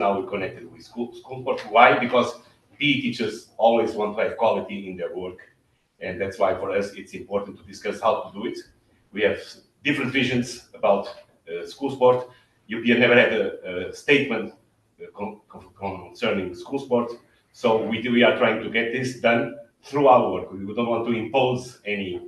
now we're connected with school sport. Why? Because PE teachers always want to have quality in their work, and that's why for us it's important to discuss how to do it. We have different visions about school sport. EUPEA never had a statement concerning school sport, so we are trying to get this done through our work. We don't want to impose any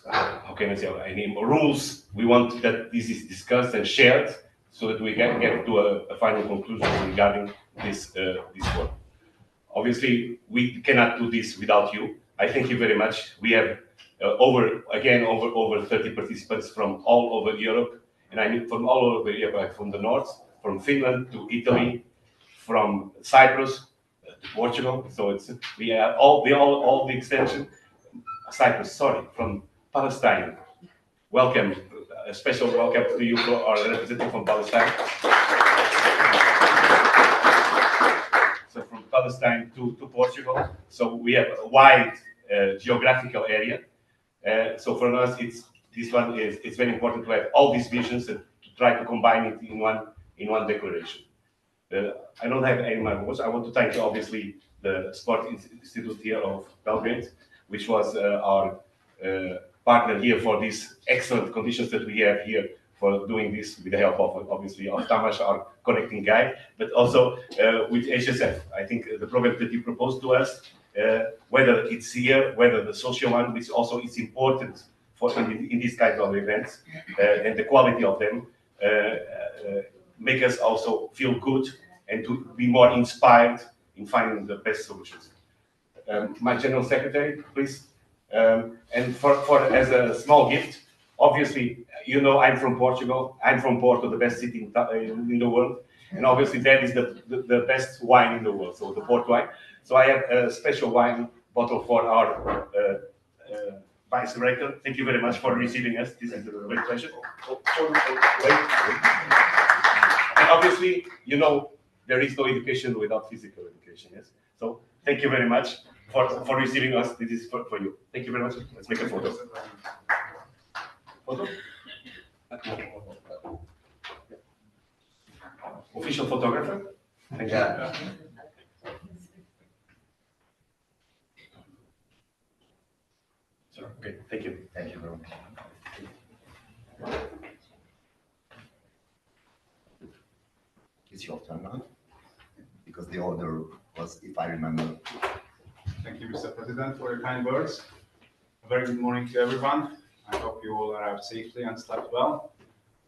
how can I say, any rules. We want that this is discussed and shared so that we can get to a final conclusion regarding this work. Obviously, we cannot do this without you. I thank you very much. We have over 30 participants from all over Europe, and I mean from all over Europe, from the north, from Finland to Italy, from Cyprus to Portugal. So we have all the extension. Cyprus, sorry, from Palestine. Welcome, a special welcome to you, our representative from Palestine. So from Palestine to Portugal. So we have a wide geographical area. So for us, it's very important to have all these visions and to try to combine it in one declaration. I don't have any more words. I want to thank obviously the Sport Institute here of Belgrade, which was our partner here for these excellent conditions that we have here for doing this with the help of obviously of Tamas, our connecting guy, but also with HSF. I think the program that you proposed to us, whether it's here, whether the social one, which also is important for in these kinds of events, and the quality of them, make us also feel good and to be more inspired in finding the best solutions. My General Secretary, please. And for as a small gift, obviously, you know, I'm from Portugal. I'm from Porto, the best city in the world, and obviously that is the best wine in the world. So the Porto wine. So I have a special wine bottle for our Vice Director. Thank you very much for receiving us. This is a great pleasure. And obviously, you know, there is no education without physical education. Yes. So thank you very much for receiving us. This is for you. Thank you very much. Let's make a photo. Photo? Official photographer? Thank you. Yeah. Okay, thank you. Thank you very much. It's your turn now, because the order was, if I remember. Thank you, Mr. President, for your kind words. A very good morning to everyone. I hope you all arrived safely and slept well.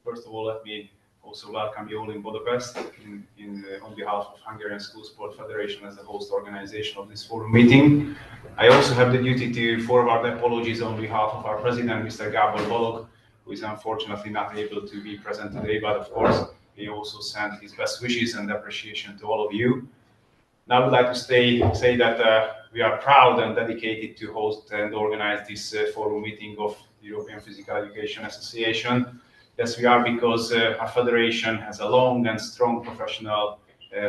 First of all, let me also welcome you all in Budapest on behalf of Hungarian School Sport Federation as the host organization of this forum meeting. I also have the duty to forward apologies on behalf of our president, Mr. Gábor Balog, who is unfortunately not able to be present today, but of course, he also sent his best wishes and appreciation to all of you. Now I would like to say that we are proud and dedicated to host and organize this forum meeting of the European Physical Education Association. Yes, we are, because our federation has a long and strong professional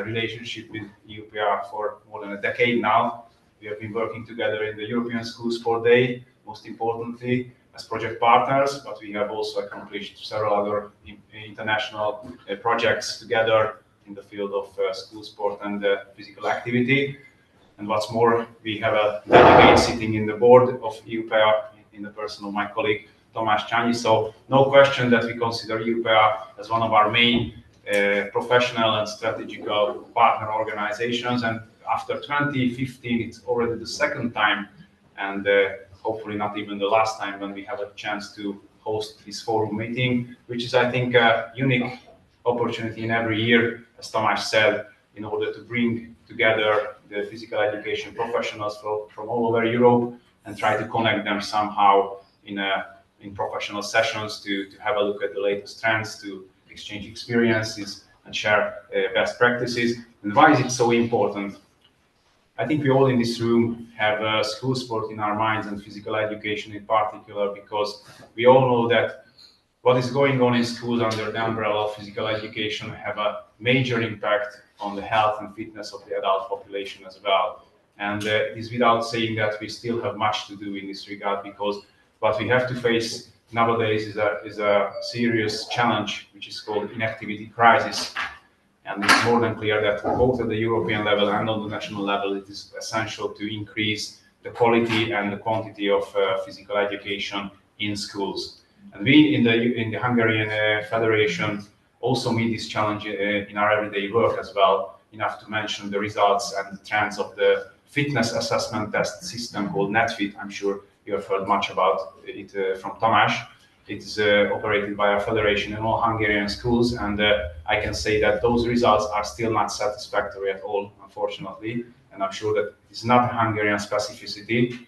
relationship with EUPEA for more than a decade now. We have been working together in the European School Sport Day, most importantly, as project partners, but we have also accomplished several other international projects together in the field of school sport and physical activity. And what's more, we have a delegate sitting in the board of EUPEA in the person of my colleague, Tamás Csányi. So no question that we consider EUPEA as one of our main professional and strategical partner organizations. And after 2015, it's already the second time, and hopefully not even the last time, when we have a chance to host this forum meeting, which is, I think, a unique opportunity in every year, as Tamás said, in order to bring together the physical education professionals from all over Europe and try to connect them somehow in professional sessions to have a look at the latest trends, to exchange experiences and share best practices. And why is it so important? I think we all in this room have school sport in our minds, and physical education in particular, because we all know that what is going on in schools under the umbrella of physical education have a major impact on the health and fitness of the adult population as well. And it is without saying that we still have much to do in this regard, because what we have to face nowadays is a serious challenge, which is called inactivity crisis. And it's more than clear that both at the European level and on the national level, it is essential to increase the quality and the quantity of physical education in schools. And we in the Hungarian Federation also meet this challenge in our everyday work as well. Enough to mention the results and the trends of the fitness assessment test system called NetFit. I'm sure you have heard much about it from Tamás. It's operated by our federation in all Hungarian schools, and I can say that those results are still not satisfactory at all, unfortunately. And I'm sure that it's not a Hungarian specificity.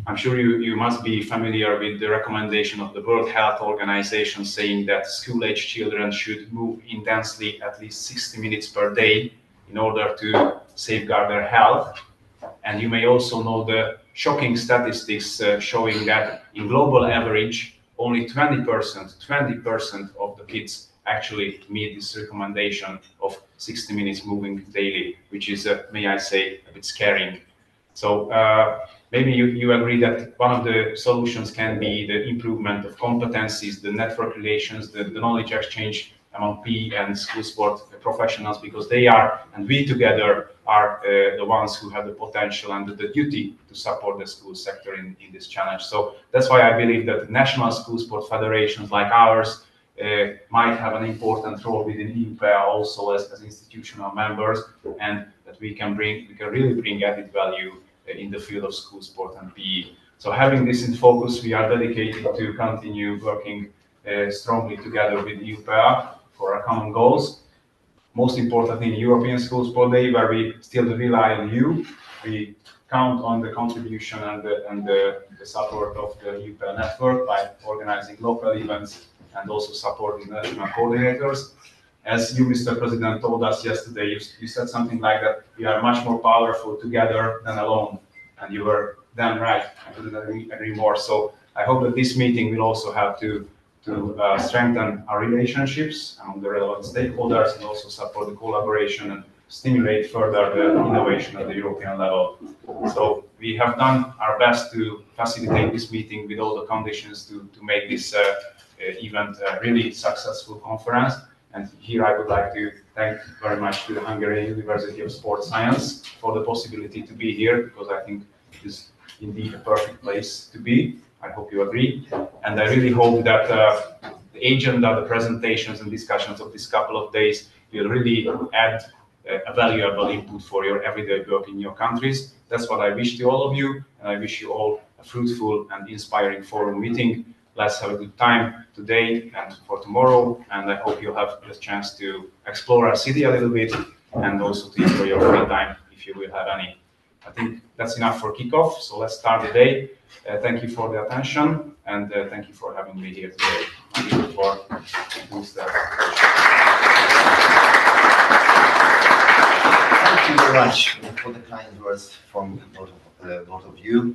I'm sure you must be familiar with the recommendation of the World Health Organization saying that school-age children should move intensely at least 60 minutes per day in order to safeguard their health. And you may also know the shocking statistics showing that in global average, only 20% of the kids actually meet this recommendation of 60 minutes moving daily, which is, may I say, a bit scaring. So maybe you agree that one of the solutions can be the improvement of competencies, the network relations, the knowledge exchange among PE and school sport professionals, because they are, and we together are the ones who have the potential and the duty to support the school sector in this challenge. So that's why I believe that national school sport federations like ours might have an important role within EUPEA also as institutional members, and that we can really bring added value in the field of school sport and PE. So having this in focus, we are dedicated to continue working strongly together with EUPEA for our common goals. Most importantly, European School Sport Day, where we still rely on you. We count on the contribution and the support of the EUPEA network by organizing local events and also supporting national coordinators. As you, Mr. President, told us yesterday, you said something like that we are much more powerful together than alone. And you were damn right. I couldn't agree more. So I hope that this meeting will also help to strengthen our relationships among the relevant stakeholders and also support the collaboration and stimulate further the innovation at the European level. So we have done our best to facilitate this meeting with all the conditions to make this event a really successful conference. And here I would like to thank very much to the Hungarian University of Sports Science for the possibility to be here, because I think it is indeed a perfect place to be. I hope you agree. And I really hope that the agenda, the presentations and discussions of this couple of days will really add a valuable input for your everyday work in your countries. That's what I wish to all of you, and I wish you all a fruitful and inspiring forum meeting. Let's have a good time today and for tomorrow, and I hope you'll have the chance to explore our city a little bit and also to enjoy your free time if you will have any. I think that's enough for kickoff, so let's start the day. Thank you for the attention, and thank you for having me here today. I'm looking for Thank you very much for the kind words from both of you.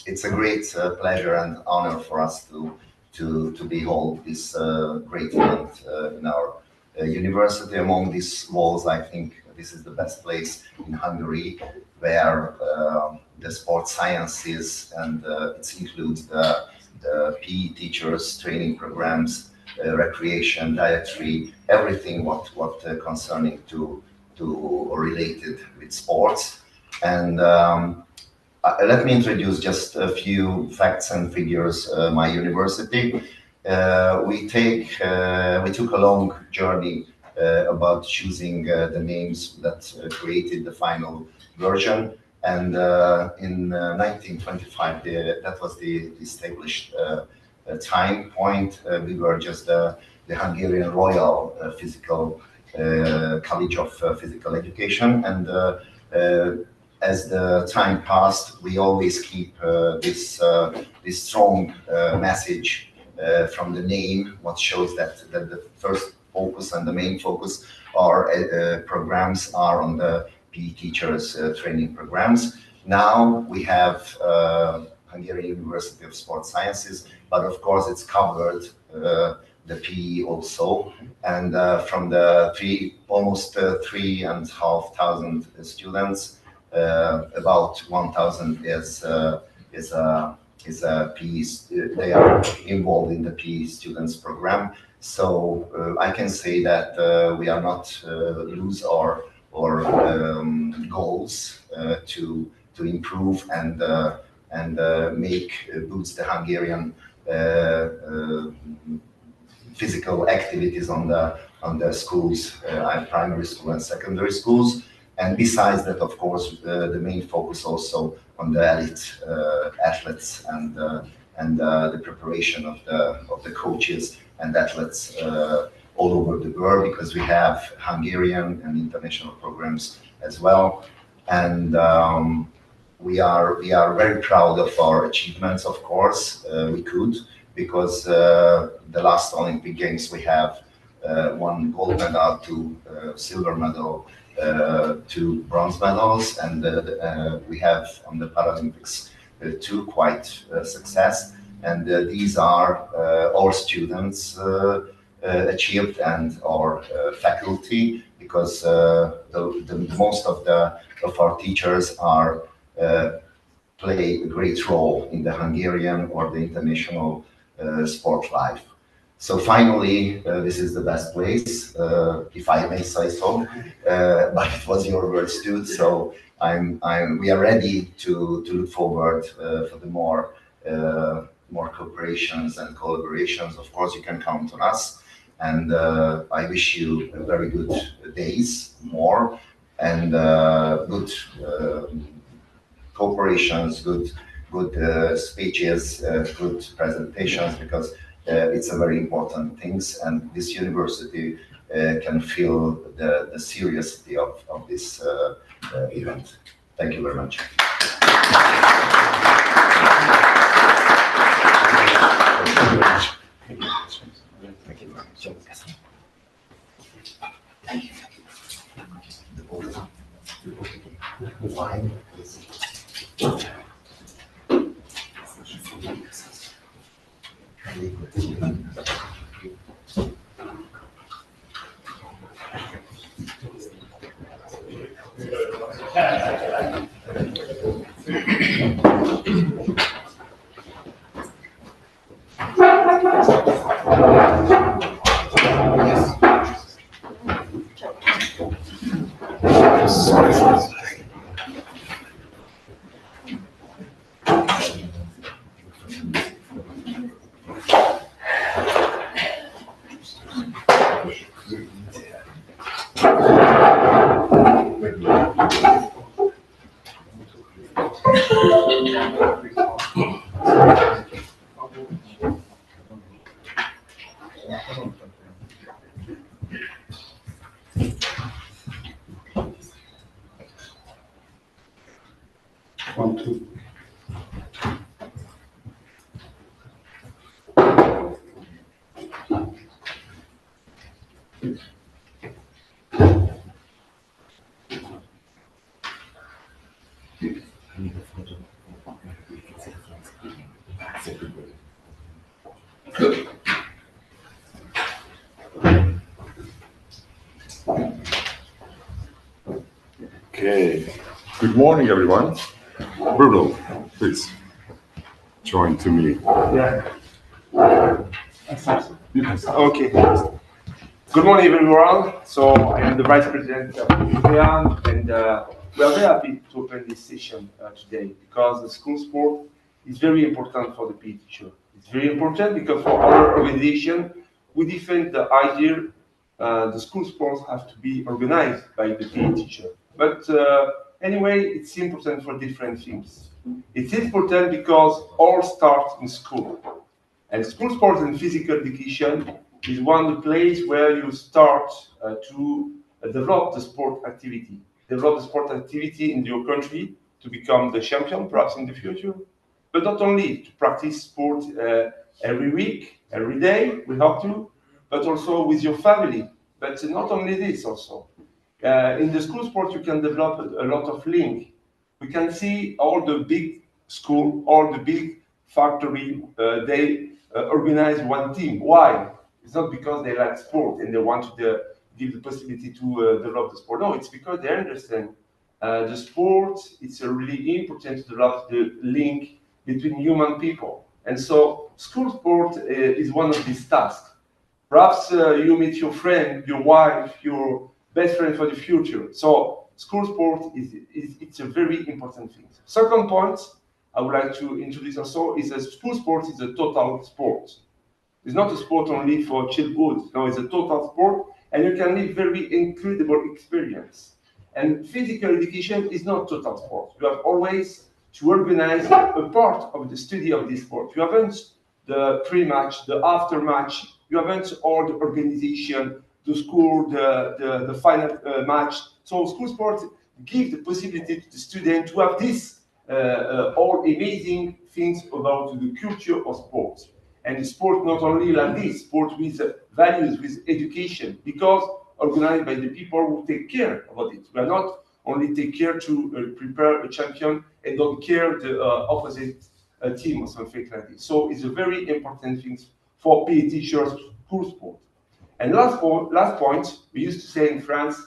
It's a great pleasure and honor for us to behold this great event in our university. Among these walls, I think this is the best place in Hungary where the sports sciences and it includes the PE teachers, training programs, recreation, dietary, everything what concerning to or related with sports. And let me introduce just a few facts and figures. My university, we took a long journey about choosing the names that created the final version. And in 1925, that was the established time point. We were just the Hungarian Royal Physical College of Physical Education. And as the time passed, we always keep this strong message from the name, what shows that the first focus and the main focus are programs are on the PE teachers training programs. Now we have Hungarian University of Sports Sciences, but of course it's covered the PE also, and from the almost 3,500 students, about 1,000 is is a PE. They are involved in the PE students program. So I can say that we are not lose our goals to improve and make boost the Hungarian physical activities on the schools, primary school and secondary schools. And besides that, of course, the main focus also on the elite athletes and the preparation of the coaches and athletes all over the world, because we have Hungarian and international programs as well. And we are very proud of our achievements. Of course, we could, because the last Olympic Games we have one gold medal, two silver medal, two bronze medals, and we have on the Paralympics two quite success. And these are our students achieved and our faculty, because the most of our teachers are play a great role in the Hungarian or the international sport life. So finally, this is the best place, if I may say so. But it was your words too. So we are ready to look forward for the more cooperations and collaborations. Of course, you can count on us. And I wish you very good days more, and good cooperations, good speeches, good presentations, because it's a very important things, and this university can feel the seriousness of this event. Thank you very much. Thank you very much. Thank you. Fine. One, two. Okay. Good morning, everyone. Bruno, please join to me. Yeah. Okay. Good morning, everyone. So I am the Vice President of EUPEA, and we are very happy to open this session today, because the school sport is very important for the PE teacher. It's very important because for our organization, we defend the idea the school sports have to be organized by the PE teacher. But anyway, it's important for different things. It's important because all starts in school. And school sports and physical education is one of the places where you start to develop the sport activity. Develop the sport activity in your country to become the champion, perhaps in the future. But not only to practice sport every week, every day, we hope to, but also with your family. But not only this also. In the school sport, you can develop a lot of link. We can see all the big school, all the big factory, they organize one team. Why? It's not because they like sport and they want to give the possibility to develop the sport. No, it's because they understand the sport. It's really important to develop the link between human people. And so school sport is one of these tasks. Perhaps you meet your friend, your wife, your best friend for the future. So school sport it's a very important thing. Second point I would like to introduce also is that school sport is a total sport. It's not a sport only for childhood. No, it's a total sport, and you can live very incredible experience. And physical education is not total sport. You have always to organize a part of the study of this sport. You haven't the pre-match, the after-match. You haven't all the organization, the score, the final match. So school sports give the possibility to the student to have this all amazing things about the culture of sports. And sport not only like this, sport with values, with education, because organized by the people who take care about it. We are not only take care to prepare a champion and don't care the opposite team or something like this. So it's a very important thing for PE teachers, school sport. And last point, we used to say in France,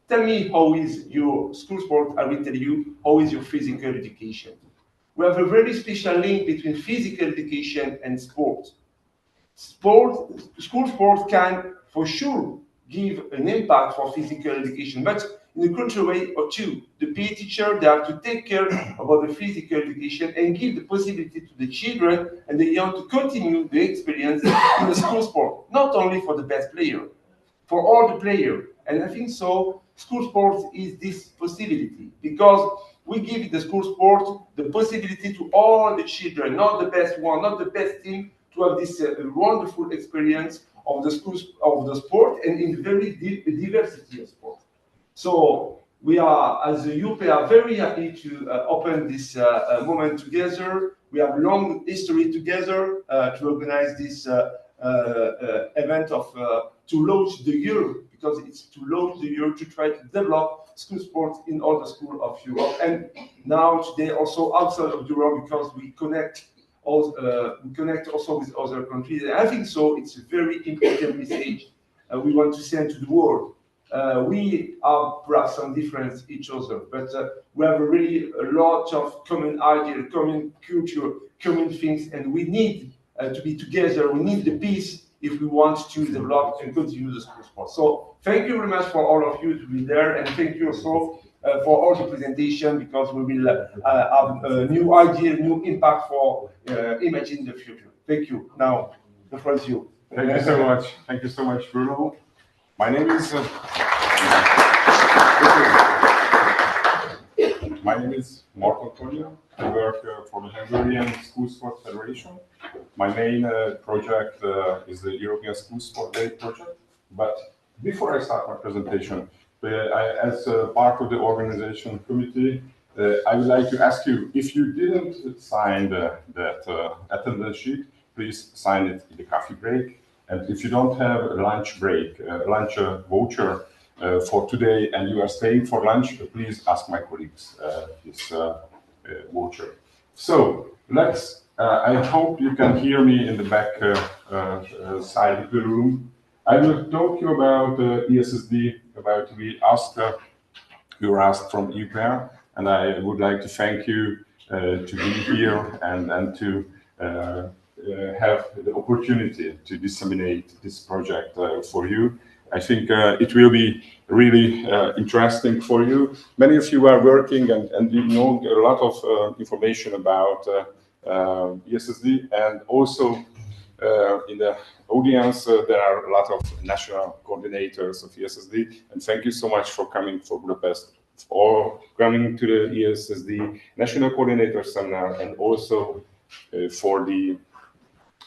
tell me how is your school sport, I will tell you how is your physical education. We have a very special link between physical education and sport. School sport can, for sure, give an impact for physical education, but in a contrary way or two. The PE teacher, they have to take care about the physical education and give the possibility to the children and the young to continue the experience in the school sport, not only for the best player, for all the players. And I think so, school sports is this possibility, because we give the school sport the possibility to all the children, not the best one, not the best team, to have this wonderful experience of the schools of the sport and in very diversity of sport. So we are, as a EUPEA, very happy to open this moment together. We have long history together to organize this event of to launch the year, because it's to launch the year to try to develop school sports in all the schools of Europe, and now today also outside of Europe, because we connect also with other countries. And I think so. It's a very important message we want to send to the world. We have perhaps some difference each other, but we have really a lot of common ideas, common culture, common things, and we need to be together. We need the peace if we want to develop and continue the school sport. So thank you very much for all of you to be there, and thank you also for all the presentation, because we will have a new idea, new impact for imagine the future. Thank you. Now, the floor is you. Thank you so much. Thank you so much, Bruno. My name is Marco Antonio. I work for the Hungarian School Sport Federation. My main project is the European School Sport Day project. But before I start my presentation, as part of the organization committee, I would like to ask you, if you didn't sign that attendance sheet, please sign it in the coffee break. And if you don't have a lunch break, lunch voucher for today, and you are staying for lunch, please ask my colleagues this voucher. So let's, I hope you can hear me in the back side of the room. I will talk to you about ESSD, about you were asked from EUPEA, and I would like to thank you to be here and to have the opportunity to disseminate this project for you. I think it will be really interesting for you. Many of you are working and you know a lot of information about ESSD, and also in the audience there are a lot of national coordinators of ESSD, and thank you so much for coming for Budapest, or coming to the ESSD National Coordinator Seminar, and also for the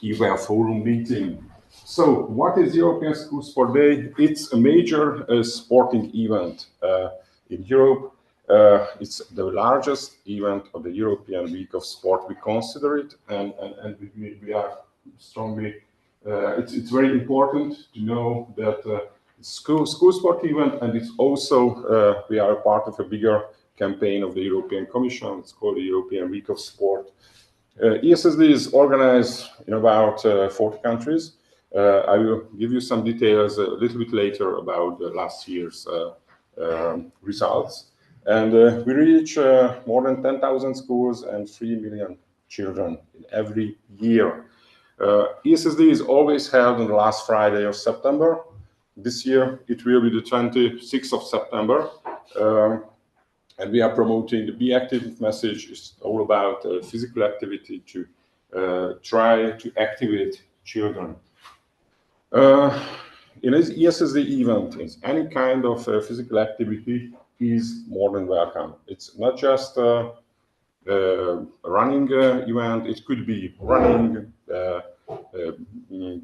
EUPEA Forum meeting. So what is European School Sport Day? It's a major sporting event in Europe. It's the largest event of the European Week of Sport. We consider it, and we are strongly, it's very important to know that school sport event, and it's also, we are a part of a bigger campaign of the European Commission. It's called the European Week of Sport. ESSD is organized in about 40 countries. I will give you some details a little bit later about last year's results. And we reach more than 10,000 schools and 3 million children in every year. ESSD is always held on the last Friday of September. This year it will be the 26th of September. And we are promoting the Be Active message. It's all about physical activity to try to activate children. In an ESSD event, any kind of physical activity is more than welcome. It's not just a running event, it could be running,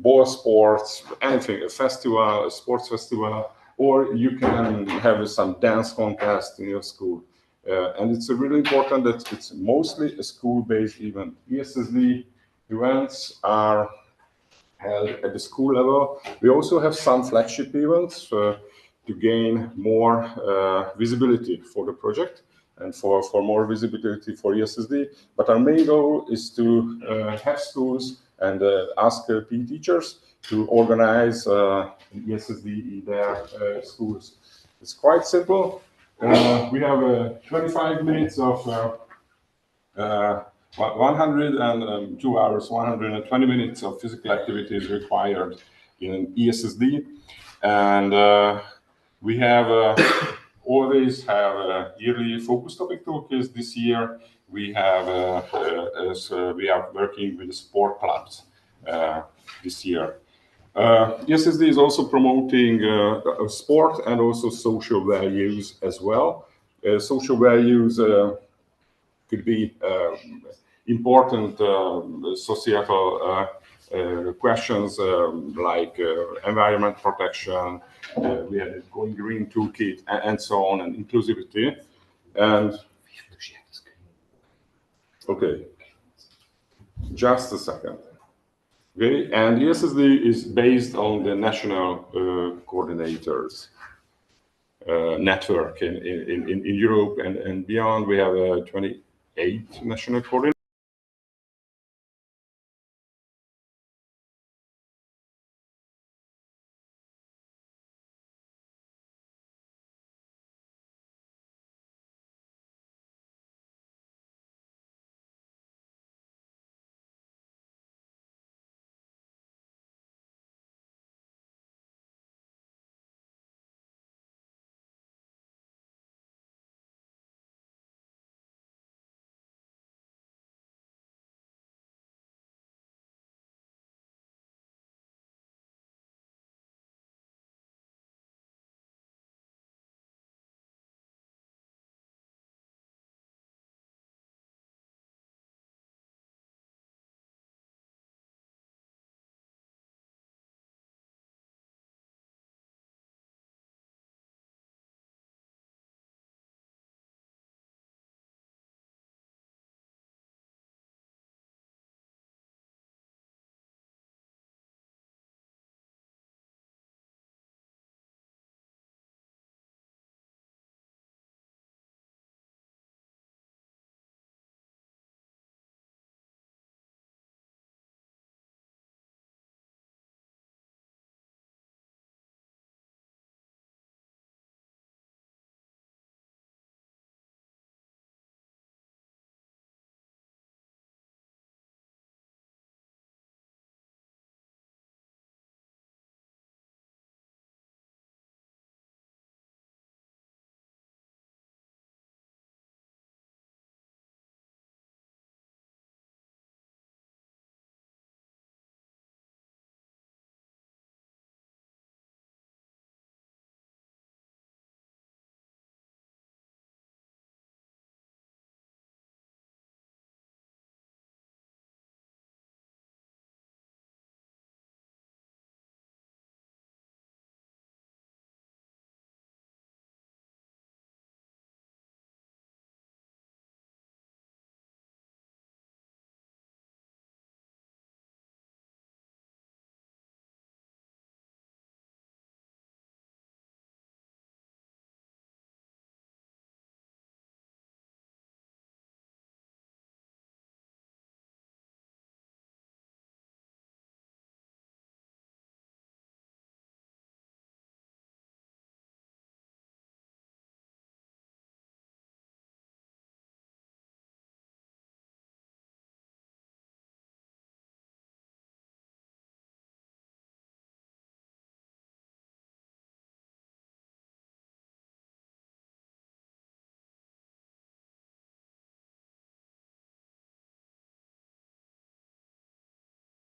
ball sports, anything, a festival, a sports festival, or you can have some dance contest in your school. And it's really important that it's mostly a school-based event. ESSD events are held at the school level. We also have some flagship events to gain more visibility for the project and for more visibility for ESSD. But our main goal is to have schools and ask PE teachers to organize ESSD in their schools. It's quite simple. We have 25 minutes of 102 hours, 120 minutes of physical activity is required in ESSD. And we have always have yearly focus topic toolkits. This year we have we are working with the sport clubs this year. ESSD is also promoting sport and also social values as well. Social values could be important societal questions like environment protection, we had a Going Green toolkit, and so on, and inclusivity. And okay, just a second. Okay, and ESSD is based on the national coordinators network in Europe and beyond. We have 28 national coordinators.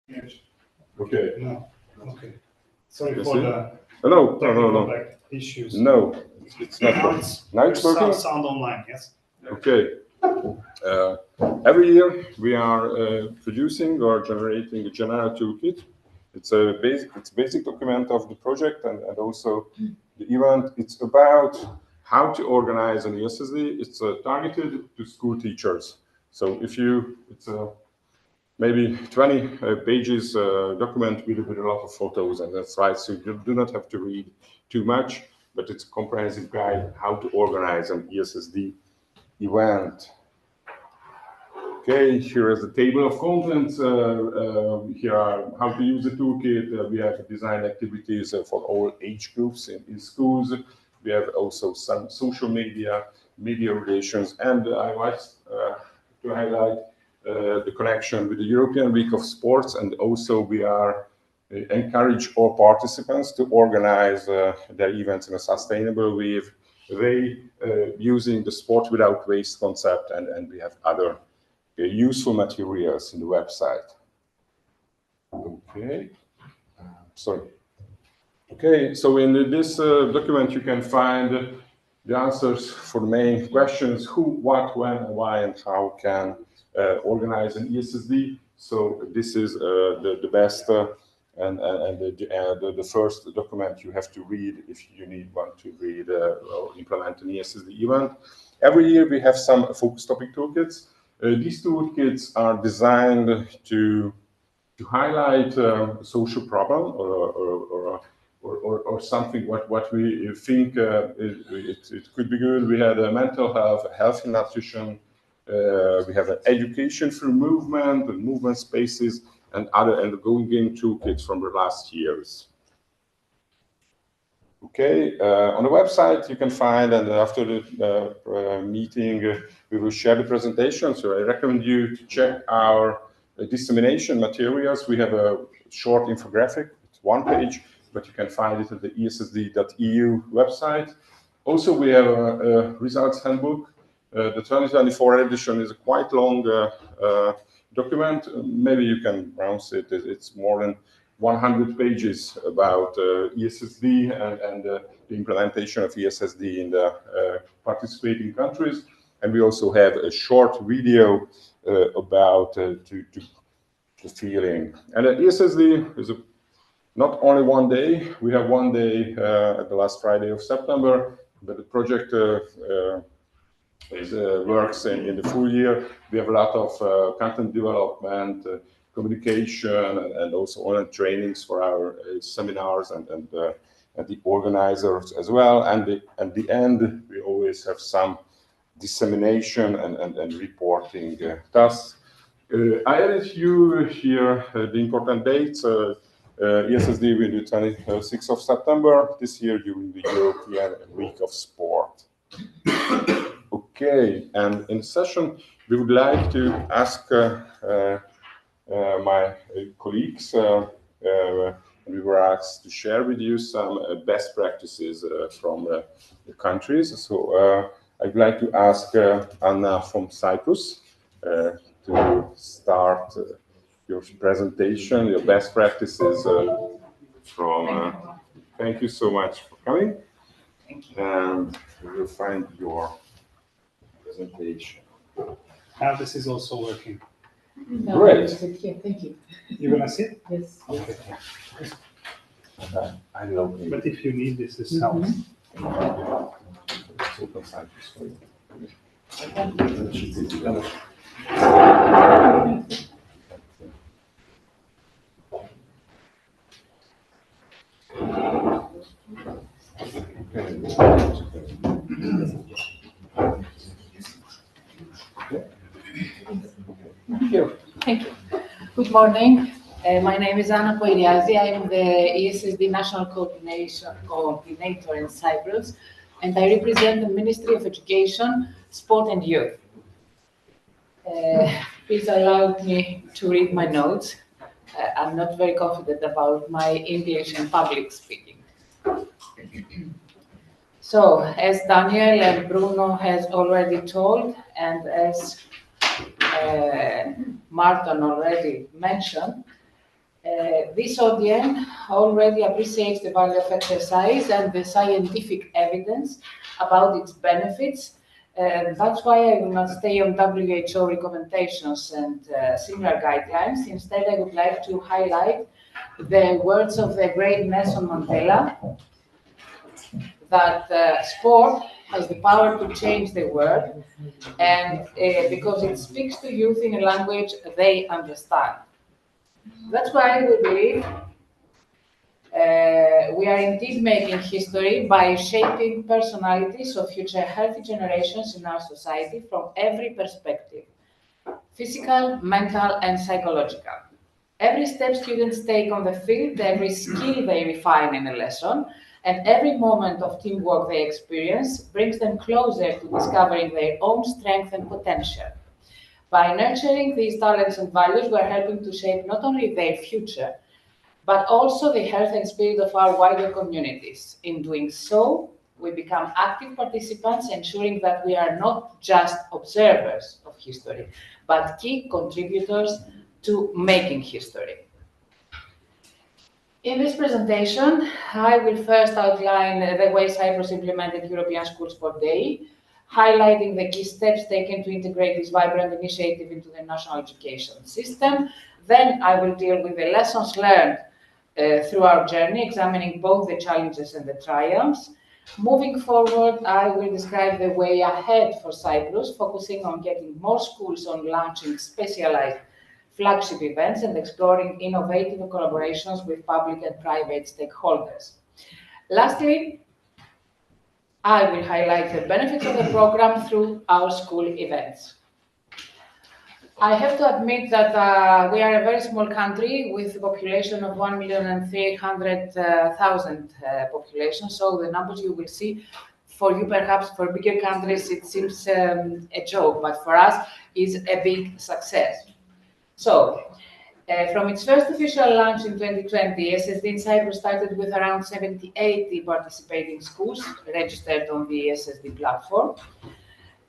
Yes. Okay. No. Okay. Sorry You for see? the No, technical issues. No, it's not. Now it's, Now it's there's working. sound online. Yes. Okay. Every year we are producing or generating a general toolkit. It's a basic document of the project and also the event. It's about how to organize an ESSD. It's targeted to school teachers. So if you, it's a maybe 20 pages document with a lot of photos, and that's right. So you do not have to read too much, but it's a comprehensive guide how to organize an ESSD event. Okay, here is the table of contents. Here are how to use the toolkit. We have design activities for all age groups in schools. We have also some social media relations, and I want to highlight the connection with the European Week of Sports, and also we are encourage all participants to organize their events in a sustainable way, using the sport without waste concept, and we have other useful materials in the website. Okay, sorry. Okay, so in this document you can find the answers for the main questions: who, what, when, why, and how can organize an ESSD. So this is the best and the first document you have to read if you want to read or implement an ESSD event. Every year we have some focus topic toolkits. These toolkits are designed to highlight a social problem or something what we think it could be good. We had mental health, healthy nutrition. We have an education through movement and movement spaces and other and going in toolkits from the last years. Okay, on the website you can find, and after the meeting we will share the presentation. So I recommend you to check our dissemination materials. We have a short infographic, it's one page, but you can find it at the essd.eu website. Also, we have a results handbook. The 2024 edition is a quite long document. Maybe you can browse it. It's more than 100 pages about ESSD and the implementation of ESSD in the participating countries. And we also have a short video about the feeling. And ESSD is not only one day. We have one day at the last Friday of September, but the project works in the full year. We have a lot of content development, communication, and also online trainings for our seminars and the organizers as well. And at the end, we always have some dissemination and reporting tasks. I added you here the important dates. ESSD will be 26th of September this year during the European Week of Sport. Okay, and in session, we would like to ask my colleagues, we were asked to share with you some best practices from the countries. So I'd like to ask Anna from Cyprus to start your presentation, your best practices from. Thank you so much for coming. Thank you. And we will find your presentation. Now this is also working. No, Great. here. Thank you. You're gonna sit? Yes. Okay. I love it. But if you need this, this helps. It's open Cyprus for you. Thank you. Good morning. My name is Anna Poiriazi. I am the ESSD National Coordinator in Cyprus, and I represent the Ministry of Education, Sport and Youth. Please allow me to read my notes. I'm not very confident about my English and public speaking. So, as Daniel and Bruno has already told, and as Martin already mentioned, This audience already appreciates the value of exercise and the scientific evidence about its benefits. That's why I will not stay on WHO recommendations and similar guidelines. Instead, I would like to highlight the words of the great Nelson Mandela, that sport has the power to change the world, and because it speaks to youth in a language they understand. That's why we believe we are indeed making history by shaping personalities of future healthy generations in our society from every perspective: physical, mental, and psychological. Every step students take on the field, every skill they refine in a lesson, and every moment of teamwork they experience brings them closer to discovering their own strength and potential. By nurturing these talents and values, we are helping to shape not only their future, but also the health and spirit of our wider communities. In doing so, we become active participants, ensuring that we are not just observers of history, but key contributors to making history. In this presentation, I will first outline the way Cyprus implemented European School Sport Day, highlighting the key steps taken to integrate this vibrant initiative into the national education system. Then I will deal with the lessons learned through our journey, examining both the challenges and the triumphs. Moving forward, I will describe the way ahead for Cyprus, focusing on getting more schools on launching specialized flagship events and exploring innovative collaborations with public and private stakeholders. Lastly, I will highlight the benefits of the program through our school events. I have to admit that we are a very small country with a population of 1,300,000 population, so the numbers you will see, for you perhaps for bigger countries it seems a joke, but for us is a big success. So, from its first official launch in 2020, ESSD in Cyprus started with around 80 participating schools registered on the ESSD platform.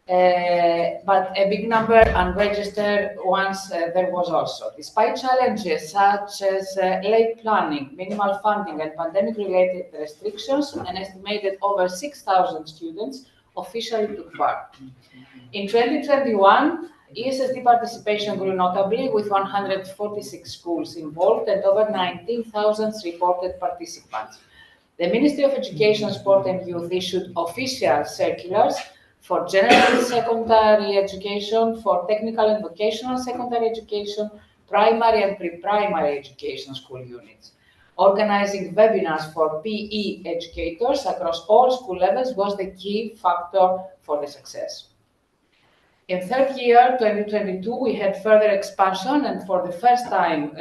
But a big number unregistered ones there was also. Despite challenges such as late planning, minimal funding, and pandemic-related restrictions, an estimated over 6,000 students officially took part. In 2021, ESSD participation grew notably, with 146 schools involved and over 19,000 reported participants. The Ministry of Education, Sport and Youth issued official circulars for general secondary education, for technical and vocational secondary education, primary and pre-primary education school units. Organizing webinars for PE educators across all school levels was the key factor for the success. In third year, 2022, we had further expansion, and for the first time,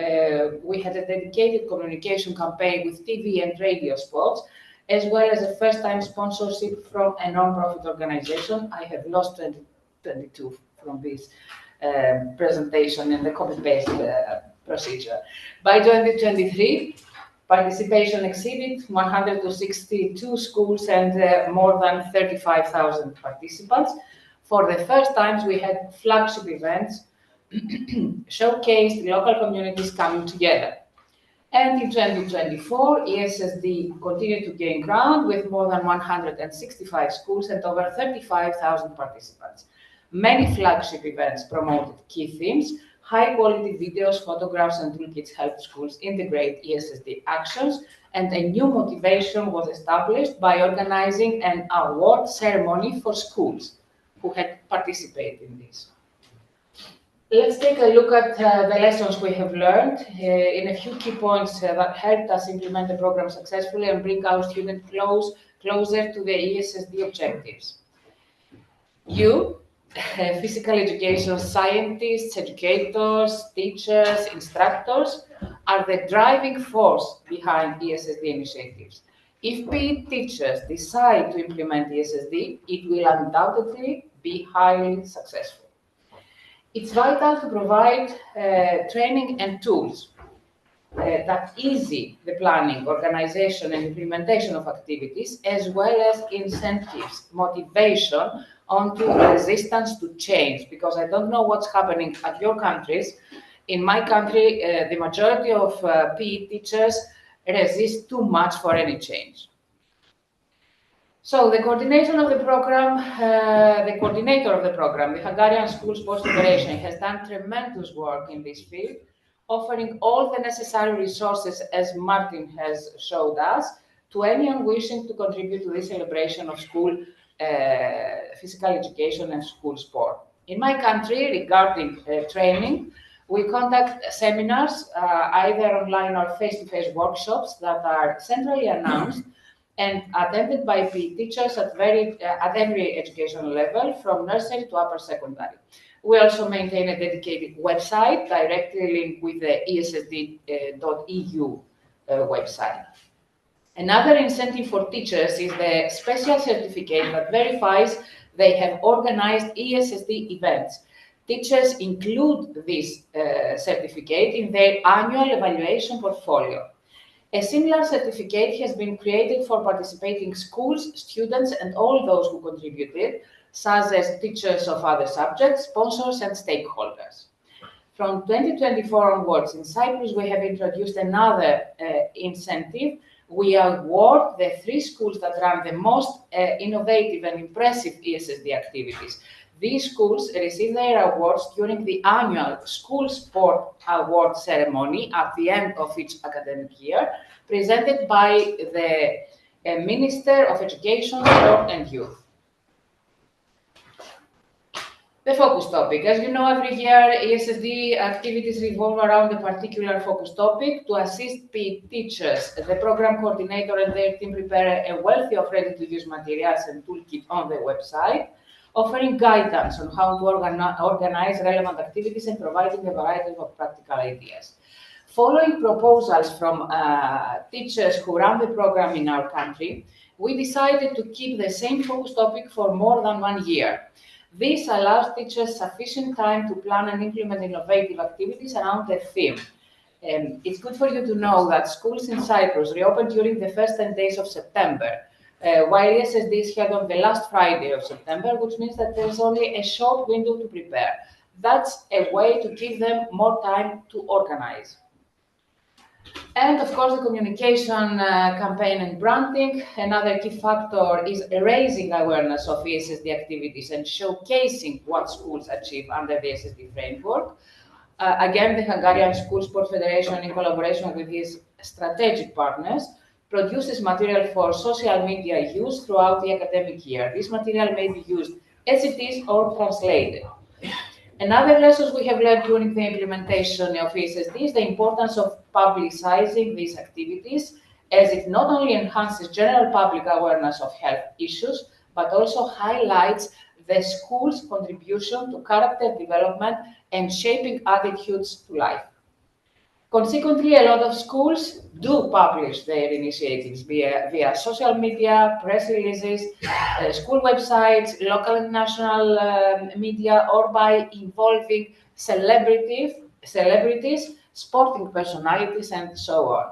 we had a dedicated communication campaign with TV and radio spots, as well as a first-time sponsorship from a non-profit organization. I have lost 2022 from this presentation in the copy-paste procedure. By 2023, participation exceeded 162 schools and more than 35,000 participants. For the first time, we had flagship events showcased local communities coming together. And in 2024, ESSD continued to gain ground with more than 165 schools and over 35,000 participants. Many flagship events promoted key themes. High-quality videos, photographs, and toolkits helped schools integrate ESSD actions, and a new motivation was established by organizing an award ceremony for schools who had participated in this. Let's take a look at the lessons we have learned in a few key points that helped us implement the program successfully and bring our students closer to the ESSD objectives. You, physical education scientists, educators, teachers, instructors, are the driving force behind ESSD initiatives. If PE teachers decide to implement ESSD, it will undoubtedly be highly successful. It's vital to provide training and tools that easy the planning, organization, and implementation of activities, as well as incentives, motivation onto resistance to change, because I don't know what's happening at your countries. in my country, the majority of PE teachers resist too much for any change. So the coordination of the program, the coordinator of the program, the Hungarian School Sports Federation, has done tremendous work in this field, offering all the necessary resources, as Martin has showed us, to anyone wishing to contribute to the celebration of school physical education and school sport. In my country, regarding training, we conduct seminars, either online or face-to-face workshops that are centrally announced and attended by PE teachers at every educational level, from nursery to upper secondary. We also maintain a dedicated website directly linked with the ESSD.eu website. Another incentive for teachers is the special certificate that verifies they have organized ESSD events. Teachers include this certificate in their annual evaluation portfolio. A similar certificate has been created for participating schools, students, and all those who contributed, such as teachers of other subjects, sponsors, and stakeholders. From 2024 onwards, in Cyprus, we have introduced another incentive. We award the 3 schools that run the most innovative and impressive ESSD activities. These schools receive their awards during the annual School Sport Award ceremony at the end of each academic year, presented by the Minister of Education, Sport and Youth. The focus topic. As you know, every year ESSD activities revolve around a particular focus topic. To assist PE teachers, the program coordinator and their team prepare a wealth of ready-to-use materials and toolkit on the website, offering guidance on how to organize relevant activities and providing a variety of practical ideas. Following proposals from teachers who run the program in our country, we decided to keep the same focus topic for more than 1 year. This allows teachers sufficient time to plan and implement innovative activities around the theme. It's good for you to know that schools in Cyprus reopened during the first 10 days of September, while ESSD is held on the last Friday of September, which means that there's only a short window to prepare. That's a way to give them more time to organize. And of course, the communication campaign and branding. Another key factor is raising awareness of ESSD activities and showcasing what schools achieve under the ESSD framework. Again, the Hungarian School Sport Federation, in collaboration with its strategic partners, produces material for social media use throughout the academic year. This material may be used as it is or translated. Another lesson we have learned during the implementation of ESSD is the importance of publicizing these activities, as it not only enhances general public awareness of health issues, but also highlights the school's contribution to character development and shaping attitudes to life. Consequently, a lot of schools do publish their initiatives via social media, press releases, school websites, local and national media, or by involving celebrities, sporting personalities, and so on.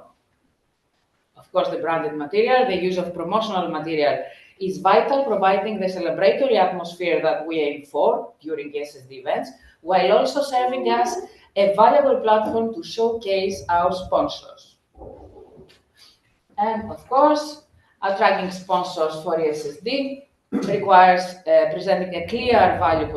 Of course, the branded material, the use of promotional material is vital, providing the celebratory atmosphere that we aim for during ESSD events, while also serving as a valuable platform to showcase our sponsors. And of course, attracting sponsors for ESSD requires presenting a clear value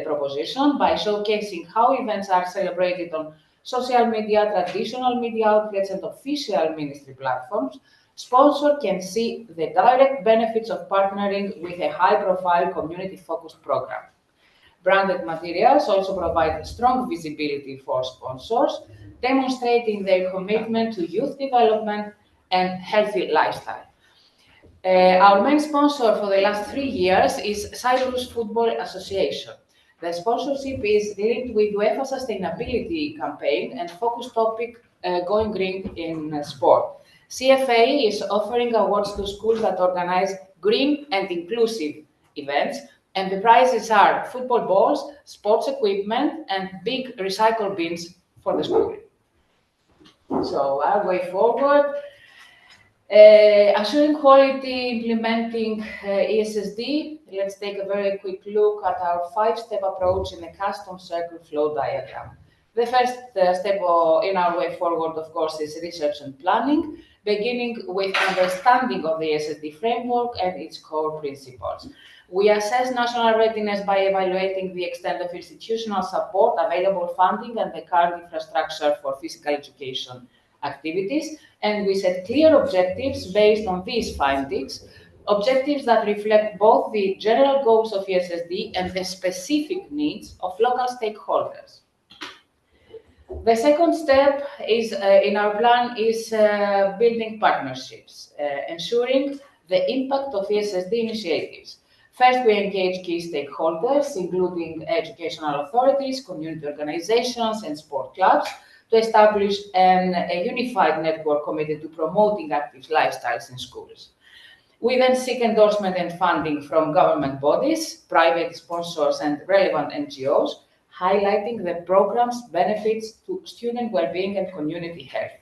proposition by showcasing how events are celebrated on social media, traditional media outlets, and official ministry platforms. Sponsors can see the direct benefits of partnering with a high-profile, community-focused program. Branded materials also provide strong visibility for sponsors, demonstrating their commitment to youth development and healthy lifestyle. Our main sponsor for the last 3 years is Cyprus Football Association. The sponsorship is linked with UEFA sustainability campaign and focus topic going green in sport. CFA is offering awards to schools that organize green and inclusive events, and the prizes are football balls, sports equipment, and big recycle bins for the school. So our way forward, assuring quality, implementing ESSD. Let's take a very quick look at our 5-step approach in a custom circle flow diagram. The first step in our way forward, of course, is research and planning, beginning with understanding of the ESSD framework and its core principles. We assess national readiness by evaluating the extent of institutional support, available funding, and the current infrastructure for physical education activities, and we set clear objectives based on these findings, objectives that reflect both the general goals of ESSD and the specific needs of local stakeholders. The second step is, in our plan is building partnerships, ensuring the impact of ESSD initiatives. First, we engage key stakeholders, including educational authorities, community organizations, and sport clubs, to establish a unified network committed to promoting active lifestyles in schools. We then seek endorsement and funding from government bodies, private sponsors, and relevant NGOs, highlighting the program's benefits to student well-being and community health.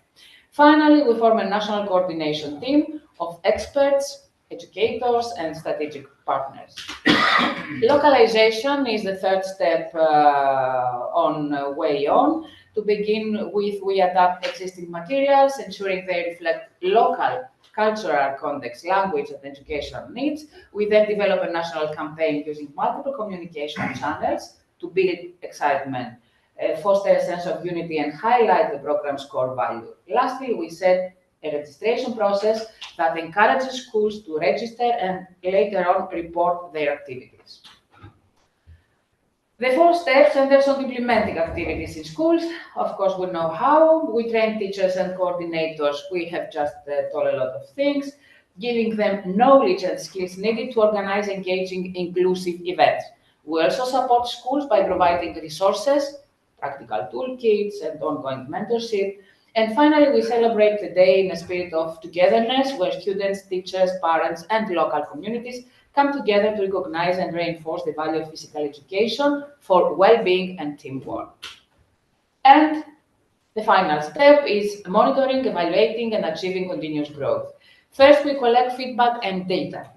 Finally, we form a national coordination team of experts, educators, and strategic partners. Localization is the third step on way on. To begin with, we adapt existing materials, ensuring they reflect local cultural context, language, and educational needs. We then develop a national campaign using multiple communication channels to build excitement, foster a sense of unity, and highlight the program's core value. Lastly, we set a registration process that encourages schools to register and later on report their activities. The fourth step centers on implementing activities in schools. Of course, we know how. We train teachers and coordinators. We have just told a lot of things, giving them knowledge and skills needed to organize engaging, inclusive events. We also support schools by providing resources, practical toolkits, and ongoing mentorship. And finally, we celebrate the day in a spirit of togetherness, where students, teachers, parents, and local communities come together to recognize and reinforce the value of physical education for well-being and teamwork. And the final step is monitoring, evaluating, and achieving continuous growth. First, we collect feedback and data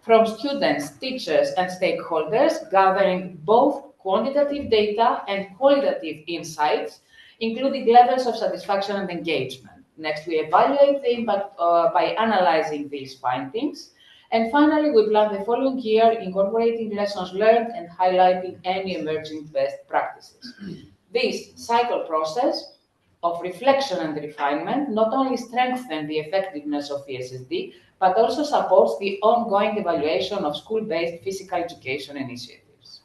from students, teachers, and stakeholders, gathering both quantitative data and qualitative insights, including levels of satisfaction and engagement. Next, we evaluate the impact by analyzing these findings. And finally, we plan the following year, incorporating lessons learned and highlighting any emerging best practices. This cycle process of reflection and refinement not only strengthens the effectiveness of ESSD, but also supports the ongoing evaluation of school-based physical education initiatives.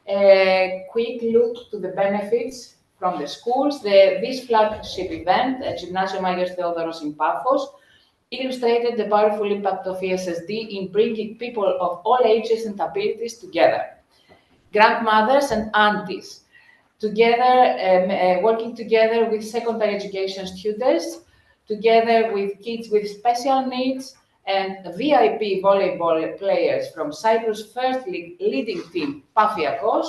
A quick look to the benefits from the schools. This flagship event at Gymnasium Agios Theodoros in Paphos illustrated the powerful impact of ESSD in bringing people of all ages and abilities together. Grandmothers and aunties, together, working together with secondary education students, together with kids with special needs, and VIP volleyball players from Cyprus' first league leading team, Pafiakos,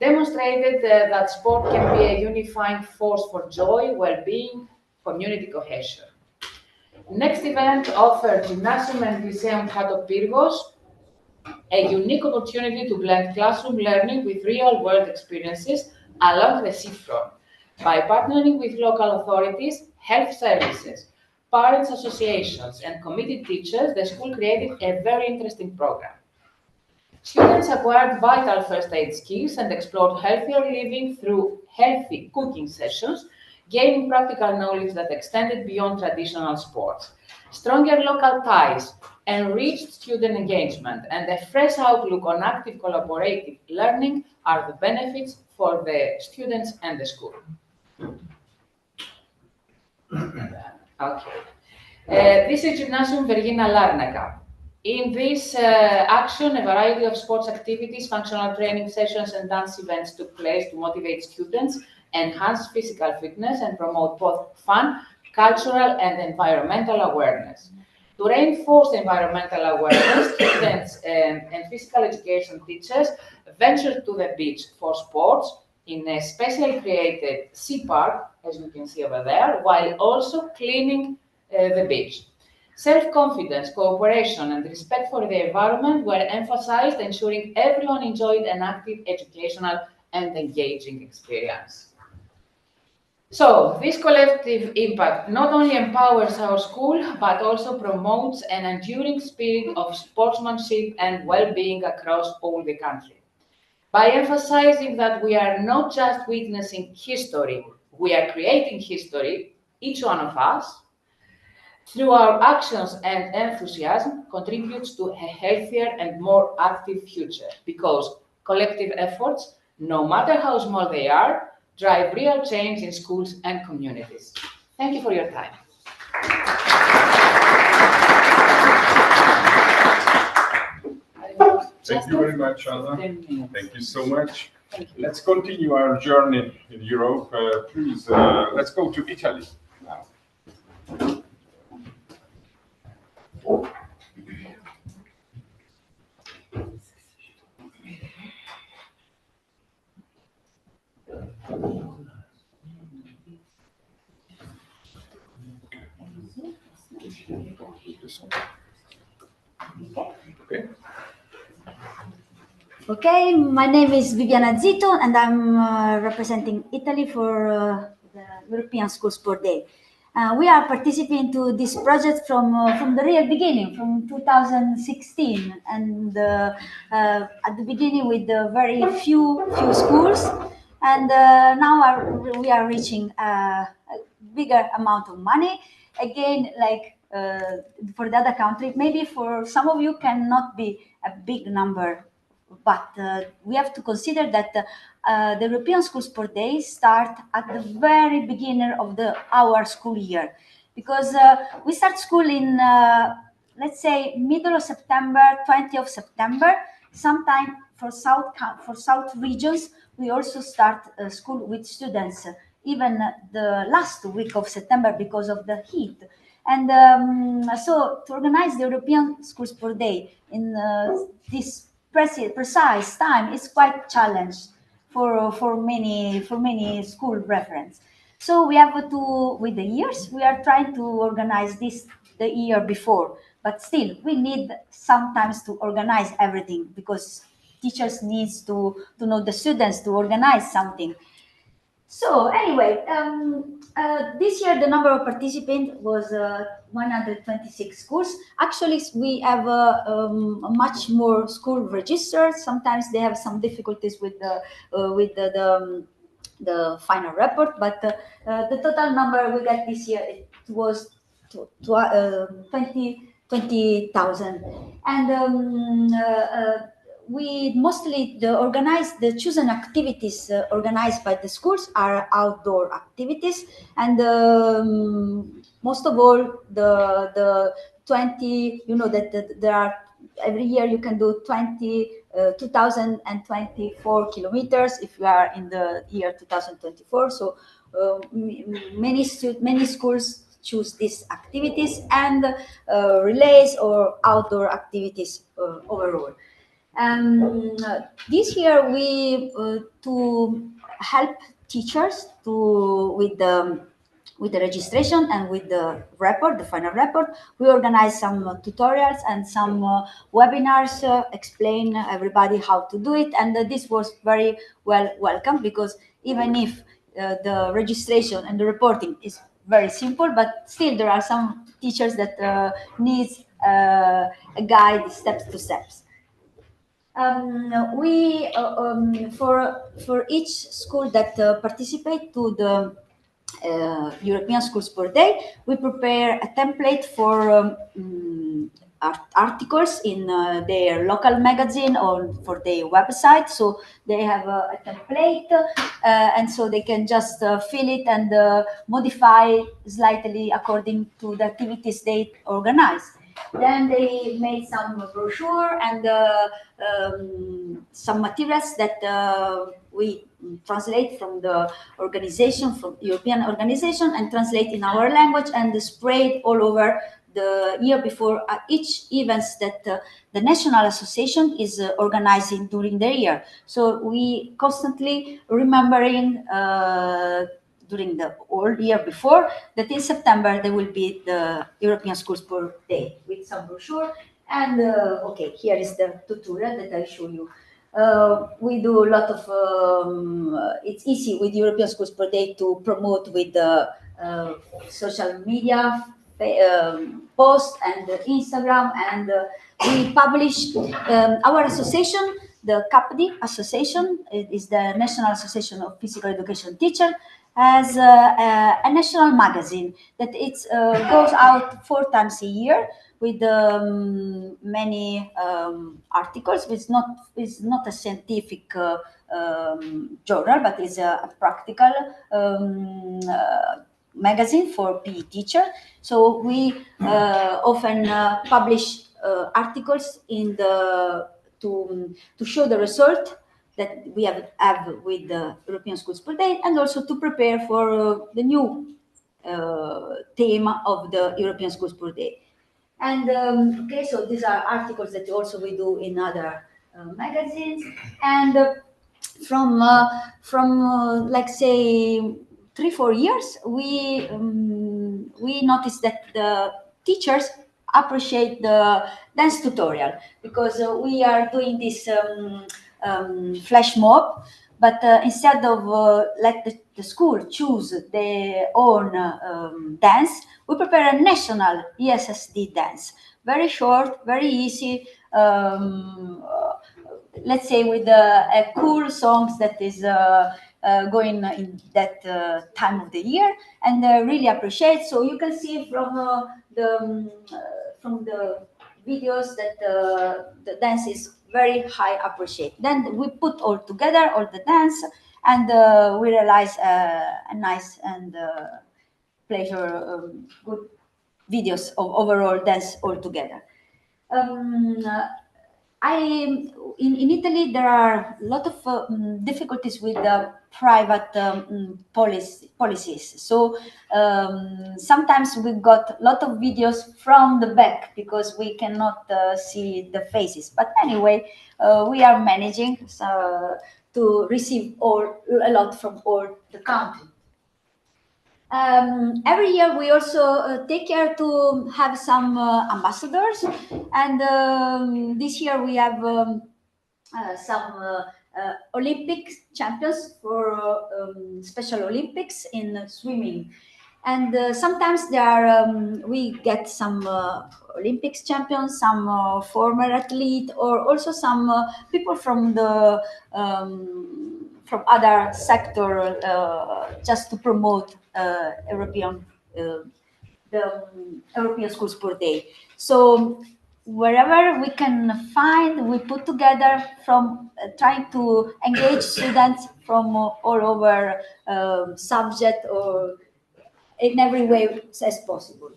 demonstrated that sport can be a unifying force for joy, well-being, community cohesion. Next event offered Gymnasium and Lyceum Pyrgos a unique opportunity to blend classroom learning with real-world experiences along the seafront. By partnering with local authorities, health services, parents associations, and committed teachers, the school created a very interesting program. Students acquired vital first aid skills and explored healthier living through healthy cooking sessions, gaining practical knowledge that extended beyond traditional sports. Stronger local ties, enriched student engagement, and a fresh outlook on active collaborative learning are the benefits for the students and the school. Okay. This is Gymnasium Vergina Larnaca. In this action, a variety of sports activities, functional training sessions, and dance events took place to motivate students, enhance physical fitness, and promote both fun, cultural, and environmental awareness. To reinforce environmental awareness, students and physical education teachers ventured to the beach for sports in a specially created sea park, as you can see over there, while also cleaning the beach. Self-confidence, cooperation, and respect for the environment were emphasized, ensuring everyone enjoyed an active educational and engaging experience. So this collective impact not only empowers our school, but also promotes an enduring spirit of sportsmanship and well-being across all the country. By emphasizing that we are not just witnessing history, we are creating history, each one of us, through our actions and enthusiasm, contributes to a healthier and more active future, because collective efforts, no matter how small they are, drive real change in schools and communities. Thank you for your time. Thank you very much, Anna. Thank you so much. Let's continue our journey in Europe. Please, let's go to Italy now. Okay. Okay, my name is Viviana Zito, and I'm representing Italy for the European School Sport Day. We are participating to this project from the real beginning, from 2016, and at the beginning with very few schools, and now we are reaching a bigger amount of money. Again, like for the other country, maybe for some of you cannot be a big number, but we have to consider that the European School Sport Days start at the very beginning of our school year, because we start school in, let's say, middle of September, 20th of September. Sometime for south regions, we also start school with students, even the last week of September because of the heat. And so to organize the European School Sport Day in this precise time is quite challenged for many school reference. So we have to, with the years, we are trying to organize this the year before, but still we need sometimes to organize everything, because teachers needs to know the students to organize something. So anyway, this year the number of participants was 126 schools. Actually, we have much more school registered. Sometimes they have some difficulties with the final report, but the total number we got this year, it was 20,000, and we mostly the chosen activities organized by the schools are outdoor activities, and most of all the 20, you know, that there are every year you can do 2024 kilometers if you are in the year 2024. So many schools choose these activities, and relays or outdoor activities overall. This year we to help teachers with the registration and with the report, the final report, we organized some tutorials and some webinars, explain everybody how to do it, and this was very well welcome, because even if the registration and the reporting is very simple, but still there are some teachers that needs a guide steps to steps. We for each school that participate to the European School Sport Day, we prepare a template for articles in their local magazine or for their website. So they have a template, and so they can just fill it and modify slightly according to the activities they organize. Then they made some brochure and some materials that we translate from the organization, from European organization, and translate in our language and spread all over the year before each events that the National Association is organizing during the year. So we constantly remembering during the whole year before that in September there will be the European School Sport Day with some brochure. And okay, here is the tutorial that I show you. We do a lot of, it's easy with European School Sport Day to promote with the social media, post and Instagram, and we publish our association, the CAPD Association, it is the National Association of Physical Education Teacher, has a national magazine that it goes out 4 times a year with many articles. It's not a scientific journal, but it's a practical magazine for PE teacher. So we often publish articles in the to show the result that we have with the European School Sport Day, and also to prepare for the new theme of the European School Sport Day. And okay, so these are articles that also we do in other magazines, and from like say 3-4 years, we noticed that the teachers appreciate the dance tutorial, because we are doing this flash mob, but instead of let the school choose their own dance, we prepare a national ESSD dance, very short, very easy, let's say with a cool songs that is going in that time of the year, and really appreciate. So you can see from the videos that the dance is very high appreciate. Then we put all together all the dance, and we realize a nice and pleasure good videos of overall dance all together. In Italy, there are a lot of difficulties with the private policies. So sometimes we got a lot of videos from the back because we cannot see the faces. But anyway, we are managing to receive a lot from all the country. Every year we also take care to have some ambassadors, and this year we have some Olympic champions for Special Olympics in swimming, and sometimes there are we get some Olympics champions, some former athlete, or also some people from the from other sector just to promote European the European School Sport Day. So wherever we can find, we put together from trying to engage students from all over subject or in every way as possible.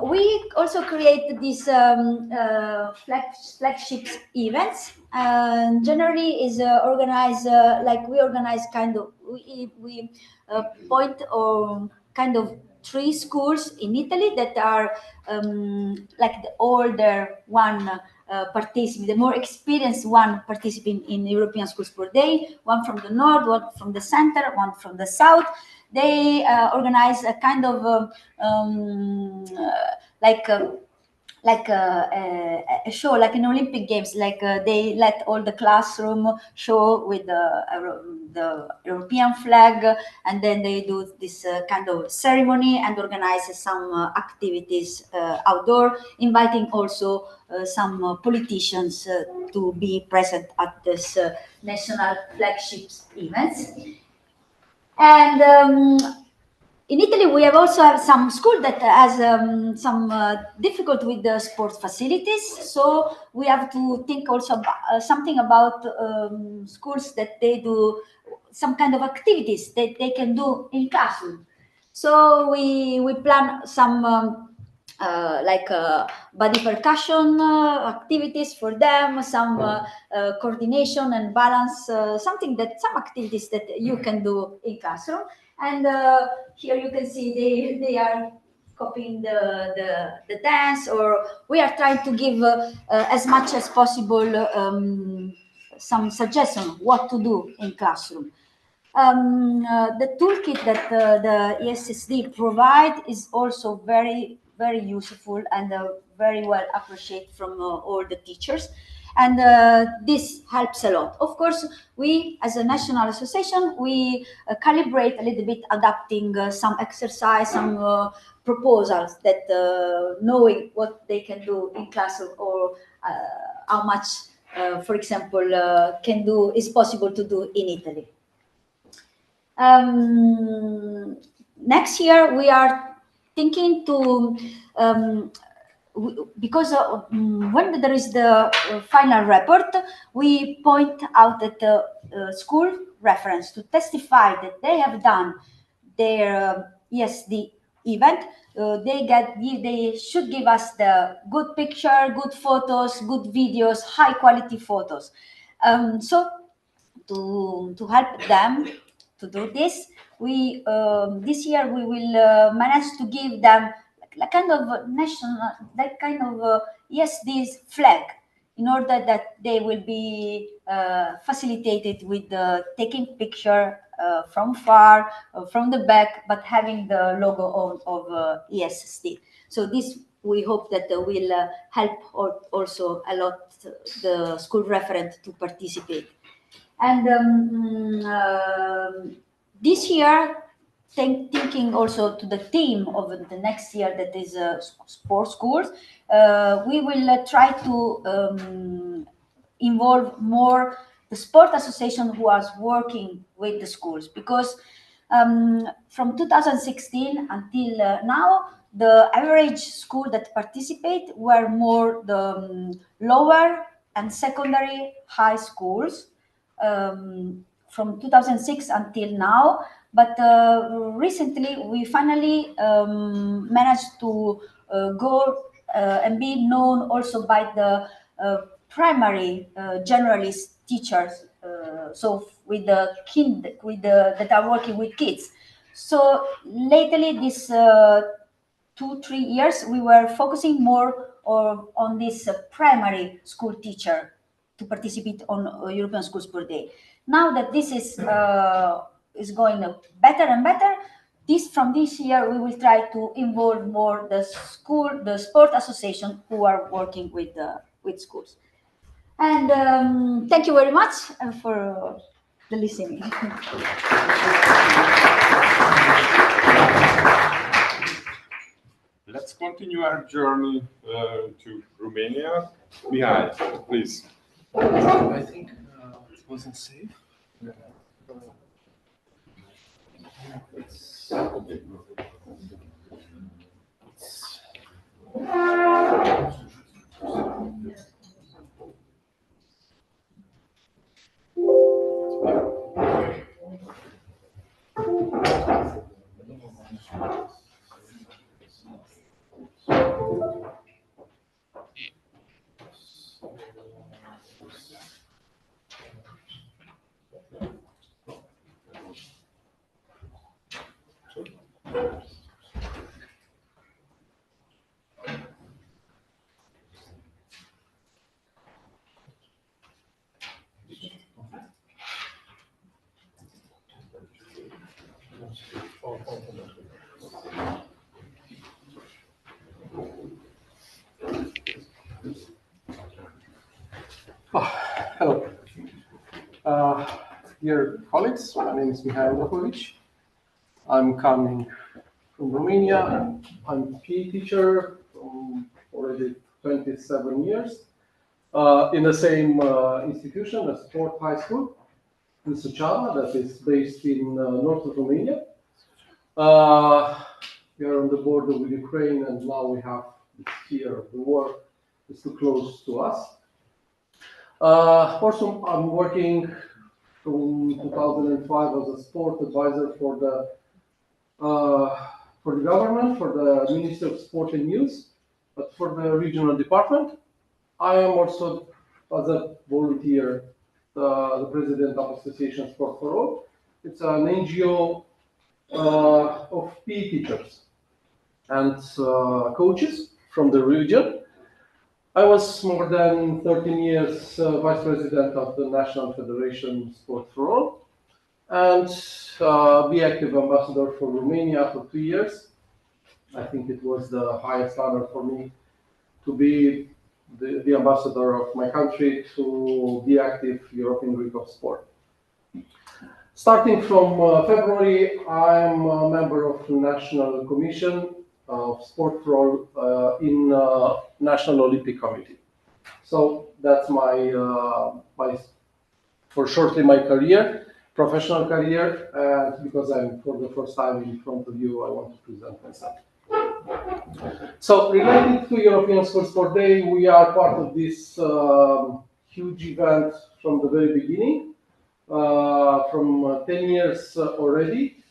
We also create these flagship events. Generally, is organized like we organize kind of we point or kind of 3 schools in Italy that are like the older one participant, the more experienced one participating in European School Sport Day. One from the north, one from the center, one from the south. They organize a kind of like a show, like in Olympic Games, like they let all the classroom show with the European flag, and then they do this kind of ceremony and organize some activities outdoor, inviting also some politicians to be present at this national flagships events. And in Italy, we have also have some school that has some difficulty with the sports facilities. So we have to think also about, something about schools that they do some kind of activities that they can do in classroom. So we plan some like body percussion activities for them, some coordination and balance, some activities that you can do in classroom. And here you can see they are copying the dance, or we are trying to give as much as possible some suggestion what to do in classroom. The toolkit that the ESSD provide is also very, very useful and very well appreciated from all the teachers. and this helps a lot. Of course, we as a national association, we calibrate a little bit, adapting some exercise, some proposals that knowing what they can do in class, or how much, for example, is possible to do in Italy. Next year we are thinking to, because when there is the final report, we point out that the school reference to testify that they have done their ESD event, they should give us the good picture, good photos, good videos, high quality photos. So to help them to do this, we this year we will manage to give them a kind of national, that kind of this flag, in order that they will be facilitated with taking picture from far, from the back, but having the logo of ESD. So this, we hope that will help also a lot the school referent to participate. And this year, thinking also to the theme of the next year, that is sports schools, we will try to involve more the sport association who are working with the schools, because from 2016 until now, the average school that participate were more the lower and secondary high schools, from 2006 until now. But recently, we finally managed to go and be known also by the primary generalist teachers. So with the that are working with kids. So lately, this 2-3 years, we were focusing more on this primary school teacher to participate on European School Sport Day. Now that this is going better and better, from this year we will try to involve more the sport association who are working with schools. And thank you very much for the listening. Let's continue our journey to Romania. Mihai, please. I think it wasn't safe. Yeah. Hello. Dear colleagues, my name is Mihai Lokovic. I'm coming from Romania. I'm a PE teacher from already 27 years in the same institution, a sport high school in Suceava, that is based in north of Romania. We are on the border with Ukraine, and now we have this fear of the war. It's too close to us. Also, I'm working from 2005 as a sport advisor for the government, for the Ministry of Sport and Youth, but for the regional department. I am also, as a volunteer, the president of Association Sport for All. It's an NGO of PE teachers and coaches from the region. I was more than 13 years vice president of the National Federation Sport for All, and be active ambassador for Romania for 2 years. I think it was the highest honor for me to be the ambassador of my country to be active European Week of Sport. Starting from February, I'm a member of the National Commission of Sport role in National Olympic Committee. So that's for shortly my career, professional career, and because I'm for the first time in front of you, I want to present myself. So related to European School Sport Day, we are part of this huge event from the very beginning. From 10 years already,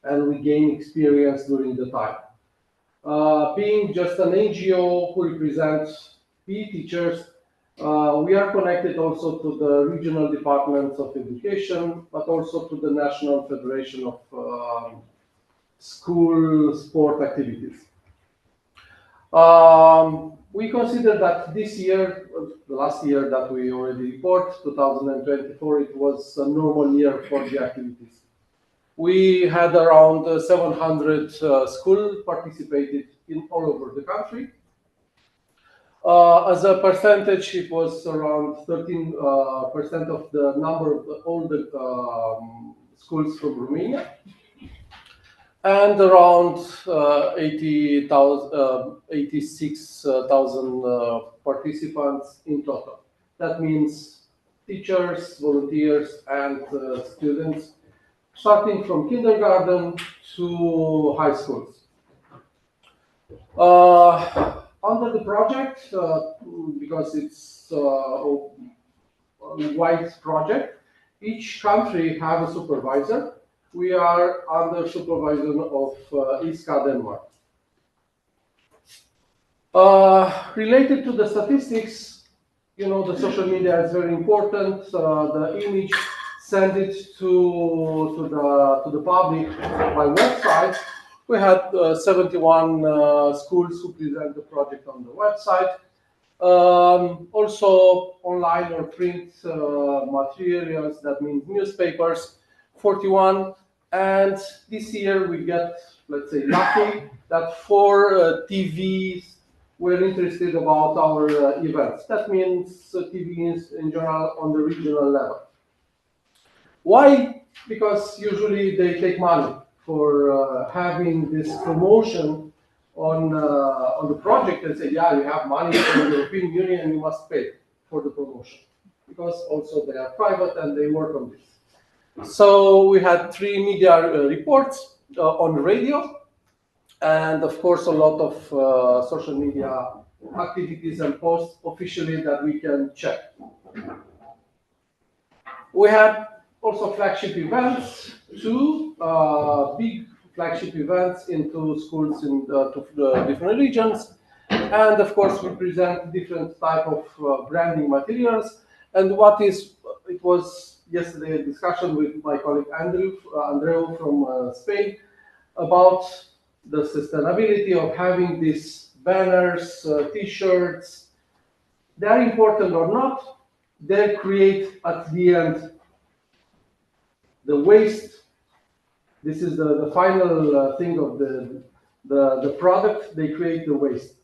and we gain experience during the time. Being just an NGO who represents PE teachers, we are connected also to the regional departments of education, but also to the National Federation of School Sport Activities. We consider that this year, the last year that we already report, 2024, it was a normal year for the activities. We had around 700 schools participated in all over the country. As a percentage, it was around 13% of the number of all the schools from Romania, and around 86,000 participants in total. That means teachers, volunteers, and students, starting from kindergarten to high schools. Under the project, because it's a wide project, each country has a supervisor. We are under supervision of ISCA Denmark. Related to the statistics, you know, the social media is very important. The image send it to the public by website. We had 71 schools who present the project on the website. Also online or print materials, that means newspapers, 41. And this year we get, let's say, lucky that 4 TVs were interested about our events. That means TVs in general on the regional level. Why? Because usually they take money for having this promotion on the project and say, yeah, you have money from the European Union and you must pay for the promotion. Because also they are private and they work on this. So we had 3 media reports on radio, and of course a lot of social media activities and posts officially that we can check. We had also flagship events, 2 big flagship events into schools in different regions, and of course we present different type of branding materials. And it was yesterday a discussion with my colleague Andreu from Spain about the sustainability of having these banners, t-shirts. They're important or not, they create at the end the waste. This is the final thing of the product, they create the waste.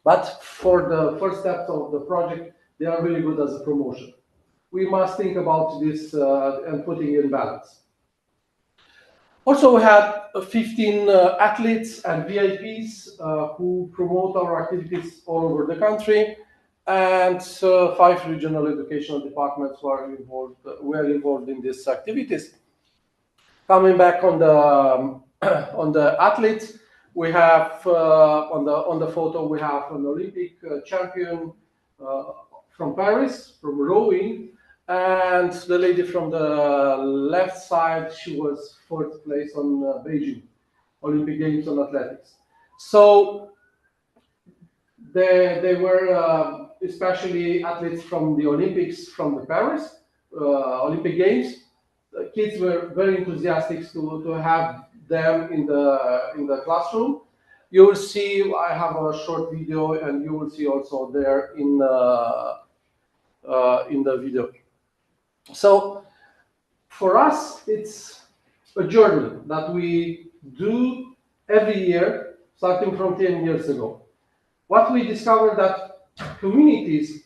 But for the first steps of the project, they are really good as a promotion. We must think about this and putting in balance. Also, we had 15 athletes and VIPs who promote our activities all over the country, and 5 regional educational departments were involved in these activities. Coming back on the athletes, we have on the photo we have an Olympic champion from Paris, from rowing. And the lady from the left side, she was 4th place on Beijing Olympic Games on athletics. So they were especially athletes from the Olympics, from the Paris Olympic Games. The kids were very enthusiastic to have them in the classroom. You will see, I have a short video, and you will see also there in the video. So for us, it's a journey that we do every year, starting from 10 years ago. What we discovered that communities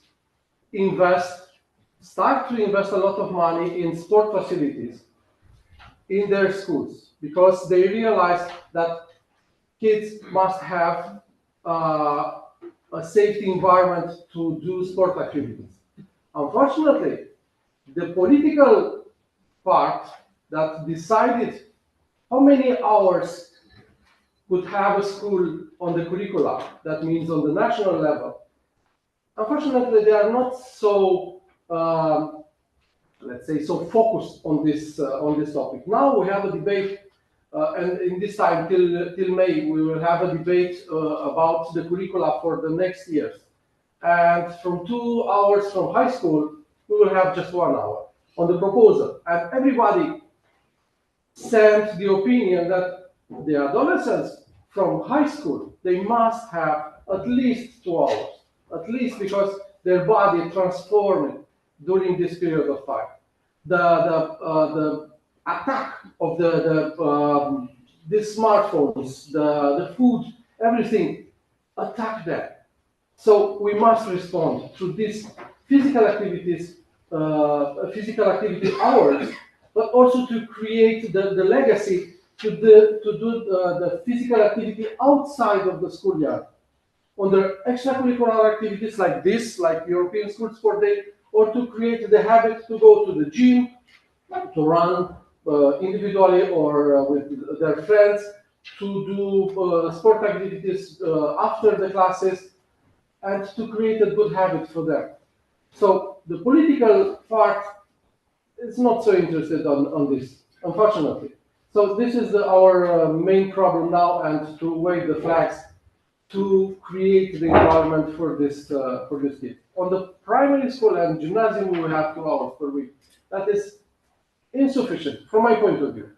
start to invest a lot of money in sport facilities in their schools because they realize that kids must have a safety environment to do sport activities. Unfortunately, the political part that decided how many hours could have a school on the curricula, that means on the national level, unfortunately, they are not so, let's say, so focused on this topic. Now we have a debate, and in this time till May, we will have a debate about the curricula for the next years. And from 2 hours from high school, we will have just 1 hour on the proposal. And everybody sent the opinion that the adolescents from high school, they must have at least 2 hours, at least because their body transformed during this period of time. The attack of these smartphones, the food, everything attack them. So we must respond to these physical activities, physical activity hours, but also to create the legacy to do the physical activity outside of the schoolyard. Under extracurricular activities like this, like European School Sport Day, or to create the habit to go to the gym, to run individually or with their friends, to do sport activities after the classes, and to create a good habit for them. So the political part is not so interested on this, unfortunately. So this is our main problem now, and to wave the flags to create the environment for this kid. On the primary school and gymnasium, we will have 2 hours per week. That is insufficient from my point of view,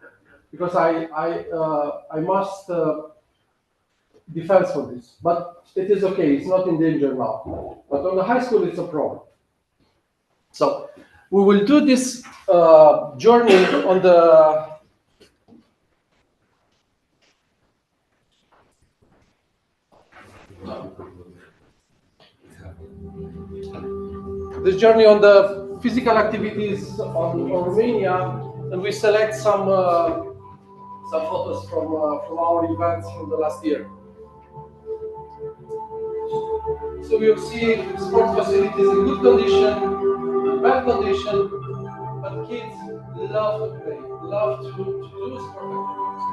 because I must defend for this. But it is okay; it's not in danger now. But on the high school, it's a problem. So we will do this journey on the physical activities on Romania, and we select some photos from our events from the last year. So we'll see sports facilities in good condition, bad condition, but kids love to play, love to do sport activities.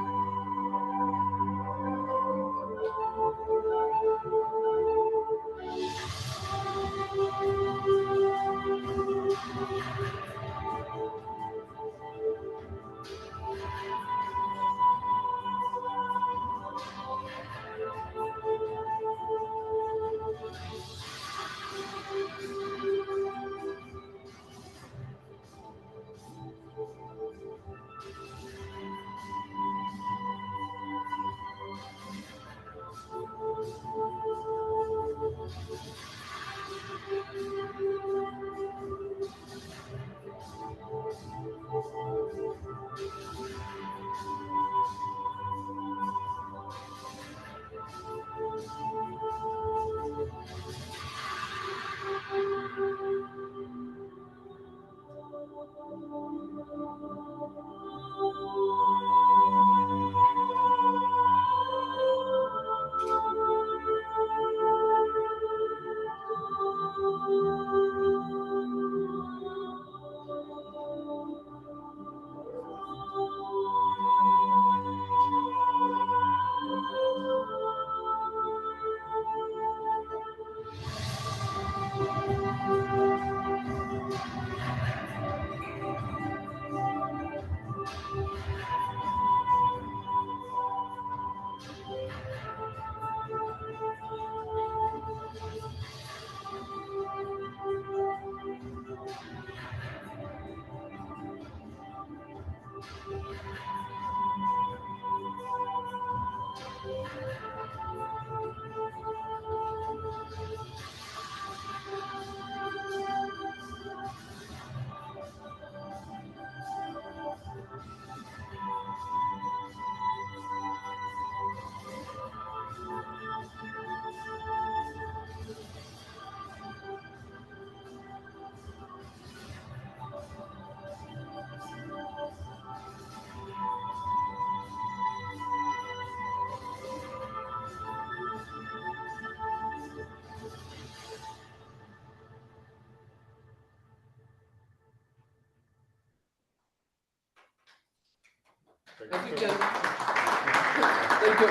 As you can, thank you.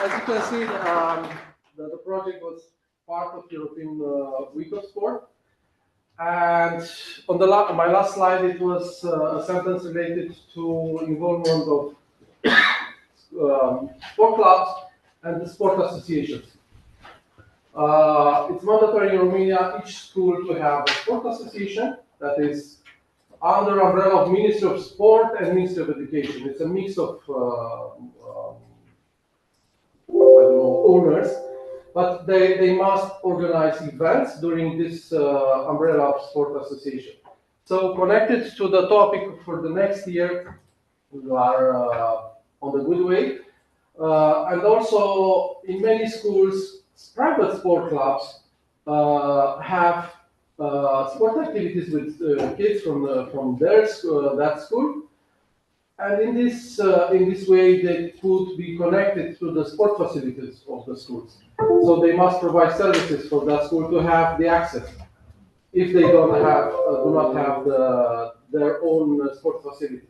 As you can see, the project was part of European Week of Sport. And on my last slide, it was a sentence related to involvement of sport clubs and the sport associations. It's mandatory in Romania each school to have a sport association that is under umbrella of Ministry of Sport and Ministry of Education. It's a mix of owners, but they must organize events during this umbrella of sport association. So connected to the topic for the next year, we are on the good way. And also in many schools, private sport clubs have sport activities with kids from their school, that school, and in this way they could be connected to the sport facilities of the schools. So they must provide services for that school to have the access if they do not have their own sport facility.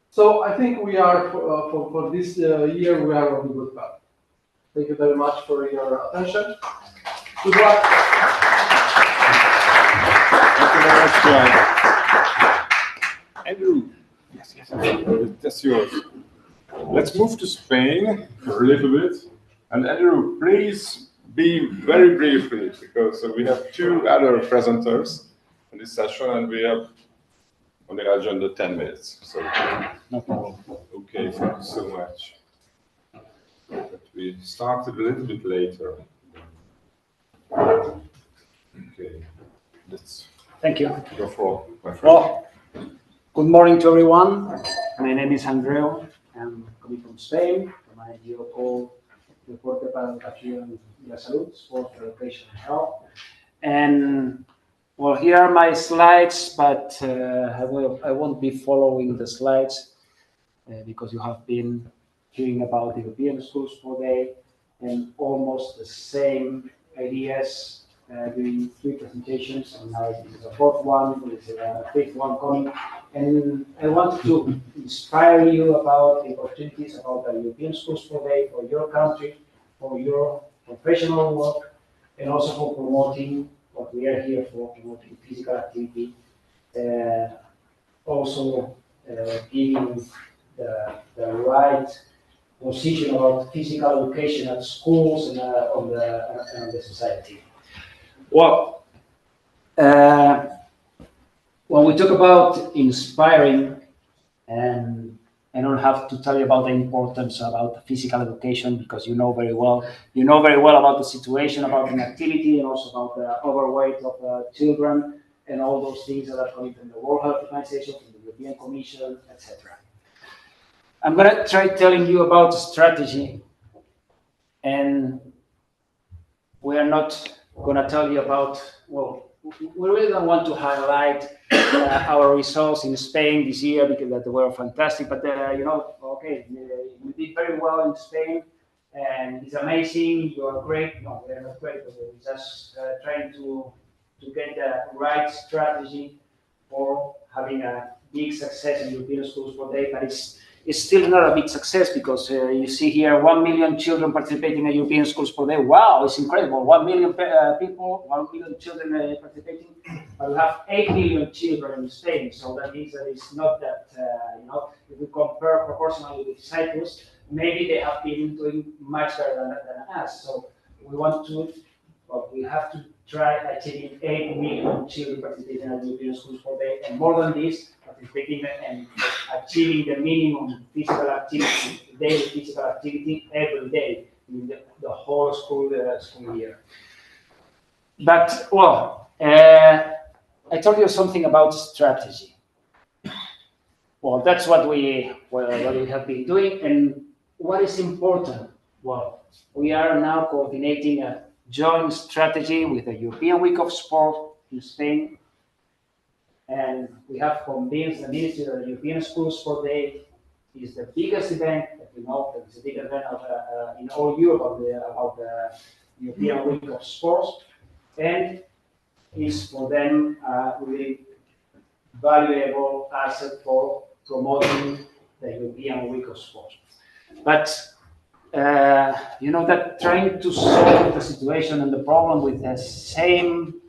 So I think we are for this year we are on a good path. Thank you very much for your attention. Good luck. Thank you very much, John. Andrew, yes, that's yours. Let's move to Spain for a little bit. And Andrew, please be very briefly, because we have two other presenters in this session, and we have on the agenda 10 minutes. So, No problem. okay, thank you so much. But we started a little bit later. Okay, let's Thank you. go for my friend. Well, good morning to everyone. My name is Andreu. I'm coming from Spain, from an NGO called Deporte para la Educación y la Salud, Sport for Education and Health. And well, here are my slides, but I won't be following the slides because you have been hearing about the European School Sport Day and almost the same ideas during 3 presentations, and now this is a 4th one, there is a 5th one coming. And I want to inspire you about the opportunities about the European School Sport Day for your country, for your professional work, and also for promoting what we are here for, promoting physical activity, also giving the right position about physical education at schools and on the society. Well, when we talk about inspiring, and I don't have to tell you about the importance about physical education because you know very well about the situation, about inactivity, and also about the overweight of children and all those things that are coming from the World Health Organization, from the European Commission, etc. I'm going to try telling you about strategy, and we are not going to tell you about, well, we really don't want to highlight our results in Spain this year because that were fantastic, but okay, you did very well in Spain, and it's amazing, you are great. No, we are not great, but we're just trying to get the right strategy for having a big success in European Schools Sport Day, but it's still not a big success because you see here 1 million children participating in European Schools Sport Day. Wow, it's incredible. 1 million people, 1 million children participating. But we have 8 million children in Spain, so that means that it's not that, if we compare proportionally with Cyprus, maybe they have been doing much better than us. So we have to try achieving 8 million children participating in European Schools Sport Day, and more than this, participating and achieving the minimum physical activity, daily physical activity every day in the whole school year. But, well, I told you something about strategy. Well, that's what we have been doing, and what is important? Well, we are now coordinating a joint strategy with the European Week of Sport in Spain, and we have convinced the Ministry that the European School Sport Day is the biggest event that it's the biggest event in all Europe about the European Week of Sports, and is for them really valuable asset for promoting the European Week of Sports. But you know that trying to solve the situation and the problem with the same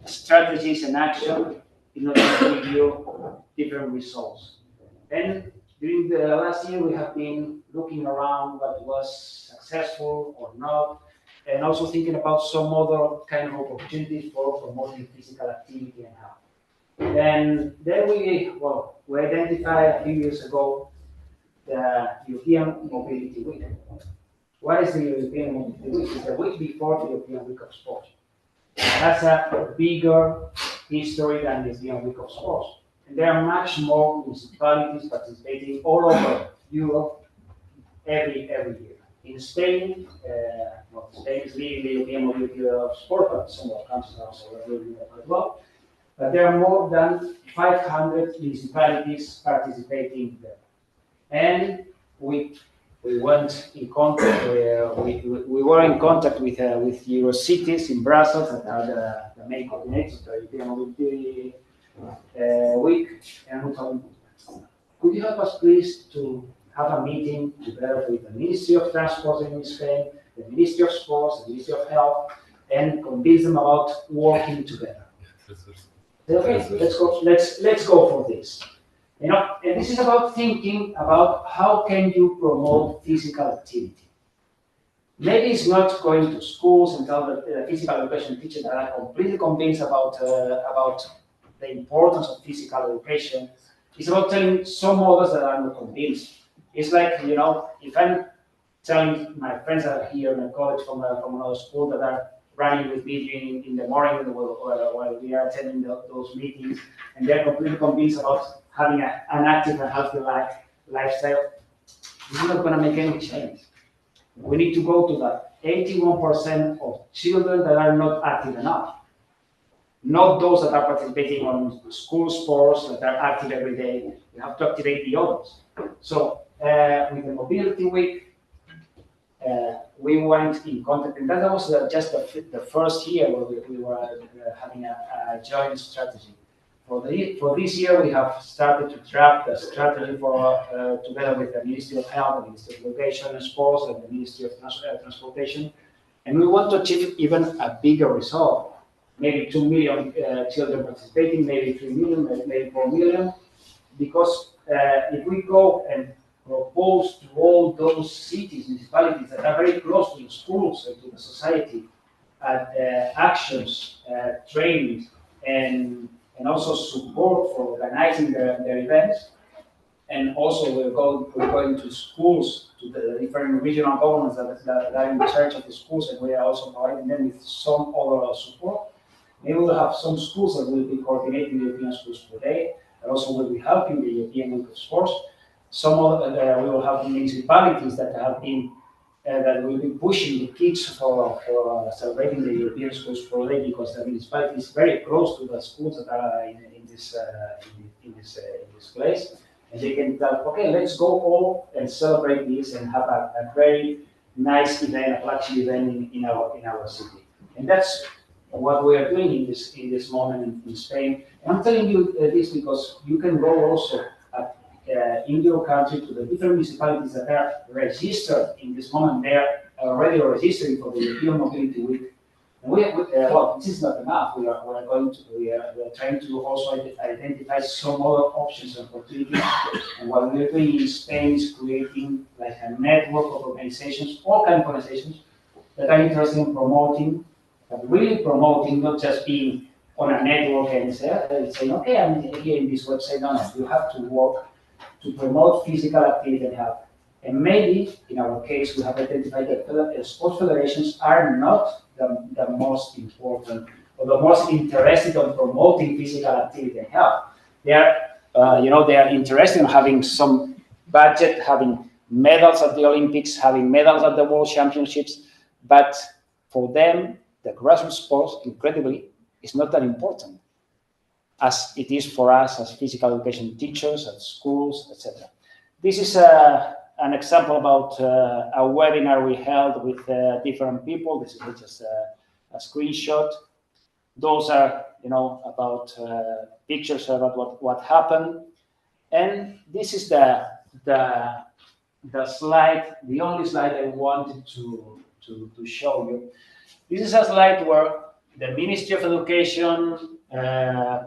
strategies and action is not going to give you different results. And during the last year, we have been looking around what was successful or not, and also thinking about some other kind of opportunities for promoting physical activity and health. And then we identified a few years ago the European Mobility Week. What is the European Mobility Week? It's the week before the European Week of Sports. It has a bigger history than the European Week of Sports. And there are much more municipalities participating all over Europe every year. In Spain, Spain is leading the European Mobility of Sport, but some other countries are also doing that as well. But there are more than 500 municipalities participating there. And we went in contact. We were in contact with Eurocities in Brussels that are the main coordinators of the European Mobility Week, and we told them, could you help us please to have a meeting together with the Ministry of Transport in Spain, the Ministry of Sports, the Ministry of Health, and convince them about working together. Okay, let's go for this. You know, and this is about thinking about how can you promote physical activity. Maybe it's not going to schools and tell the physical education teachers that are completely convinced about the importance of physical education. It's about telling some others that are not convinced. It's like, you know, if I'm telling my friends that are here, my colleagues from another school that are running with me in the morning while we are attending those meetings, and they're completely convinced about having an active and healthy lifestyle, this is not going to make any change. We need to go to that 81% of children that are not active enough. Not those that are participating on school sports, that are active every day. We have to activate the others. So with the Mobility Week, we went in contact, and that was just the first year where we were having a joint strategy. For this year, we have started to draft the strategy for together with the Ministry of Health, the Ministry of Education and Sports, and the Ministry of Transportation, and we want to achieve even a bigger result. Maybe 2 million children participating, maybe 3 million, maybe 4 million, because if we go and propose to all those cities, municipalities that are very close to the schools and to the society, actions, training, and also support for organizing their events. And also we're going to schools, to the different regional governments that are in charge of the schools, and we are also providing them with some other support. Maybe we'll have some schools that will be coordinating the European Schools Today, and also will be helping the European Week of Sports. Some other, we will have municipalities that have been that will be pushing the kids for celebrating the European Schools Today, because the municipality is very close to the schools that are in this place, and they can tell, okay, let's go all and celebrate this and have a very nice event, a flagship event in our city. And that's what we are doing in this moment in Spain. And I'm telling you this because you can go also in your country to the different municipalities that are registered in this moment. They are already registering for the European Mobility Week. And well, this is not enough. We are trying to also identify some other options and opportunities. And what we are doing in Spain is creating like a network of organizations, all kinds of organizations that are interested in promoting, but really promoting, not just being on a network and saying, okay, I'm here in this website. No, you have to work to promote physical activity and health. And maybe, in our case, we have identified that sports federations are not the most important or the most interested in promoting physical activity and health. They are, they are interested in having some budget, having medals at the Olympics, having medals at the World Championships, but for them, the grassroots sports, incredibly, is not that important as it is for us as physical education teachers at schools, etc. This is an example about a webinar we held with different people. This is just a screenshot. Those are, about pictures about what happened. And this is the slide, the only slide I wanted to show you. This is a slide where the Ministry of Education,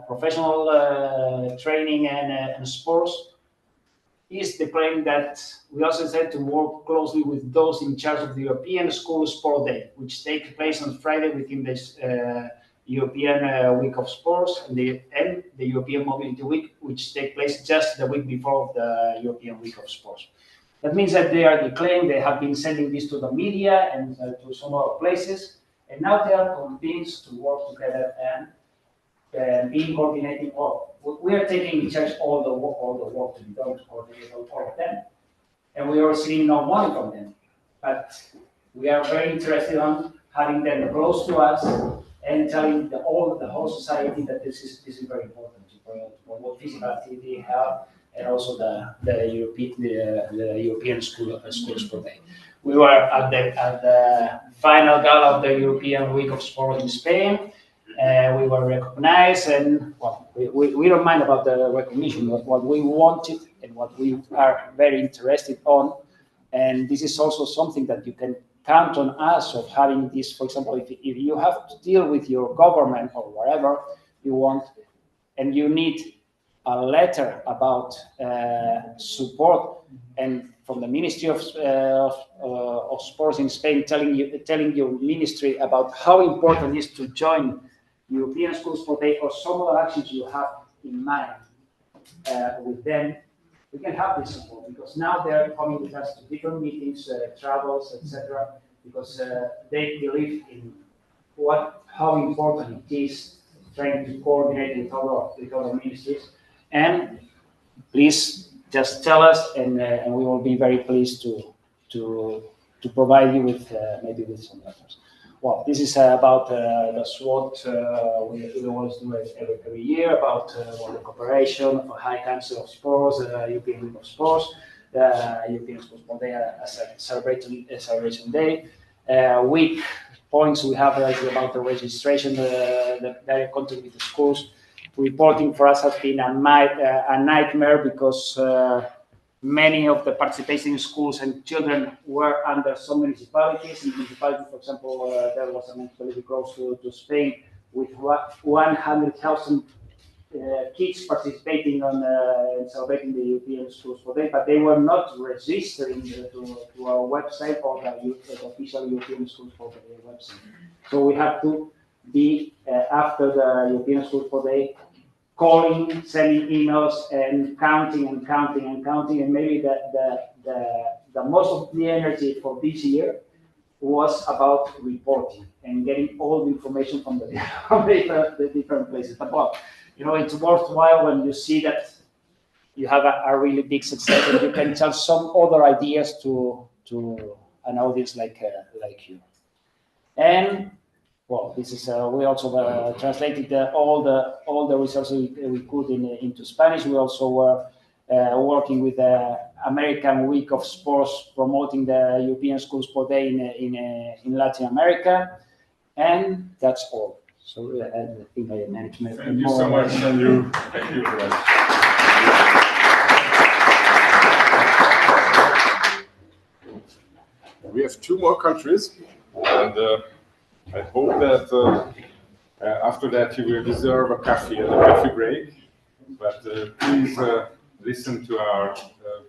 Professional Training and Sports is declaring that we also said to work closely with those in charge of the European School Sport Day, which takes place on Friday within this European Week of Sports and the European Mobility Week, which takes place just the week before the European Week of Sports. That means that they are declaring, they have been sending this to the media and to some other places, and now they are convinced to work together and be coordinating all. We are taking in charge all the work to be done to coordinate all of them, and we are receiving no money from them. But we are very interested on having them close to us and telling the whole society that this is very important to promote physical activity, health, and also the European School Sport Day. We were at the final gala of the European Week of Sport in Spain. We were recognized, and well, we don't mind about the recognition, but what we wanted and what we are very interested on, and this is also something that you can count on us of having this. For example, if you have to deal with your government or whatever you want, and you need a letter about support, and from the Ministry of Sports in Spain telling your ministry about how important it is to join European School Sport Day or some other actions you have in mind with them, we can have this support, because now they are coming with us to different meetings, travels, etc., because they believe in how important it is trying to coordinate with other ministries. And please just tell us, and we will be very pleased to provide you with maybe with some letters. Well, this is about the SWOT we always do every year about the cooperation for High Council of Sports, European League of Sports, the European Sports Sport Day as a celebration day. Week points we have about the registration, the direct contact with the schools. Reporting for us has been a nightmare because many of the participating schools and children were under some municipalities. In municipalities, for example, there was a municipality close to Spain with 100,000 kids participating on celebrating the European Schools Sport Day, but they were not registering to our website or the official European Schools Sport Day website. So we have to be after the European Schools Sport Day, calling, sending emails, and counting, and maybe the most of the energy for this year was about reporting and getting all the information from the different places. But well, it's worthwhile when you see that you have a really big success and you can tell some other ideas to an audience like you. And well, this is we also translated all the resources we could into Spanish. We also were working with the American Week of Sports, promoting the European School Sport Day in Latin America, and that's all. So I think I managed. Thank you so much, and you. Thank you very much. We have 2 more countries, and I hope that after that you will deserve a coffee and a coffee break. But please listen to our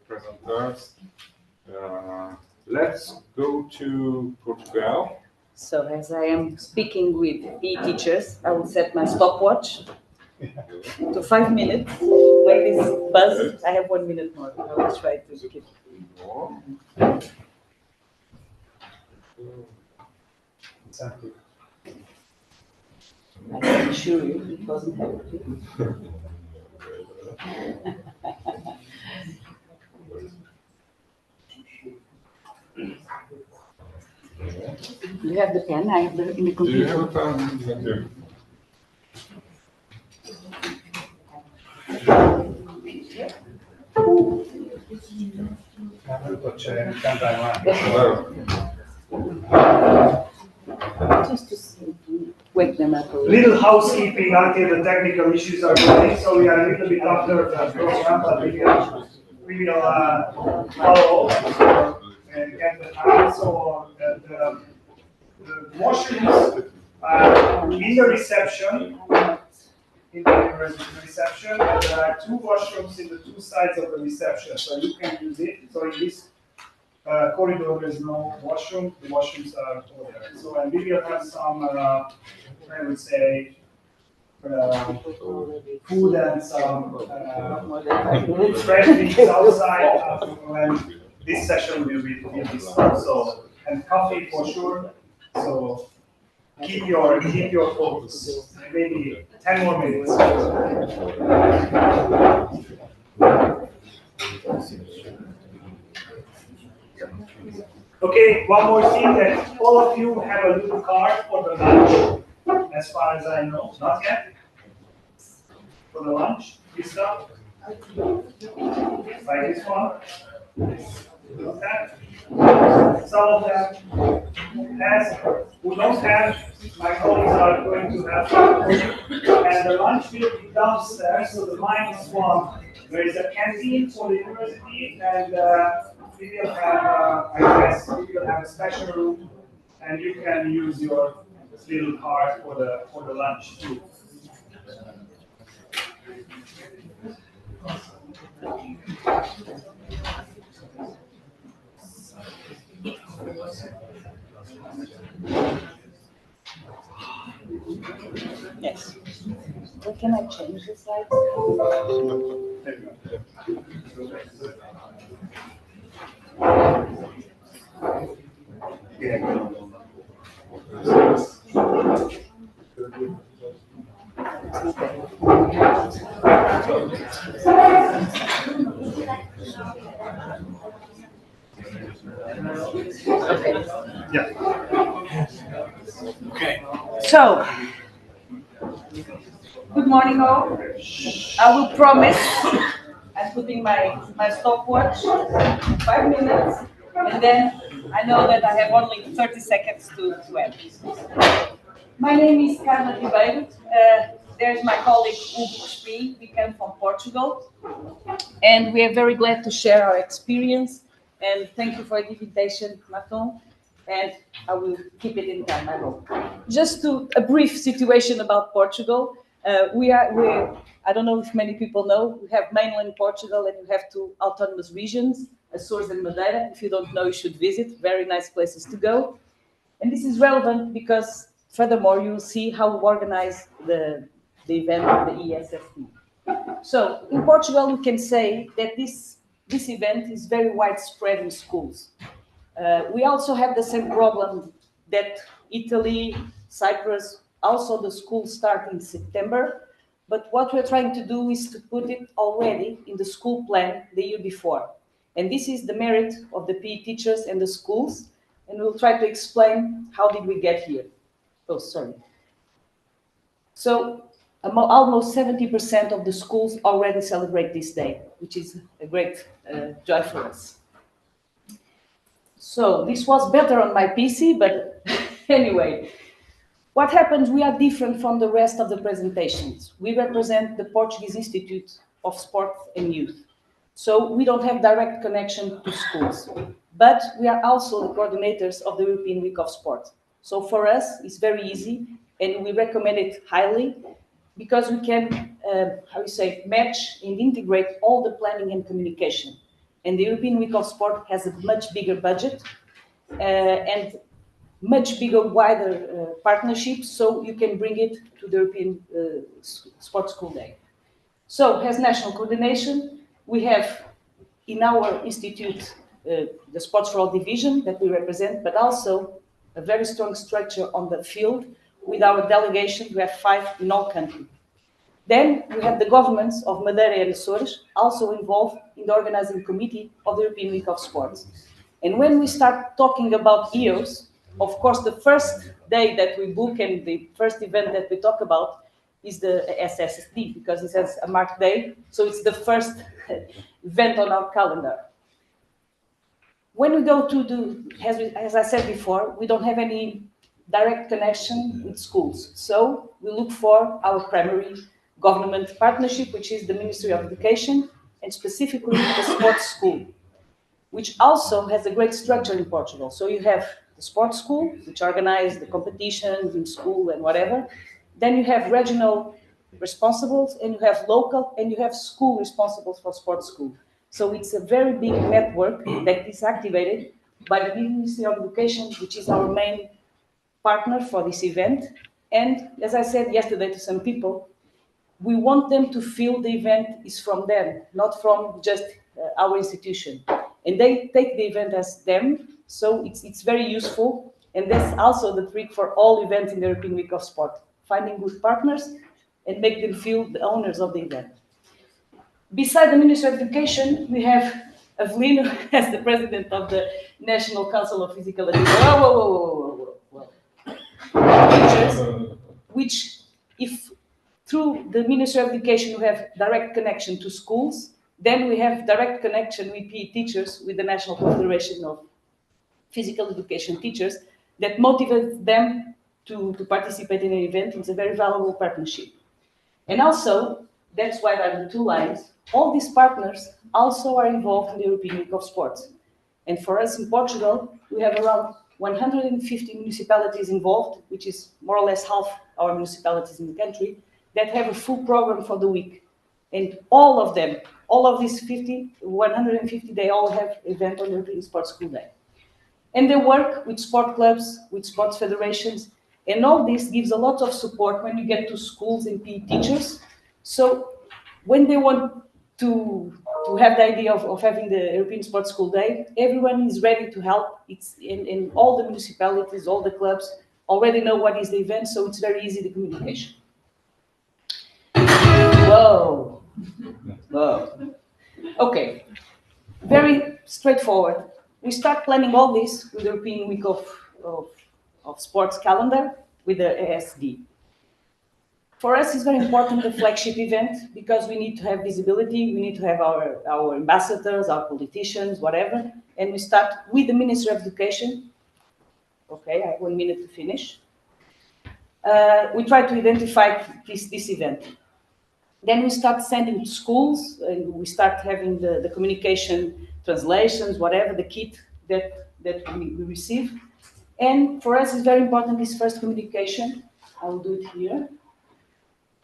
presenters. Let's go to Portugal. So as I am speaking with e-teachers, I will set my stopwatch to 5 minutes. When this buzz, I have 1 minute more. I will try to keep. Exactly. I can assure you it doesn't have to. You have the pen, I have the in the computer. Do you have a pen? Thank you. Just to see wake them up a little. Little housekeeping until the technical issues are ready. So we are a little bit after the program, but we will follow and get the time. So the washrooms in the reception, in the university reception, and there are 2 washrooms in the 2 sides of the reception, so you can use it. So in this corridor, there is no washroom. The washrooms are over there. So and we will have some, I would say, food and some fresh things outside when this session will be stopped. So and coffee for sure. So keep your focus. Maybe 10 more minutes. Okay, one more thing, that all of you have a little card for the lunch, as far as I know. Not yet? For the lunch, this stuff? Like this one? Okay. Some of them has, who don't have, my colleagues are going to have some. And the lunch will be downstairs, so the -1. There is a canteen for the university, and we will have, I guess, we will have a special room, and you can use your little card for the lunch too. Yes. Well, can I change the slides? Okay. Yeah. Okay. So, good morning all. I will promise, I'm putting my stopwatch, 5 minutes, and then I know that I have only 30 seconds to end. My name is Carla Ribeiro. There's my colleague Hugo Spee. We come from Portugal, and we are very glad to share our experience. And thank you for the invitation, Maton. And I will keep it in time, I hope. Just a brief situation about Portugal. I don't know if many people know, we have mainland Portugal and we have 2 autonomous regions, Açores and Madeira. If you don't know, you should visit. Very nice places to go. And this is relevant because, furthermore, you'll see how we organize the event of the ESFP. So, in Portugal, we can say that this event is very widespread in schools. We also have the same problem that Italy, Cyprus, also the schools start in September. But what we're trying to do is to put it already in the school plan the year before. And this is the merit of the PE teachers and the schools. And we'll try to explain how did we get here. Oh, sorry. So almost 70% of the schools already celebrate this day, which is a great joy for us. So this was better on my PC, but anyway. What happens, we are different from the rest of the presentations. We represent the Portuguese Institute of Sport and Youth. So we don't have direct connection to schools, but we are also the coordinators of the European Week of Sport. So for us, it's very easy, and we recommend it highly because we can, match and integrate all the planning and communication. And the European Week of Sport has a much bigger budget and much bigger, wider partnerships, so you can bring it to the European Sports School Day. So, as national coordination, we have in our institute the Sports for All division that we represent, but also a very strong structure on the field with our delegation. We have 5 in all countries. Then we have the governments of Madeira and Açores also involved in the organizing committee of the European Week of Sports. And when we start talking about EOS, of course, the first day that we book and the first event that we talk about is the SSD, because it has a marked day, so it's the first event on our calendar. When we go to as I said before, we don't have any direct connection with schools. So we look for our primary government partnership, which is the Ministry of Education, and specifically the sports school, which also has a great structure in Portugal. So you have the sports school, which organize the competitions in school and whatever. Then you have regional responsibles, and you have local, and you have school responsibles for sports school. So it's a very big network that is activated by the Ministry of Education, which is our main partner for this event. And as I said yesterday to some people, we want them to feel the event is from them, not from just our institution. And they take the event as them, so it's very useful. And that's also the trick for all events in the European Week of Sport, finding good partners and make them feel the owners of the event. Beside the Ministry of Education, we have Avelino as the president of the National Council of Physical Education. Teachers, which, if through the Ministry of Education we have direct connection to schools, then we have direct connection with PE teachers, with the National Confederation of Physical Education Teachers, that motivates them to participate in an event. It's a very valuable partnership. And also, that's why there are the two lines, all these partners also are involved in the European Week of Sports. And for us in Portugal, we have around 150 municipalities involved, which is more or less half our municipalities in the country, that have a full program for the week. And all of them, all of these 150, they all have event on European Sports School Day. And they work with sport clubs, with sports federations, and all this gives a lot of support when you get to schools and PE teachers. So when they want to have the idea of having the European Sports School Day, everyone is ready to help. It's in all the municipalities, all the clubs already know what is the event, so it's very easy, the communication. Whoa. Whoa. Okay, very straightforward. We start planning all this with the European Week of Sports calendar with the ASD. For us, it's very important, the flagship event, because we need to have visibility, we need to have our ambassadors, our politicians, whatever, and we start with the Ministry of Education. Okay, I have 1 minute to finish. We try to identify this event. Then we start sending to schools, and we start having the communication translations, whatever, the kit that we receive. And for us, it's very important, this first communication. I'll do it here.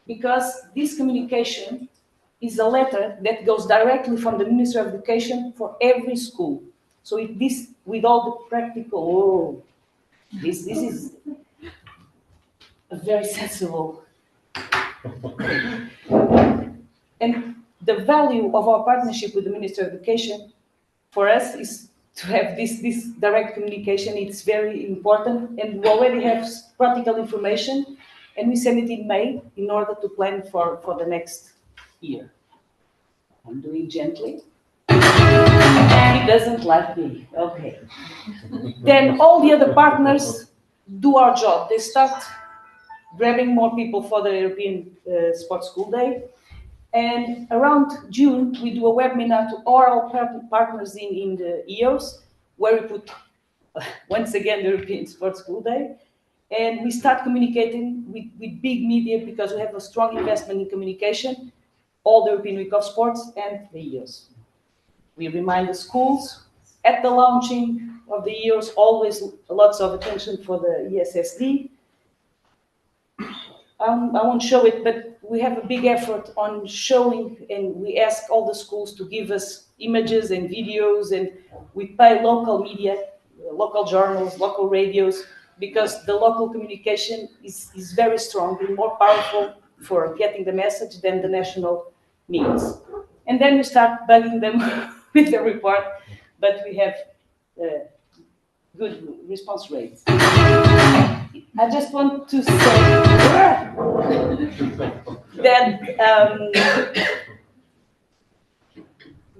Because this communication is a letter that goes directly from the Ministry of Education for every school. So if this, with all the practical, this is a very sensible. And the value of our partnership with the Ministry of Education for us is to have this direct communication. It's very important, and we already have practical information, and we send it in May in order to plan for the next year. I'm doing gently. He doesn't like me. Okay. Then all the other partners do our job. They start grabbing more people for the European Sports School Day. And around June, we do a webinar to all our partners in the EOS, where we put, once again, the European Sports School Day. And we start communicating with big media, because we have a strong investment in communication, all the European Week of Sports and the EOS. We remind the schools at the launching of the EOS, always lots of attention for the ESSD. I won't show it, but we have a big effort on showing, and we ask all the schools to give us images and videos, and we pay local media, local journals, local radios, because the local communication is very strong and more powerful for getting the message than the national means. And then we start bugging them with the report, but we have good response rates. I just want to say that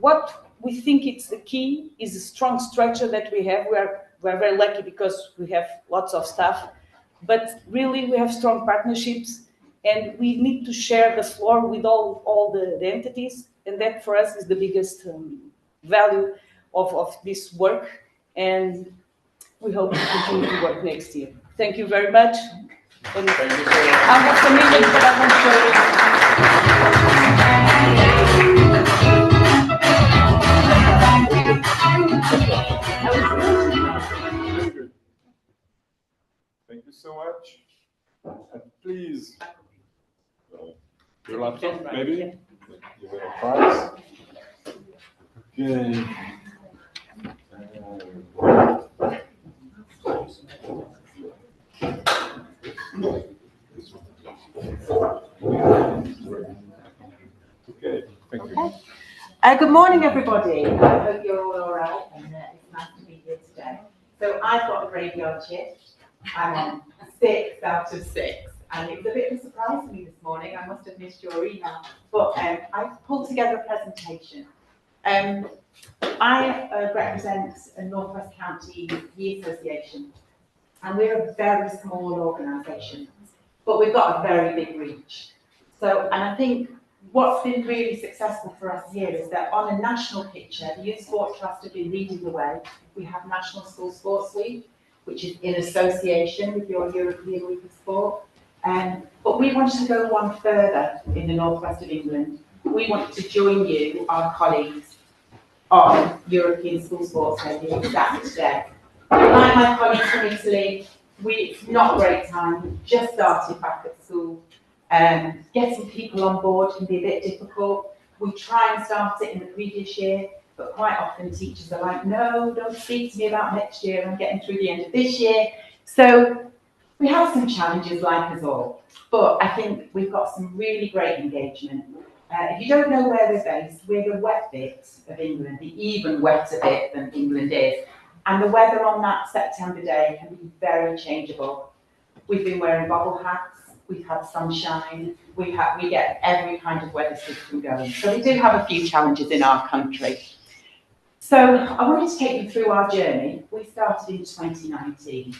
what we think it's the key is a strong structure that we have. We're very lucky because we have lots of staff, but really we have strong partnerships, and we need to share the floor with all the entities, and that for us is the biggest value of this work, and we hope to continue to work next year. Thank you very much. And Thank you so much. I have some images that Thank you so much. And please, your laptop, maybe? Give it a prize. Okay. Okay, thank you. Good morning, everybody. I hope you're all right, and it's nice to be here today. So I've got a graveyard shift. I'm on 6 out of 6, and it was a bit of a surprise to me this morning. I must have missed your email, but I've pulled together a presentation. I represent a North West County Ski Association, and we're a very small organisation, but we've got a very big reach. So, and I think what's been really successful for us here is that on a national picture, the Youth Sport Trust have been leading the way. We have National School Sports Week, which is in association with your European Week of Sport. But we wanted to go one further in the northwest of England. We wanted to join you, our colleagues, on European School Sports Day, the exact day. Like my colleagues from Italy, it's not a great time. We've just started back at school. Getting people on board can be a bit difficult. We try and start it in the previous year, but quite often teachers are like, no, don't speak to me about next year, I'm getting through the end of this year. So we have some challenges like us all, but I think we've got some really great engagement. If you don't know where we're based, we're the wet bit of England, the even wetter bit than England is. And the weather on that September day can be very changeable. We've been wearing bobble hats. We've had sunshine, we get every kind of weather system going. So we do have a few challenges in our country. So I wanted to take you through our journey. We started in 2019,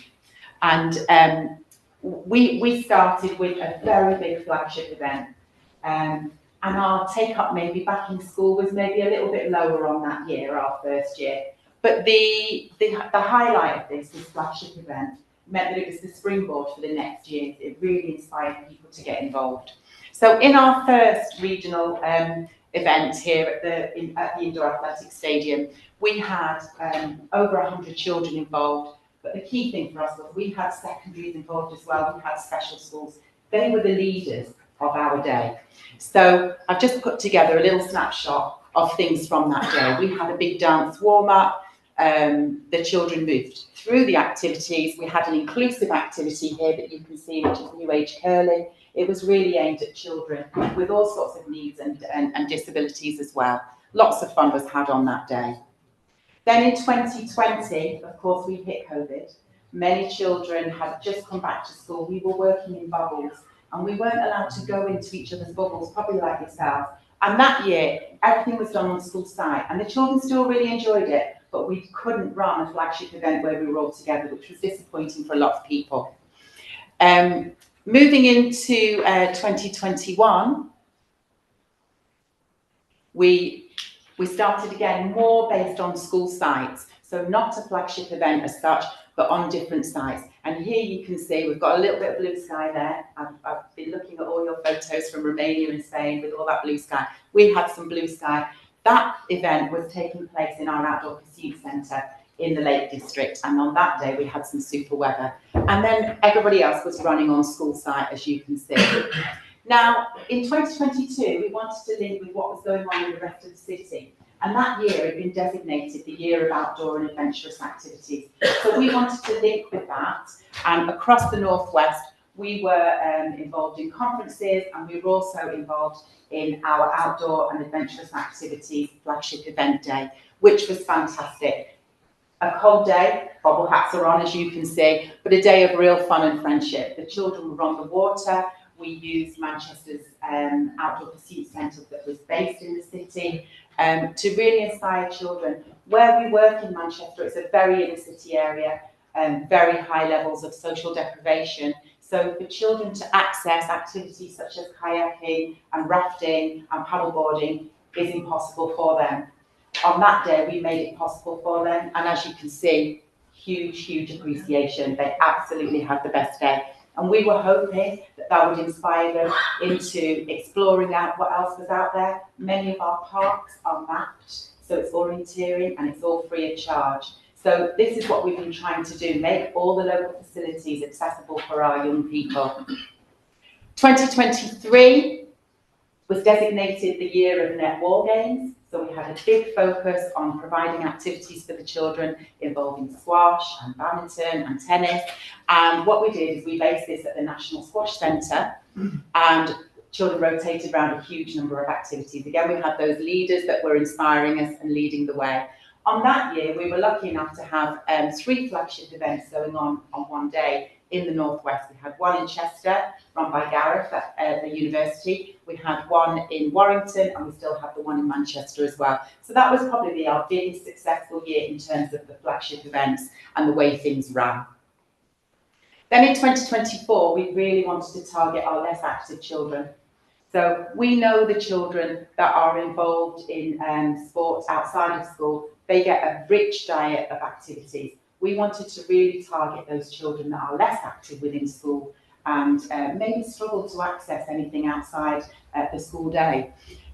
and we started with a very big flagship event. And our take-up maybe back in school was maybe a little bit lower on that year, our first year. But the highlight of this flagship event meant that it was the springboard for the next year. It really inspired people to get involved. So in our first regional event here at the Indoor Athletic Stadium, we had over 100 children involved. But the key thing for us was we had secondaries involved as well. We had special schools. They were the leaders of our day. So I've just put together a little snapshot of things from that day. We had a big dance warm-up. The children moved through the activities. We had an inclusive activity here that you can see, which is New Age Curling. It was really aimed at children with all sorts of needs and disabilities as well. Lots of fun was had on that day. Then in 2020, of course, we hit COVID. Many children had just come back to school. We were working in bubbles, and we weren't allowed to go into each other's bubbles, probably like yourself. And that year, everything was done on school site, and the children still really enjoyed it, but we couldn't run a flagship event where we were all together, which was disappointing for a lot of people. Moving into 2021, we started again more based on school sites, so not a flagship event as such, but on different sites. And here you can see we've got a little bit of blue sky there. I've been looking at all your photos from Romania and Spain with all that blue sky. We had some blue sky. That event was taking place in our Outdoor Pursuit Centre in the Lake District, and on that day we had some super weather. And then everybody else was running on school site, as you can see. Now, in 2022, we wanted to link with what was going on in the rest of the city. And that year had been designated the Year of Outdoor and Adventurous Activities. So we wanted to link with that. And across the Northwest, we were involved in conferences, and we were also involved in our Outdoor and Adventurous Activities flagship event day, which was fantastic. A cold day, bobble hats are on, as you can see, but a day of real fun and friendship. The children were on the water. We used Manchester's Outdoor Pursuit Centre that was based in the city to really inspire children. Where we work in Manchester, it's a very inner city area, very high levels of social deprivation. So for children to access activities such as kayaking and rafting and paddleboarding is impossible for them. On that day, we made it possible for them. And as you can see, huge appreciation. They absolutely had the best day. And we were hoping that that would inspire them into exploring out what else was out there. Many of our parks are mapped, so it's orienteering and it's all free of charge. So this is what we've been trying to do, make all the local facilities accessible for our young people. 2023 was designated the year of netball games. So we had a big focus on providing activities for the children involving squash and badminton and tennis. And what we did is we based this at the National Squash Centre, and children rotated around a huge number of activities. Again, we had those leaders that were inspiring us and leading the way. On that year, we were lucky enough to have 3 flagship events going on one day in the Northwest. We had one in Chester, run by Gareth at the university. We had one in Warrington, and we still have the one in Manchester as well. So that was probably our biggest successful year in terms of the flagship events and the way things ran. Then in 2024, we really wanted to target our less active children. So we know the children that are involved in sports outside of school, they get a rich diet of activities. We wanted to really target those children that are less active within school and maybe struggle to access anything outside the school day.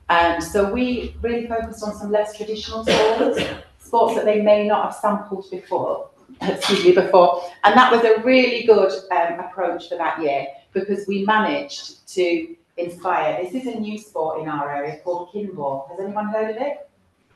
And so we really focused on some less traditional sports that they may not have sampled before. And that was a really good approach for that year, because we managed to inspire. This is a new sport in our area called kinball. Has anyone heard of it?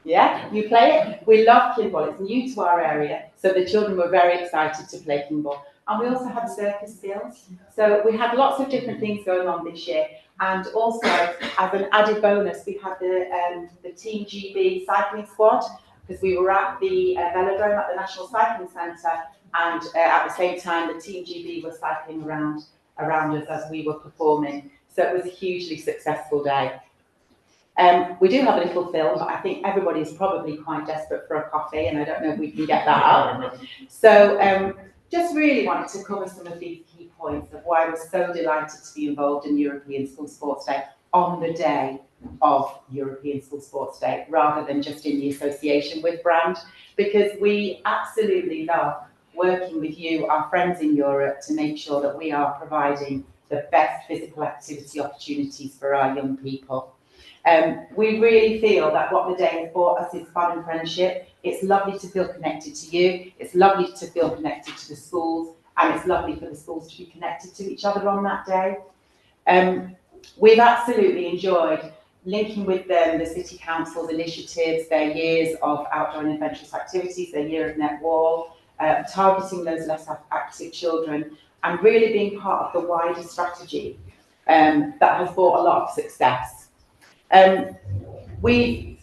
Yeah, you play it? We love kinball. It's new to our area, so the children were very excited to play kinball. And we also had circus skills. So we had lots of different things going on this year. And also, as an added bonus, we had the Team GB cycling squad, because we were at the velodrome at the National Cycling Centre, and at the same time, the Team GB were cycling around us as we were performing. So it was a hugely successful day. We do have a little film, but I think everybody's probably quite desperate for a coffee, and I don't know if we can get that up. So just really wanted to cover some of these key points of why we're so delighted to be involved in European School Sports Day on the day of European School Sports Day, rather than just in the association with brand, because we absolutely love working with you, our friends in Europe, to make sure that we are providing the best physical activity opportunities for our young people. We really feel that what the day has brought us is fun and friendship. It's lovely to feel connected to you. It's lovely to feel connected to the schools, and it's lovely for the schools to be connected to each other on that day. We've absolutely enjoyed linking with them the City Council's initiatives, their years of outdoor and adventurous activities, their year of netball, targeting those less active children, and really being part of the wider strategy that has brought a lot of success. We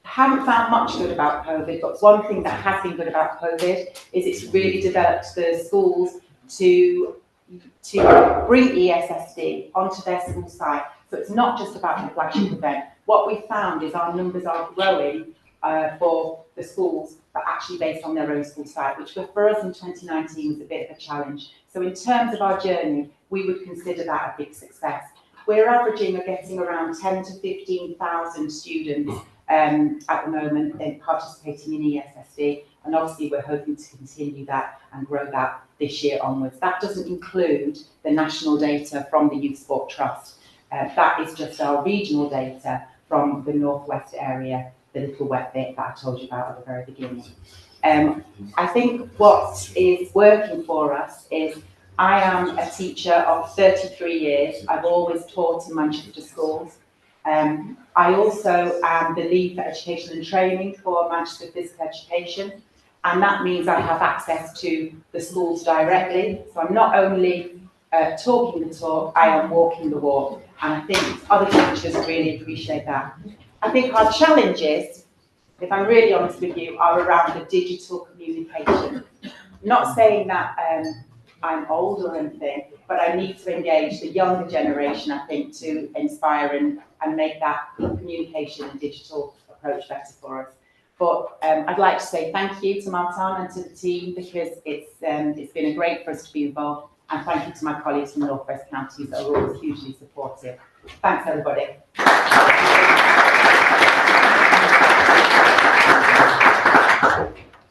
haven't found much good about COVID, but one thing that has been good about COVID is it's really developed the schools to bring ESSD onto their school site. So it's not just about the flagship event. What we found is our numbers are growing for the schools, but actually based on their own school site, which for us in 2019 was a bit of a challenge. So in terms of our journey, we would consider that a big success. We're averaging or getting around 10 to 15,000 students at the moment in participating in ESSD, and obviously we're hoping to continue that and grow that this year onwards. That doesn't include the national data from the Youth Sport Trust. That is just our regional data from the Northwest area, the little wet bit that I told you about at the very beginning. I think what is working for us is I am a teacher of 33 years. I've always taught in Manchester schools. I also am the lead for education and training for Manchester Physical Education, and that means I have access to the schools directly. So I'm not only talking the talk, I am walking the walk, and I think other teachers really appreciate that. I think our challenges, if I'm really honest with you, are around the digital communication. Not saying that I'm old or anything, but I need to engage the younger generation, I think, to inspire and make that communication and digital approach better for us. But I'd like to say thank you to Martin and to the team, because it's been a great for us to be involved, and thank you to my colleagues from the North West counties that are always hugely supportive. Thanks, everybody.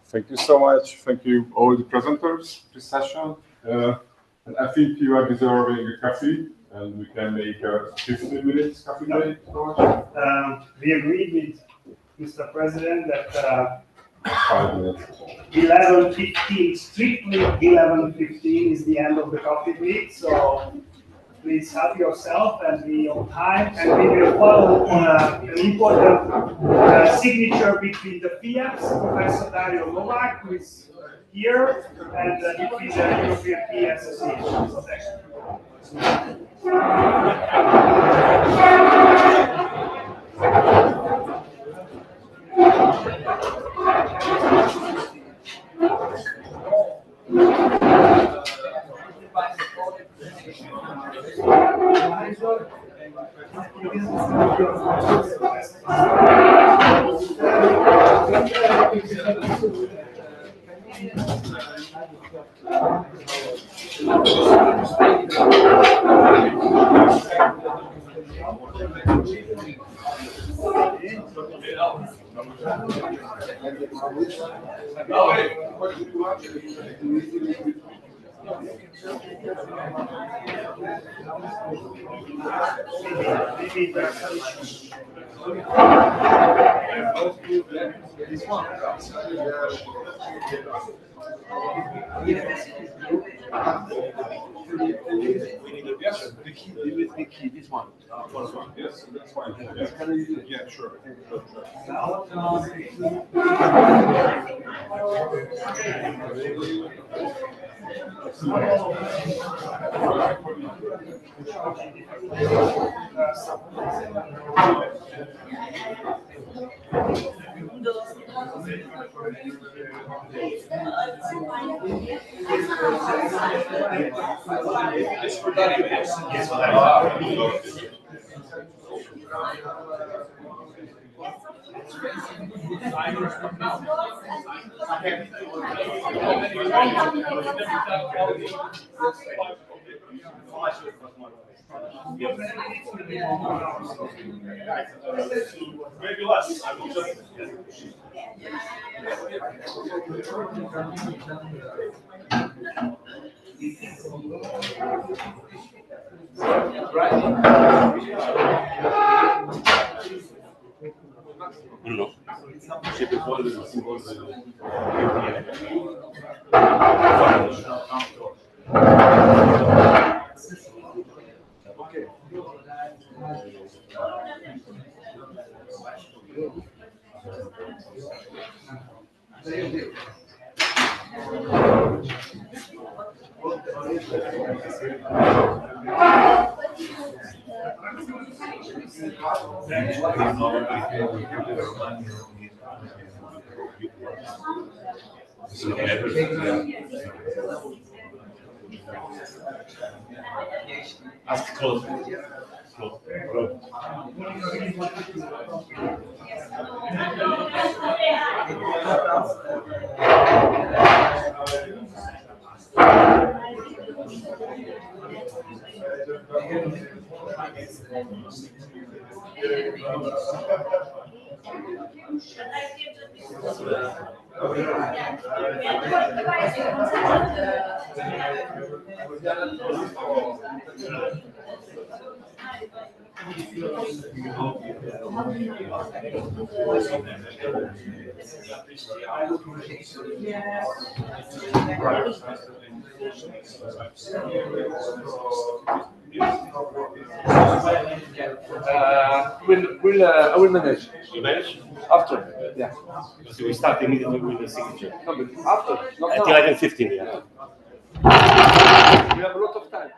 Thank you so much. Thank you all the presenters this session. And I think you are deserving a coffee, and we can make a 15 minutes coffee break. We agreed with Mr. President that 5 minutes. 11:15, strictly 11:15 is the end of the coffee break. So please help yourself and be on time. And we will follow on an important signature between the PIAPs, Professor Dario Novak, who is here, and between the European PE Association. So thank The key, this one. Yes, that's fine. Yeah, sure. Maybe less. I will just. No. Sempre fora do símbolo Ask close. I will manage. You manage? After, yeah. So we start immediately with the signature. No, but after, not At now. 11:15, yeah. We have a lot of time.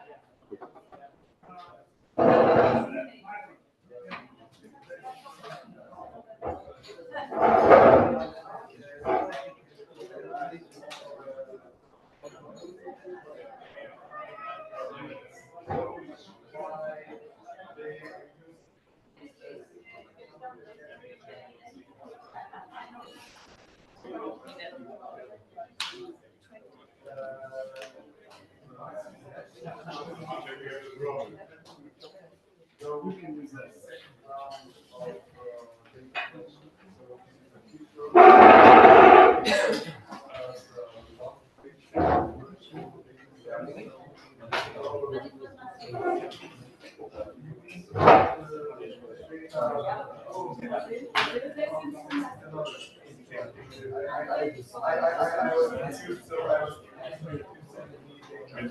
And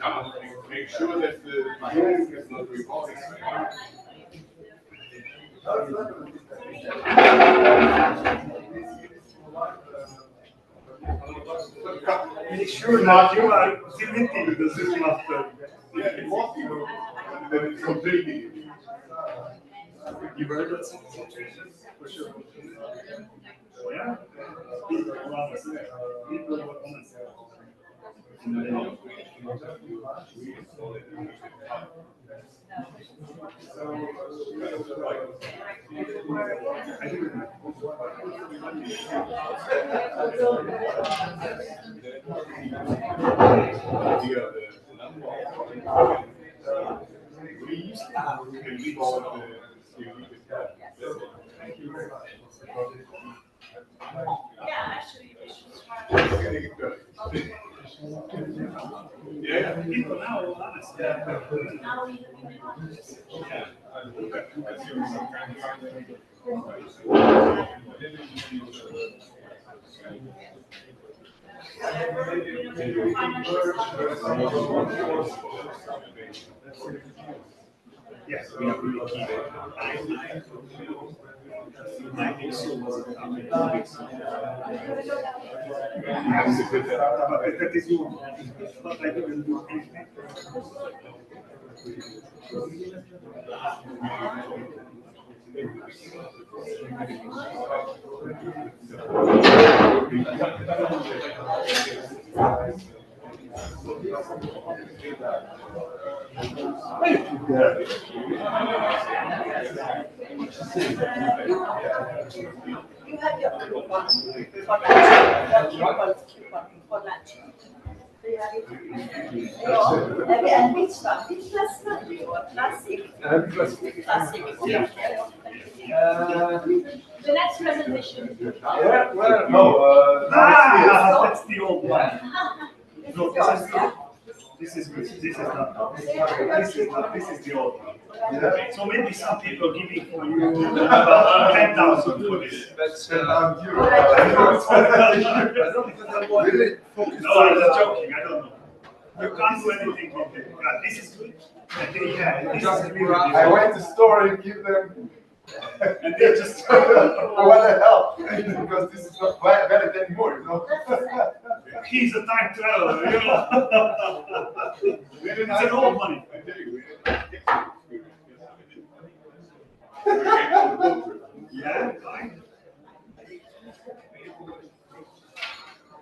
make sure that the hearing is not recorded. Make sure that you are deleting the system after. Yeah, it was, then it's completely. You heard that situation? For sure. Yeah? Yeah, People now, honestly. Yes, we have really key there. My also was a topic 2 weeks ago. But that is you. But I didn't do anything. You have your coupon for lunch. Do you have it? And which one? Which class or classic? Classic. Yeah. The next presentation. That's the old one. No, this is good. This is not. This is the old one. So maybe some people giving for you about 10,000 for this. That's No, I'm just joking. I don't know. You can't do anything with it. This is good. Yeah, this is really I went to store and give them. And they just I want to help because this is not valid anymore, you know. He's a time traveler, you know. It's an old money. Yeah, fine.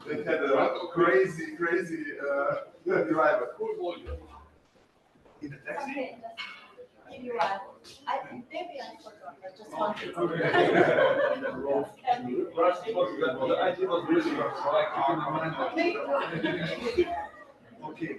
They had a crazy driver. In the taxi? Maybe I forgot. I just wanted to. Okay.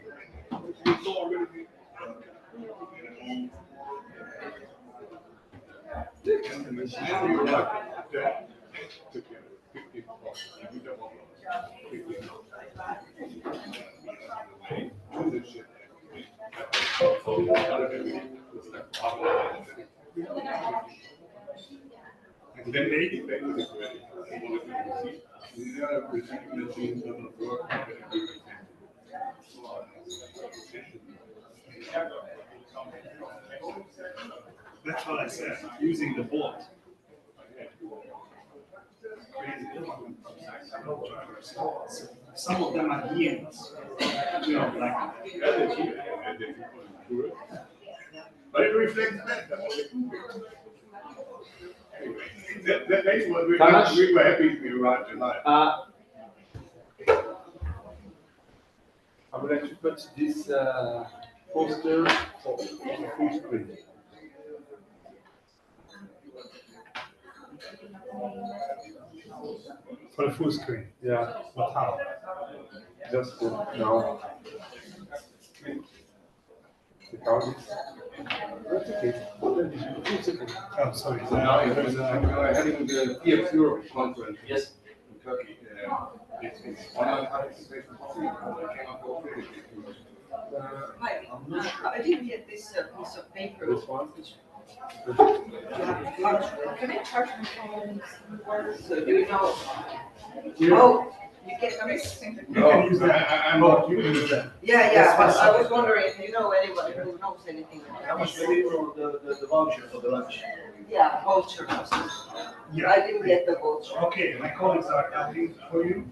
And then maybe that's what I said, using the board. Some of them are hyenas. You know, like. But it reflects that. That's what we were happy to arrive tonight. I'm going to put this poster for full screen. For the full screen, yeah. But how? Just now. That's okay. Oh, sorry. Now there's having the EF Europe conference. Yes. In Turkey. It's online participation. I didn't get this piece of paper. This one? Can I charge my phone? So do you know? Oh, you get this? I'm not using that. Yeah, but I was wondering if you know anybody who knows anything. How much do you for the voucher for the lunch? Yeah, voucher. Yeah. I didn't get the voucher. Okay, my colleagues are helping for you.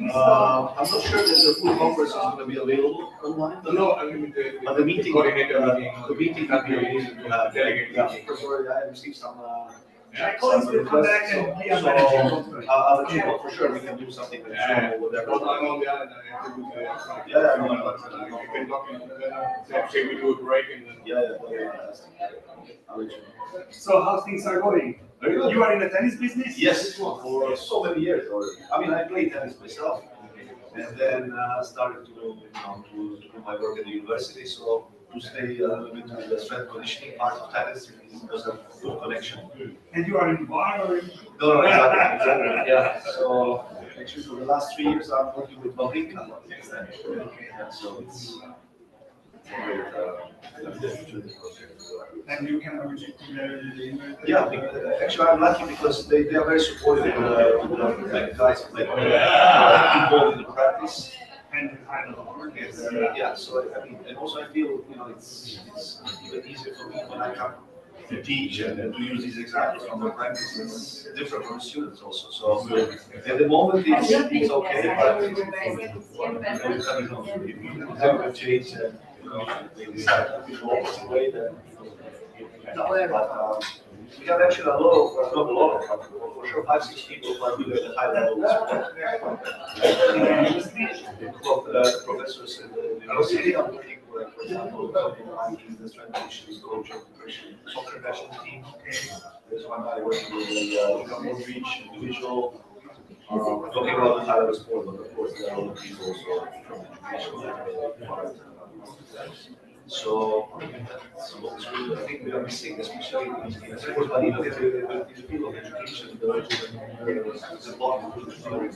I'm not sure that the full conference is going to be available online. No, I mean, But the meeting, the coordinator meeting. the meeting will be amazing to have. Delegate Yeah, meeting. sorry, I received some. My colleagues will come back and be a manager. I'll let you know for sure. We can do something with Zoom or whatever. I'm on the island, I have to do the. Yeah, no, but you can talk in, say we do a break and then. yeah. I'll let you know. So how things are going? Very good. You are in the tennis business? Yes, for so many years already. I mean, I played tennis myself, and then started to do my work at the university. So to stay a little bit with the strength conditioning part of tennis was a good connection. And you are in bar or? No, exactly. Yeah. So actually, for the last 3 years, I'm working with Wawrinka. So it's a great opportunity. And you can arrange it to the. Yeah, actually I'm lucky because they are very supportive with the guys involved in the practice. And kind of. Yeah, so I mean, and also I feel, it's even easier for me when I come to teach and to use these examples from the practice. It's different from the students also. So at the moment it's okay, but it's going to change and they decide to go opposite way then. But we have actually a lot of, not a lot of, but for sure 5-6 people who are doing at a high level sport. Professors in the university are working, for example, the strength conditioning coach of the soccer national team. There's one guy working with the Cameroon Beach individual. Talking about the high level sport, but of course there are a lot of people also from education. So that's what I think we are missing, especially in sports, but even in the field of education, the bottom of the theory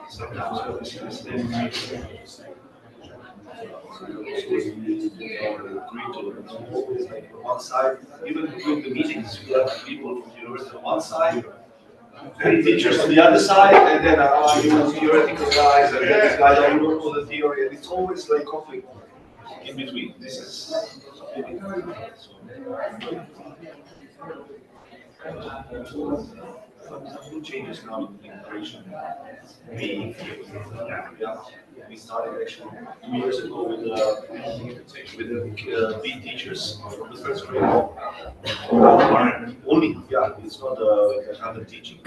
sometimes we see mistakes. Like on one side, even during the meetings, we have people from the university on one side, and teachers on the other side, and then you theoretical guys, and then these guys are you don't know the theory, and it's always like conflict in between. This is some changes now in integration. We started actually 2 years ago with the PE teachers from the first grade. Only, it's not another teaching.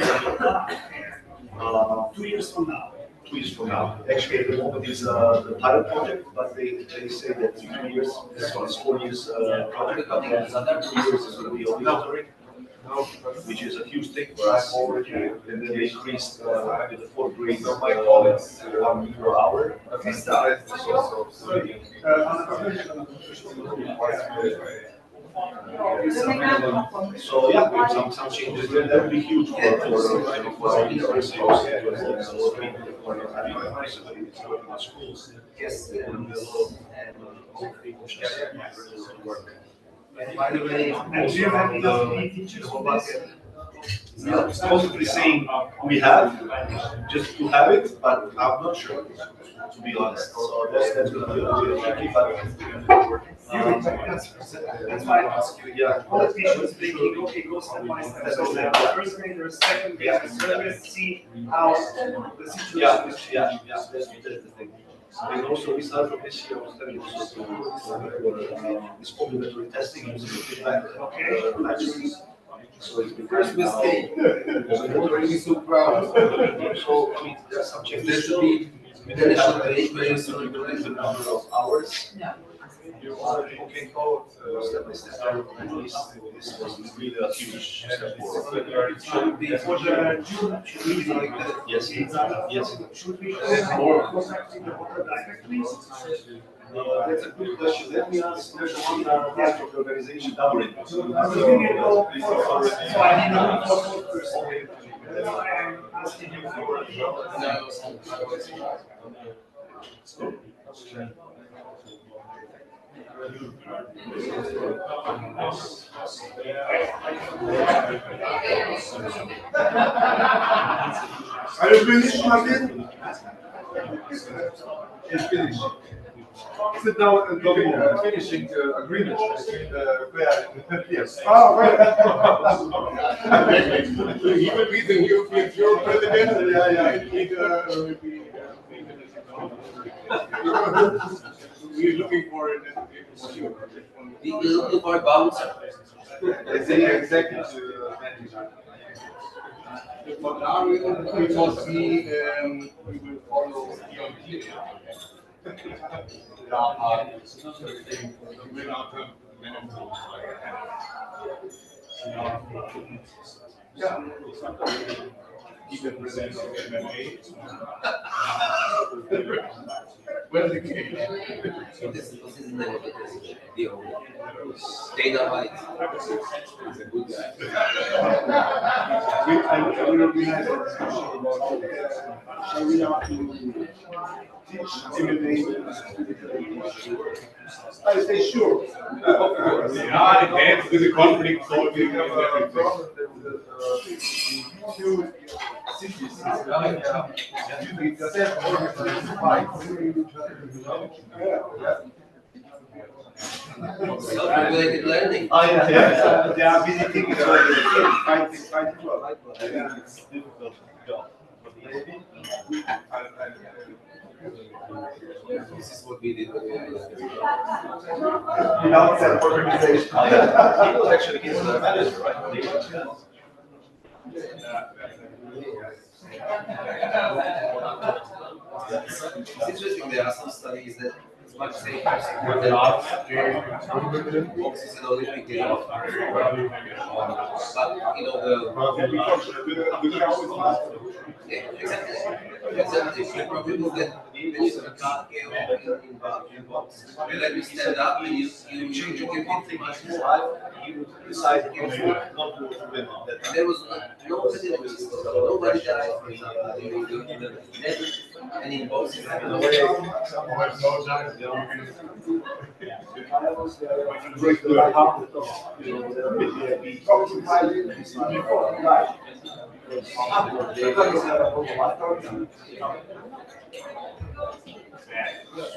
2 years from now. 2 years from now. Actually, at the moment is the pilot project, but they say that 2 years, this one is 4 years project, but then another 2 years is going to be obligatory, which is a huge thing for us. And then they increased with the 4th grade by colleagues 1 per hour. So yeah, we have some changes there. That would be huge for our university. For schools. Yes, there will be a lot of people to work. By the way, and do you have enough PE teachers for this? Yeah, it's constantly saying we have, just to have it, but I'm not sure, to be honest. So that's going to be a little tricky, but that's why I ask you. Yeah. All the teachers thinking, okay, go step by step. So the first grader, second grader, third grader, see how the situation is. Yeah, that's the thing. And also, we started from this year, was telling also for this complementary testing using the feedback libraries. So it's been Christmas Day. So really so proud. So I mean, there are some changes. There should be international arrangements to increase the number of hours. Yeah. Okay, step by step. This was really a huge step forward. For the June, should we be like that? Yes. Should we more contacting the board directly? That's a good question. Let me ask, there's one part of the organization covering. So I need a support person. That's why I'm asking you for. Are you finished, Martin? It's finished. Sit down and talk more. Finishing agreement between the yes. Oh, right. He will be the European president. We're looking for it. You're looking for a bouncer. It's the executive manager. But now we will see, we will follow EUPEA. Yeah. Even presents MMA. Where's the game? This is the name of the owner. Dana White. He's a good guy. I will organize a discussion about shall we have to teach simulate. I say sure. Yeah, it ends with the conflict solving. We have a problem with two cities. You Self-regulated learning. Oh, yeah. They are busy thinking about it. Fighting well. Yeah, it's difficult job. This is what we did. Now self-organization. He was actually his manager, right? It's interesting, there are some studies that it's much safer than boxes in Olympic Games. But, you know, yeah, exactly. Exactly. The problem is that when you can't get in box, and then you stand up and you change your game much more. You decide not to win. There was nobody died, for example, during the net, and in boxes.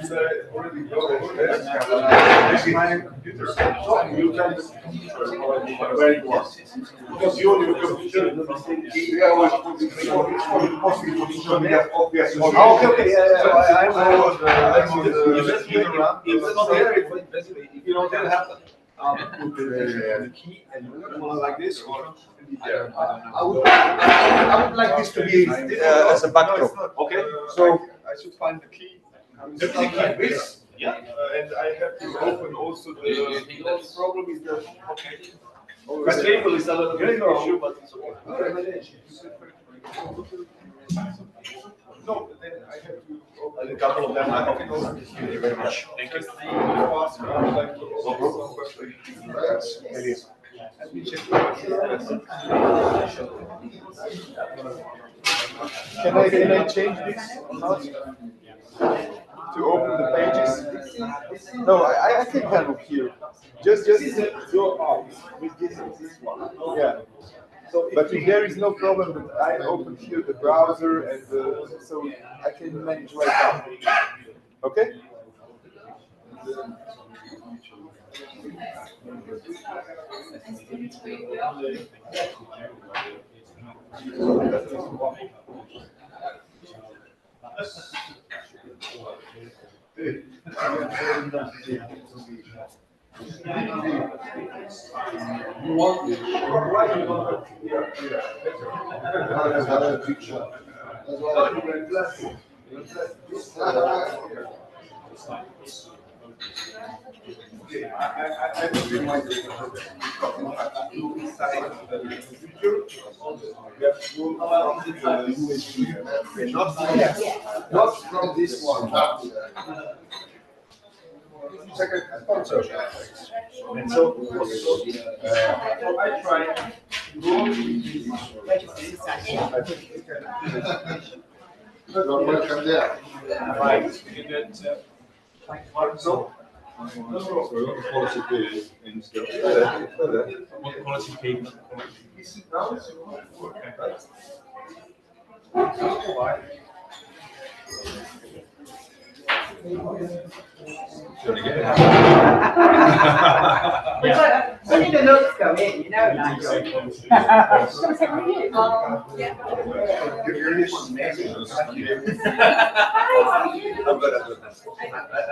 Should I already go there? My computer. You can where you want. Because you only computer. Yeah, well, it's possible to show me that obvious. Okay, yeah. I'm on the. It's not there. If you don't have put the key and like this, or I would like this to be as a backdrop. Okay, so I should find the key. Yeah. And I have to open also the problem is that The table is a little bit issue, but it's okay. No, then I have to open A couple of them. Thank you very much. Thank you. Let me check. Can I change this or not? To open the pages? No, I can handle here. Just go out with this one. Yeah. So but if there is no problem that I open here the browser and so I can manage right now. Okay? Not from this one. Second sponsor. And so I try to go welcome there. Right. So Policy period instead. Policy paper. When did the notes go in? You know, Nigel. Your initial is amazing. Thank you. I'm good at this.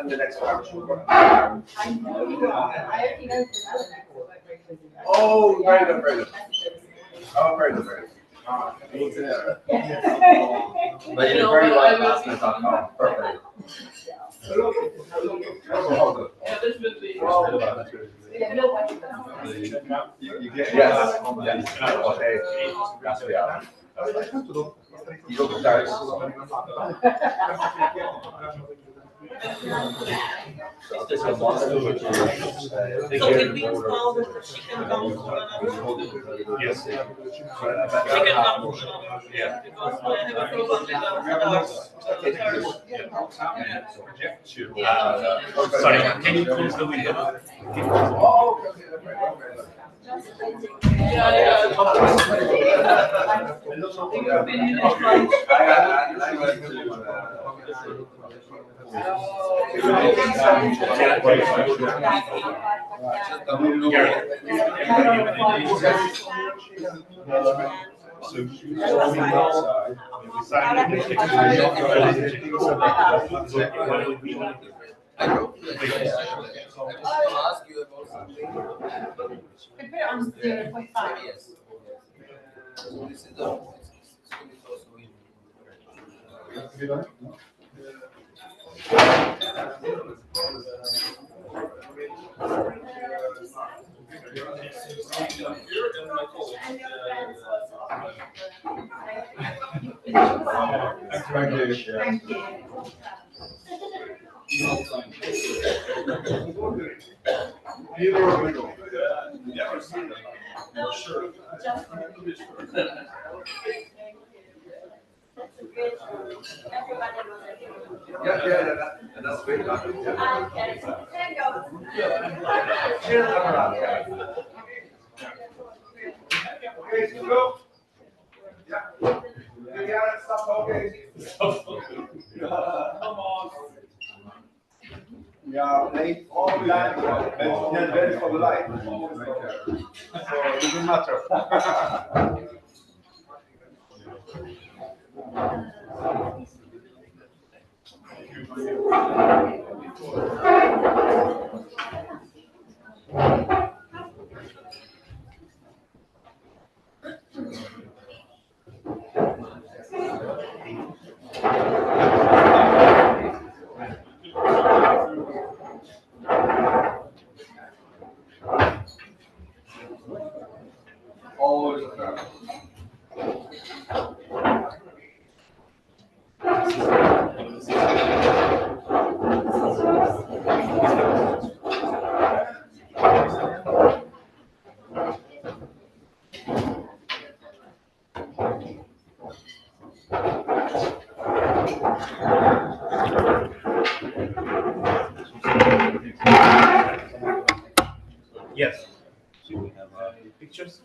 I'm the next one. Oh, very good, very good. Oh, very good, very good. But you did very well at lastminute.com. Perfect. You get yes. Okay. Yeah. You look at Yes. Sorry, can you close the window? Ask you about something. Put it on 0.5. Yes. So this is the. Thank you. That's great. Yeah, late all the time. Get ready for the light. So it doesn't matter. Always a Yes. So we have pictures.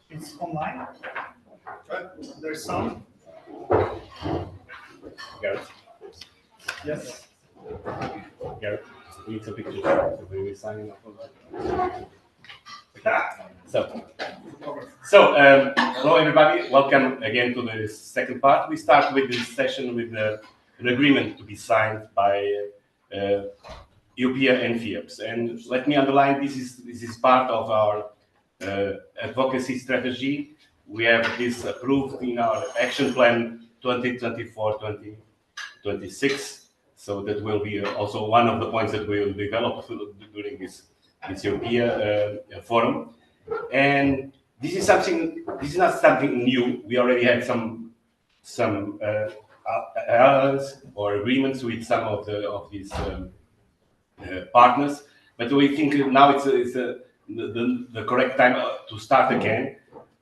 It's online. There's some. Gareth. Yes. Gareth, we need some pictures. So we will sign up. Hello everybody. Welcome again to the second part. We start with this session with an agreement to be signed by EUPEA and FIEPS. And let me underline, this is part of our advocacy strategy. We have this approved in our action plan 2024-2026. So that will be also one of the points that we will develop during this EUPEA forum. And this is not something new. We already had some or agreements with some of these partners, but we think now it's the correct time to start again,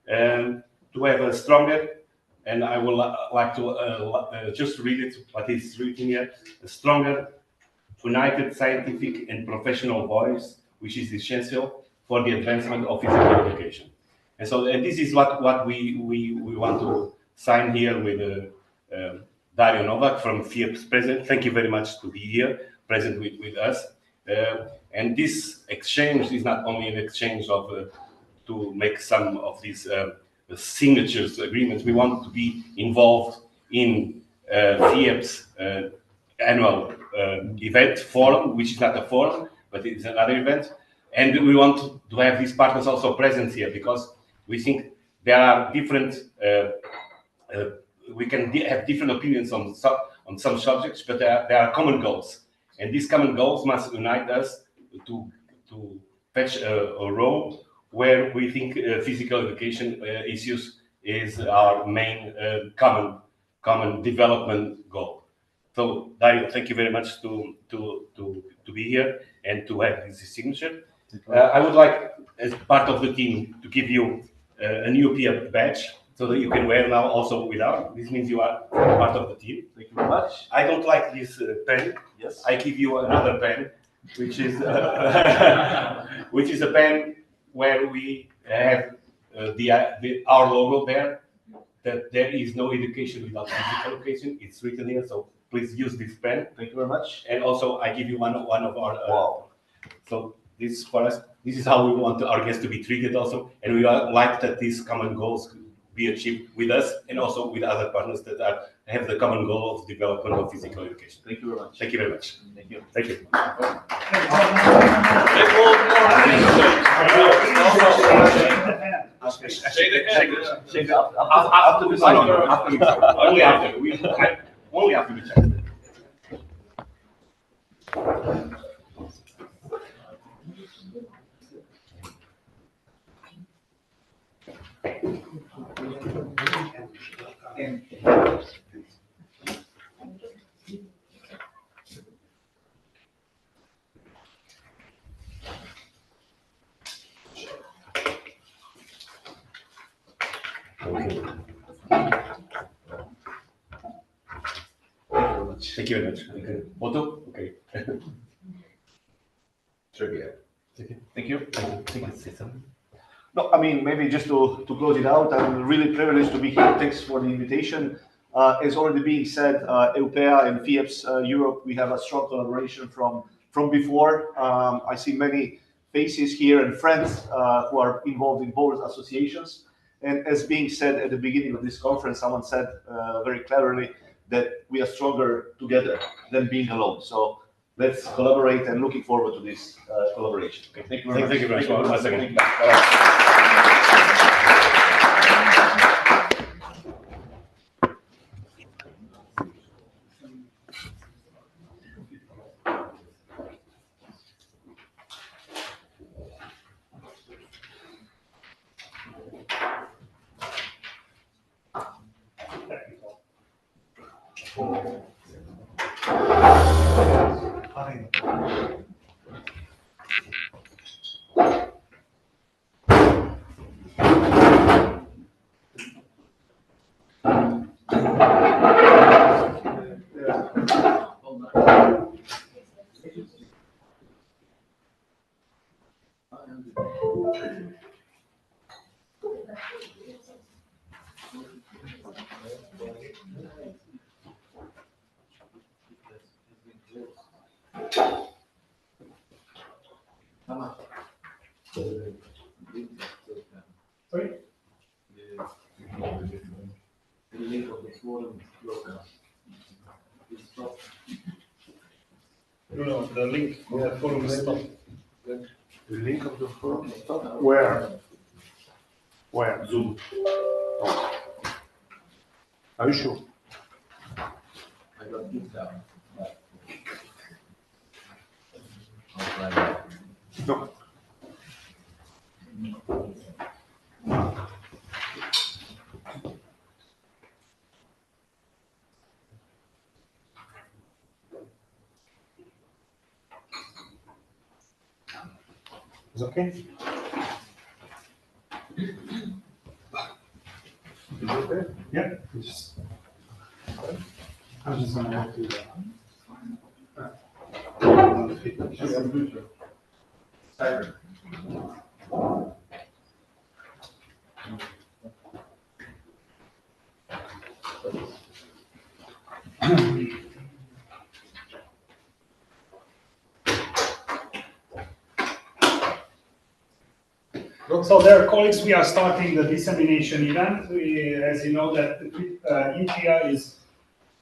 to have a stronger, and I would like to just read it, what is written here: a stronger, united scientific and professional voice, which is essential for the advancement of physical education. And so, and this is what we want to sign here with Dario Novak from FIEP's president. Thank you very much to be here, present with us. And this exchange is not only an exchange of to make some of these signatures agreements. We want to be involved in FIEP's annual event forum, which is not a forum, but it's another event. And we want to have these partners also present here, because we think there are different, we can have different opinions on some subjects, but there are common goals. And these common goals must unite us to fetch a road where we think physical education issues is our main common development goal. So, Dario, thank you very much to be here and to have this signature. I would like, as part of the team, to give you an EUPEA badge so that you can wear now also without. This means you are part of the team. Thank you very much. I don't like this pen. Yes. I give you another pen, which is which is a pen where we have our logo there. That there is no education without physical education. It's written here, so please use this pen. Thank you very much. And also, I give you one of our. Wow. So this for us. This is how we want our guests to be treated also, and we like that these common goals be achieved with us and also with other partners that have the common goal of development of physical education. Thank you very much. Thank you very much. Thank you. Thank you. Shake after the Only after we check. Thank you very much. Okay. Photo? Okay. Trivia. Thank you. No, I mean, maybe just to close it out, I'm really privileged to be here. Thanks for the invitation. As already being said, EUPEA and FIEP's Europe, we have a strong collaboration from before. I see many faces here and friends who are involved in both associations. And as being said at the beginning of this conference, someone said very cleverly that we are stronger together than being alone. So let's collaborate and looking forward to this collaboration. Okay, thank you very much. Thank you very much. One second. Thank you. Sorry? The link of the forum broadcast. No, the link of the forum is stopped. The link of the forum is stopped? Where? Where? Zoom. Oh. Are you sure? I got kicked out. No. It's okay? Is it okay? Yeah. I'm just gonna have to. So, dear colleagues, we are starting the dissemination event. As you know, that EUPEA is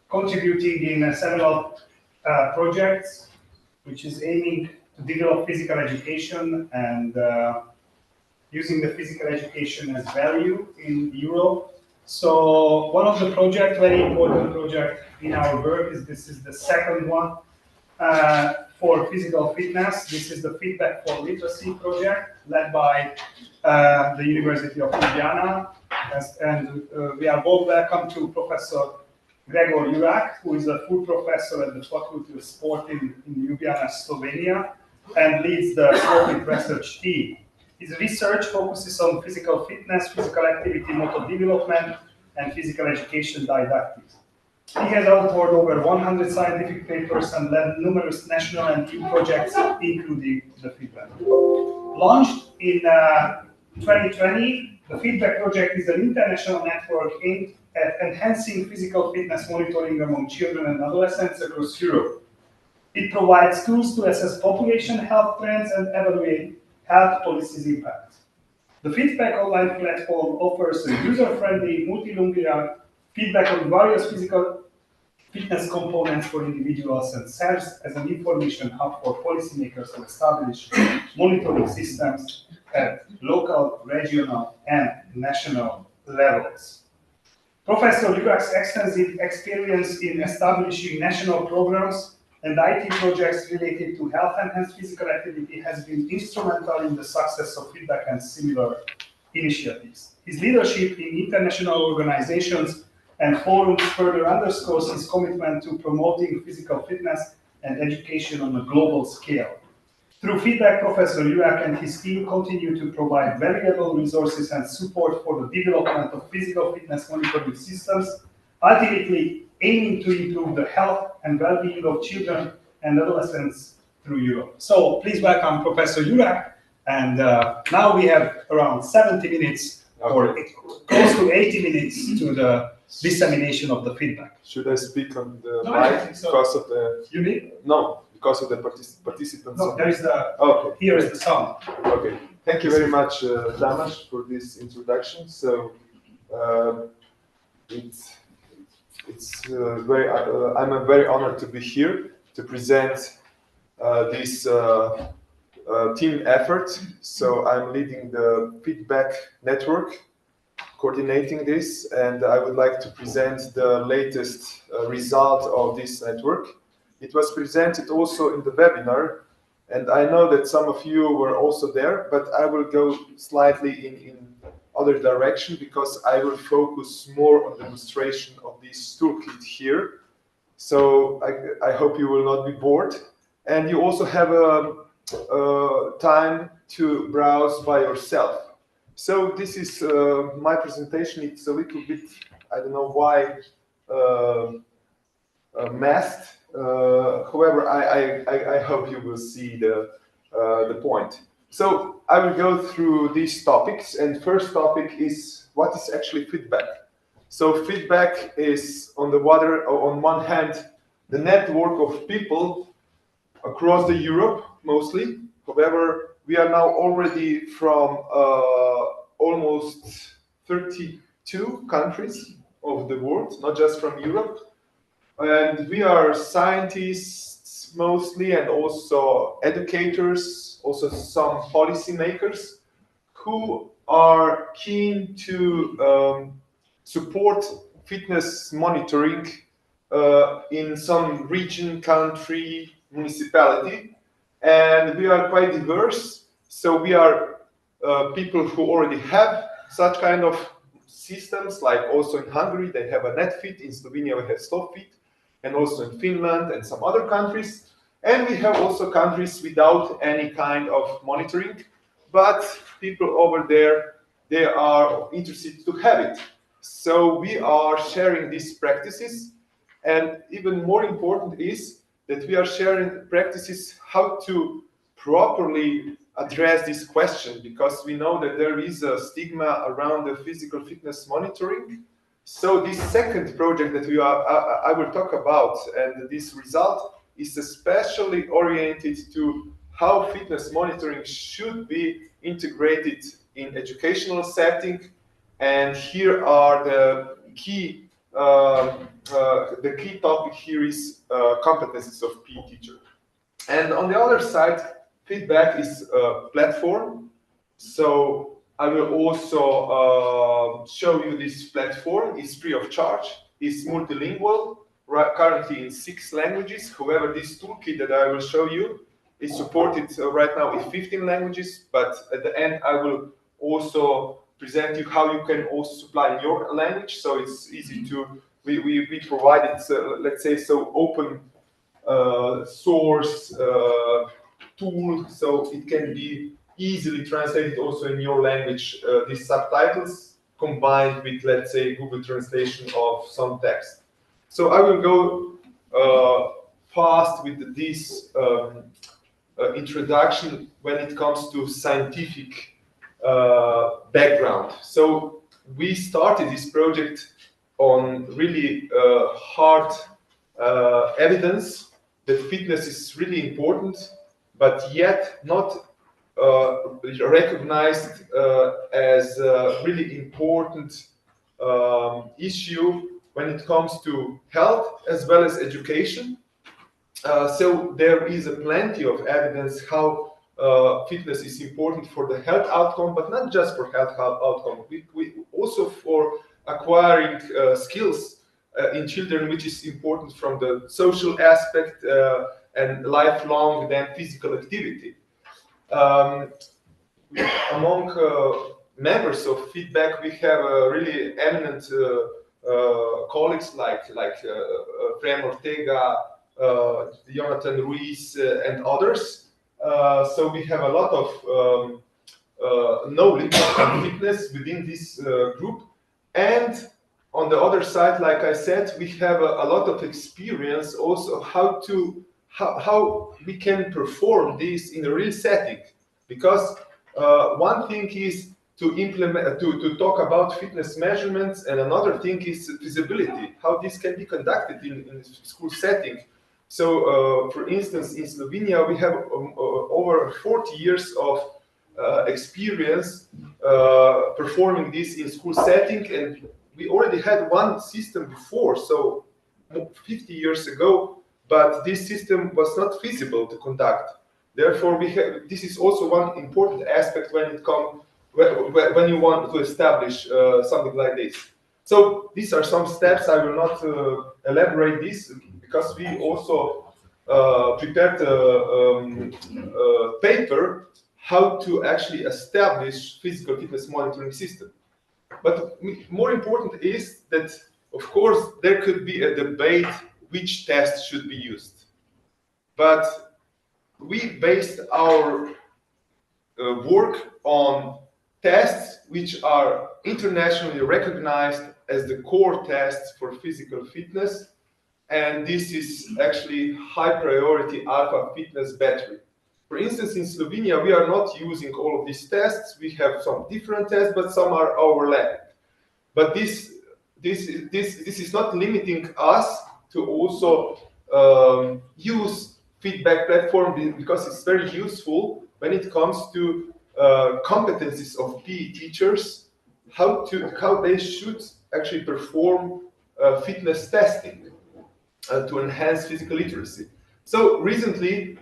contributing in several projects, which is aiming to develop physical education and using the physical education as value in Europe. So one of the projects, very important project in our work, is this is the second one for physical fitness. This is the Feedback for Literacy project led by the University of Ljubljana. And we are both welcome to Professor Gregor Jurak, who is a full professor at the Faculty of Sport in Ljubljana, Slovenia, and leads the Sport Research team. His research focuses on physical fitness, physical activity, motor development, and physical education didactics. He has authored over 100 scientific papers and led numerous national and EU projects, including the Feedback. Launched in 2020, the Feedback project is an international network aimed at enhancing physical fitness monitoring among children and adolescents across Europe. It provides tools to assess population health trends and evaluate health policies impact. The Feedback online platform offers a user-friendly, multilingual feedback on various physical fitness components for individuals and serves as an information hub for policymakers to establish monitoring systems at local, regional, and national levels. Professor Jurak's extensive experience in establishing national programs and IT projects related to health-enhanced physical activity has been instrumental in the success of Feedback and similar initiatives. His leadership in international organizations and forums further underscores his commitment to promoting physical fitness and education on a global scale. Through Feedback, Professor Jurak and his team continue to provide valuable resources and support for the development of physical fitness monitoring systems, ultimately aiming to improve the health and well-being of children and adolescents through Europe. So please welcome Professor Jurak. And now we have around 70 minutes or close to 80 minutes to the dissemination of the feedback. Should I speak on the No, mic so. because of the... You need? No, because of the participants. No, there is the... Okay. Here is the sound. Okay. Thank you very much, Tamas, for this introduction. So it's very. I'm very honored to be here to present this team effort. So I'm leading the Feedback network, coordinating this, and I would like to present the latest result of this network. It was presented also in the webinar, and I know that some of you were also there, but I will go slightly in other direction because I will focus more on demonstration of this toolkit here. So I hope you will not be bored, and you also have a time to browse by yourself. So this is my presentation. It's a little bit, I don't know why, masked. However, I hope you will see the point. So I will go through these topics, and first topic is what is actually feedback. So feedback is on one hand the network of people across the Europe mostly. However, we are now already from almost 32 countries of the world, not just from Europe. And we are scientists mostly, and also educators, also some policymakers who are keen to support fitness monitoring in some region, country, municipality. And we are quite diverse. So we are people who already have such kind of systems, like also in Hungary, they have a NetFit. In Slovenia, we have StopFit, and also in Finland and some other countries. And we have also countries without any kind of monitoring, but people over there, they are interested to have it. So we are sharing these practices, and even more important is that we are sharing practices how to properly address this question, because we know that there is a stigma around the physical fitness monitoring. So this second project that I will talk about, and this result is especially oriented to how fitness monitoring should be integrated in educational setting. And here are the key topic here is competencies of PE teacher. And on the other side, feedback is a platform. So I will also show you this platform. It's free of charge. It's multilingual, currently in 6 languages. However, this toolkit that I will show you is supported right now in 15 languages. But at the end, I will also present you how you can also supply in your language. So it's easy to, we provided, let's say, so open source tool, so it can be easily translated also in your language, these subtitles combined with, let's say, Google translation of some text. So I will go fast with this introduction when it comes to scientific background. So we started this project on really hard evidence that fitness is really important, but yet not recognized as a really important issue when it comes to health as well as education. So there is plenty of evidence how fitness is important for the health outcome, but not just for health outcome. We also for acquiring skills in children, which is important from the social aspect and lifelong then physical activity. Among members of feedback, we have really eminent colleagues like Frem Ortega, Jonathan Ruiz, and others. So we have a lot of knowledge on fitness within this group. And on the other side, like I said, we have a lot of experience also how we can perform this in a real setting. Because one thing is to implement, to talk about fitness measurements, and another thing is feasibility, how this can be conducted in a school setting. So, for instance, in Slovenia, we have over 40 years of experience performing this in school setting, and we already had one system before, so 50 years ago, but this system was not feasible to conduct. Therefore, this is also one important aspect when it comes when you want to establish something like this. So these are some steps. I will not elaborate this because we also prepared a paper how to actually establish physical fitness monitoring system. But more important is that, of course, there could be a debate which test should be used. But we based our work on tests which are internationally recognized as the core tests for physical fitness. And this is actually high priority alpha fitness battery. For instance, in Slovenia, we are not using all of these tests. We have some different tests, but some are overlapping. But this is not limiting us to also use feedback platform, because it's very useful when it comes to competencies of PE teachers, how they should actually perform fitness testing to enhance physical literacy. So recently,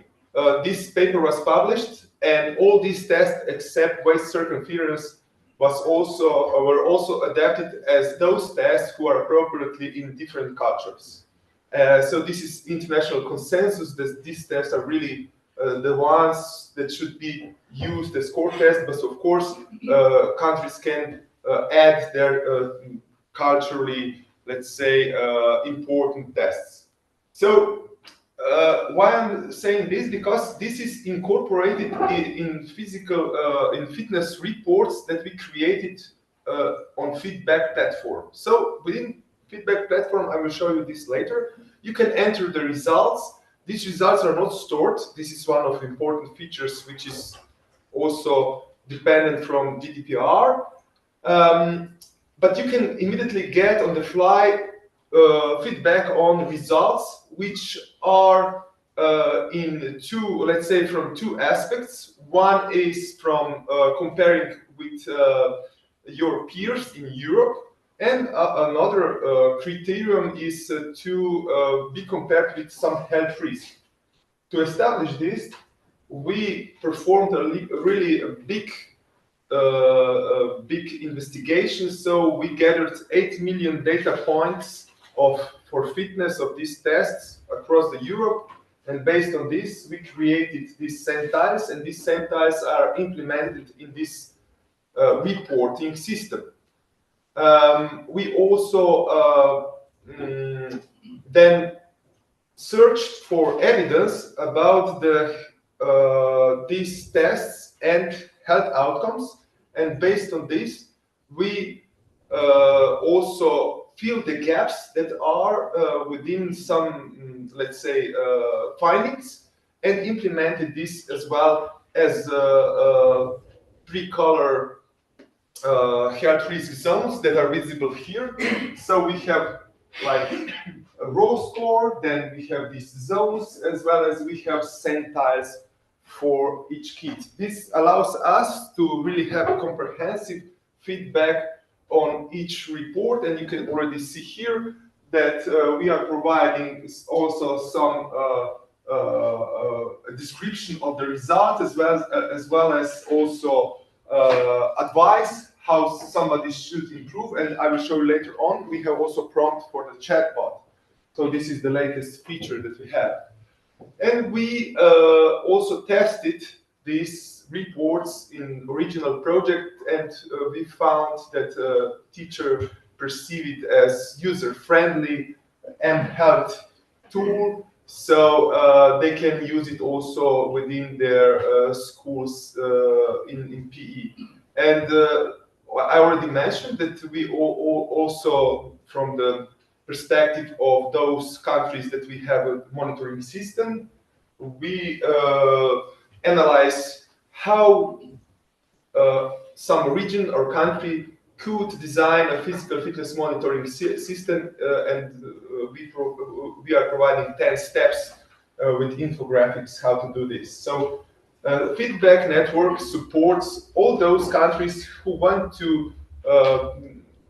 this paper was published, and all these tests except waist circumference were also adapted as those tests who are appropriately in different cultures. So this is international consensus that these tests are really the ones that should be used as core tests, but of course countries can add their culturally, let's say, important tests. So why I'm saying this? Because this is incorporated in fitness reports that we created on feedback platform. So within feedback platform, I will show you this later. You can enter the results. These results are not stored. This is one of the important features which is also dependent from GDPR. But you can immediately get on the fly feedback on results which are in two, let's say, from two aspects. One is from comparing with your peers in Europe, and another criterion is to be compared with some health risk. To establish this, we performed a really big investigation. So we gathered 8 million data points for fitness of these tests across the Europe, and based on this, we created these centiles, and these centiles are implemented in this reporting system. We also then searched for evidence about these tests and health outcomes, and based on this, we also fill the gaps that are within some, let's say, findings, and implemented this as well as three-color health risk zones that are visible here. So we have like a raw score, then we have these zones, as well as we have centiles for each kit. This allows us to really have a comprehensive feedback on each report, and you can already see here that we are providing also some description of the result, as well as also advice how somebody should improve, and I will show you later on. We have also prompt for the chatbot. So this is the latest feature that we have. And we also tested these reports in original project, and we found that teacher perceive it as user-friendly and health tool, so they can use it also within their schools in PE. And I already mentioned that we also, from the perspective of those countries that we have a monitoring system, we analyze how some region or country could design a physical fitness monitoring system, and we are providing 10 steps with infographics how to do this. So feedback network supports all those countries who want to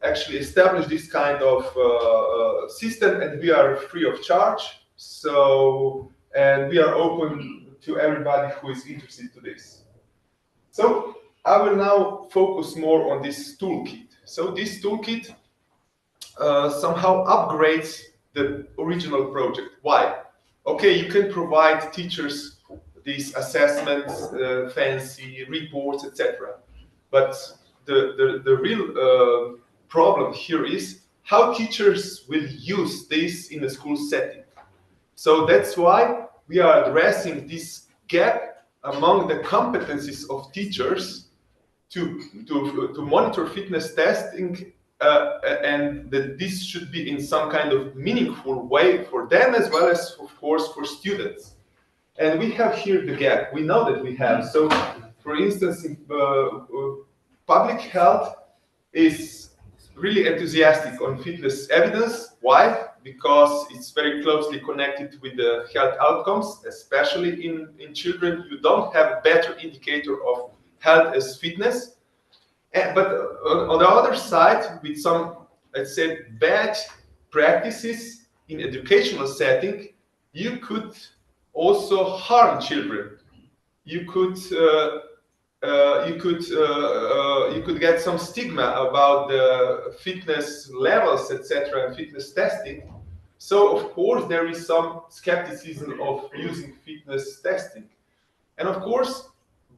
actually establish this kind of system, and we are free of charge. So, and we are open to everybody who is interested to this. So I will now focus more on this toolkit. So this toolkit somehow upgrades the original project. Why? Okay, you can provide teachers these assessments, fancy reports, etc. But the real problem here is how teachers will use this in a school setting. So that's why we are addressing this gap among the competencies of teachers to monitor fitness testing, and that this should be in some kind of meaningful way for them, as well as, of course, for students. And we have here the gap. We know that we have. So, for instance, in, public health is really enthusiastic on fitness evidence. Why? Because it's very closely connected with the health outcomes, especially in children. You don't have a better indicator of health as fitness. But on the other side, with some, let's say, bad practices in educational setting, you could also harm children. You could get some stigma about the fitness levels, etc., and fitness testing. So, of course, there is some skepticism of using fitness testing. And of course,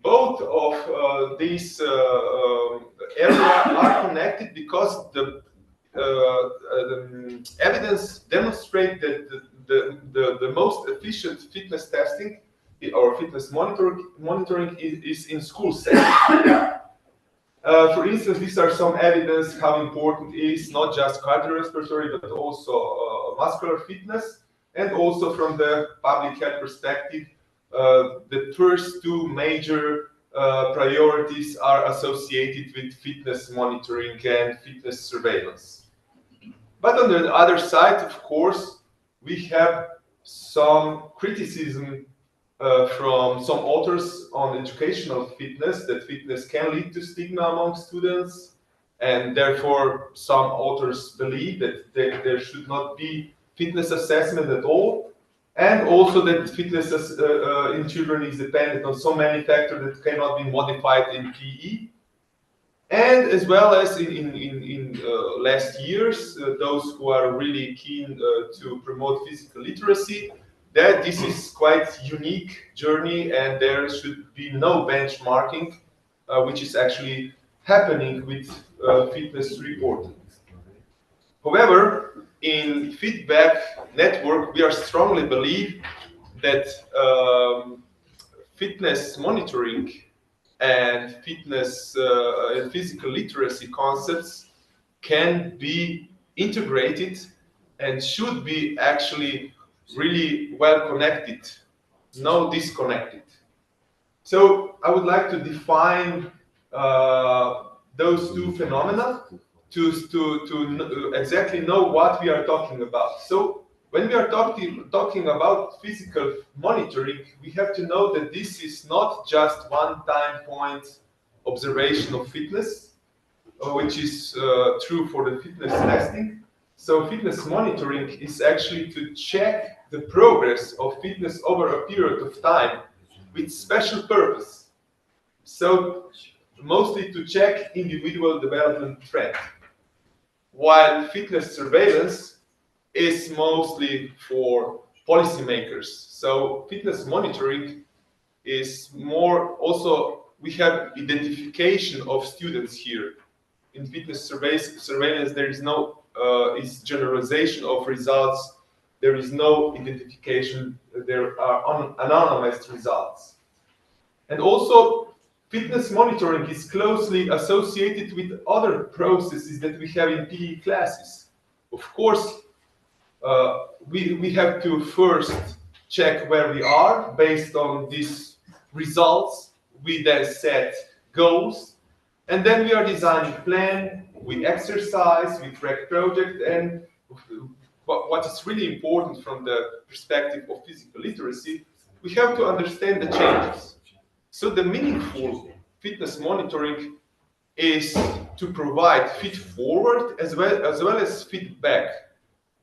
both of these areas are connected because the evidence demonstrates that the most efficient fitness testing or fitness monitoring is in school settings. For instance, these are some evidence how important is not just cardiorespiratory, but also muscular fitness. And also from the public health perspective, the first two major priorities are associated with fitness monitoring and fitness surveillance. But on the other side, of course, we have some criticism from some authors on educational fitness, that fitness can lead to stigma among students, and therefore some authors believe that there should not be fitness assessment at all, and also that fitness in children is dependent on so many factors that cannot be modified in PE. And as well as in last years, those who are really keen to promote physical literacy, that this is quite unique journey and there should be no benchmarking, which is actually happening with fitness reporting. However, in feedback network, we are strongly believe that fitness monitoring and fitness and physical literacy concepts can be integrated and should be actually really well connected, no disconnected. So I would like to define those two phenomena to exactly know what we are talking about. So when we are talking about physical monitoring, we have to know that this is not just one-time point observation of fitness, which is true for the fitness testing. So fitness monitoring is actually to check the progress of fitness over a period of time with special purpose. So mostly to check individual development trend. While fitness surveillance is mostly for policymakers. So fitness monitoring is more also, we have identification of students here. In fitness surveillance, there is no is generalization of results. There is no identification. There are anonymized results. And also, fitness monitoring is closely associated with other processes that we have in PE classes. Of course, we have to first check where we are based on these results. We then set goals, and then we are designing plan, we exercise, we track project, and what is really important from the perspective of physical literacy, we have to understand the changes. So the meaningful fitness monitoring is to provide feed forward as well as feedback.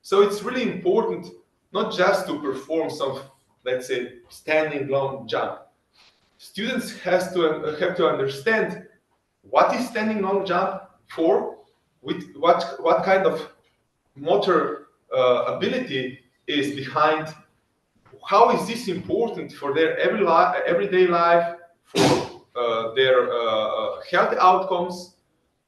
So it's really important not just to perform some, let's say, standing long jump. Students have to understand what is standing long jump for, with what kind of motor ability is behind, how is this important for their everyday life, for their health outcomes,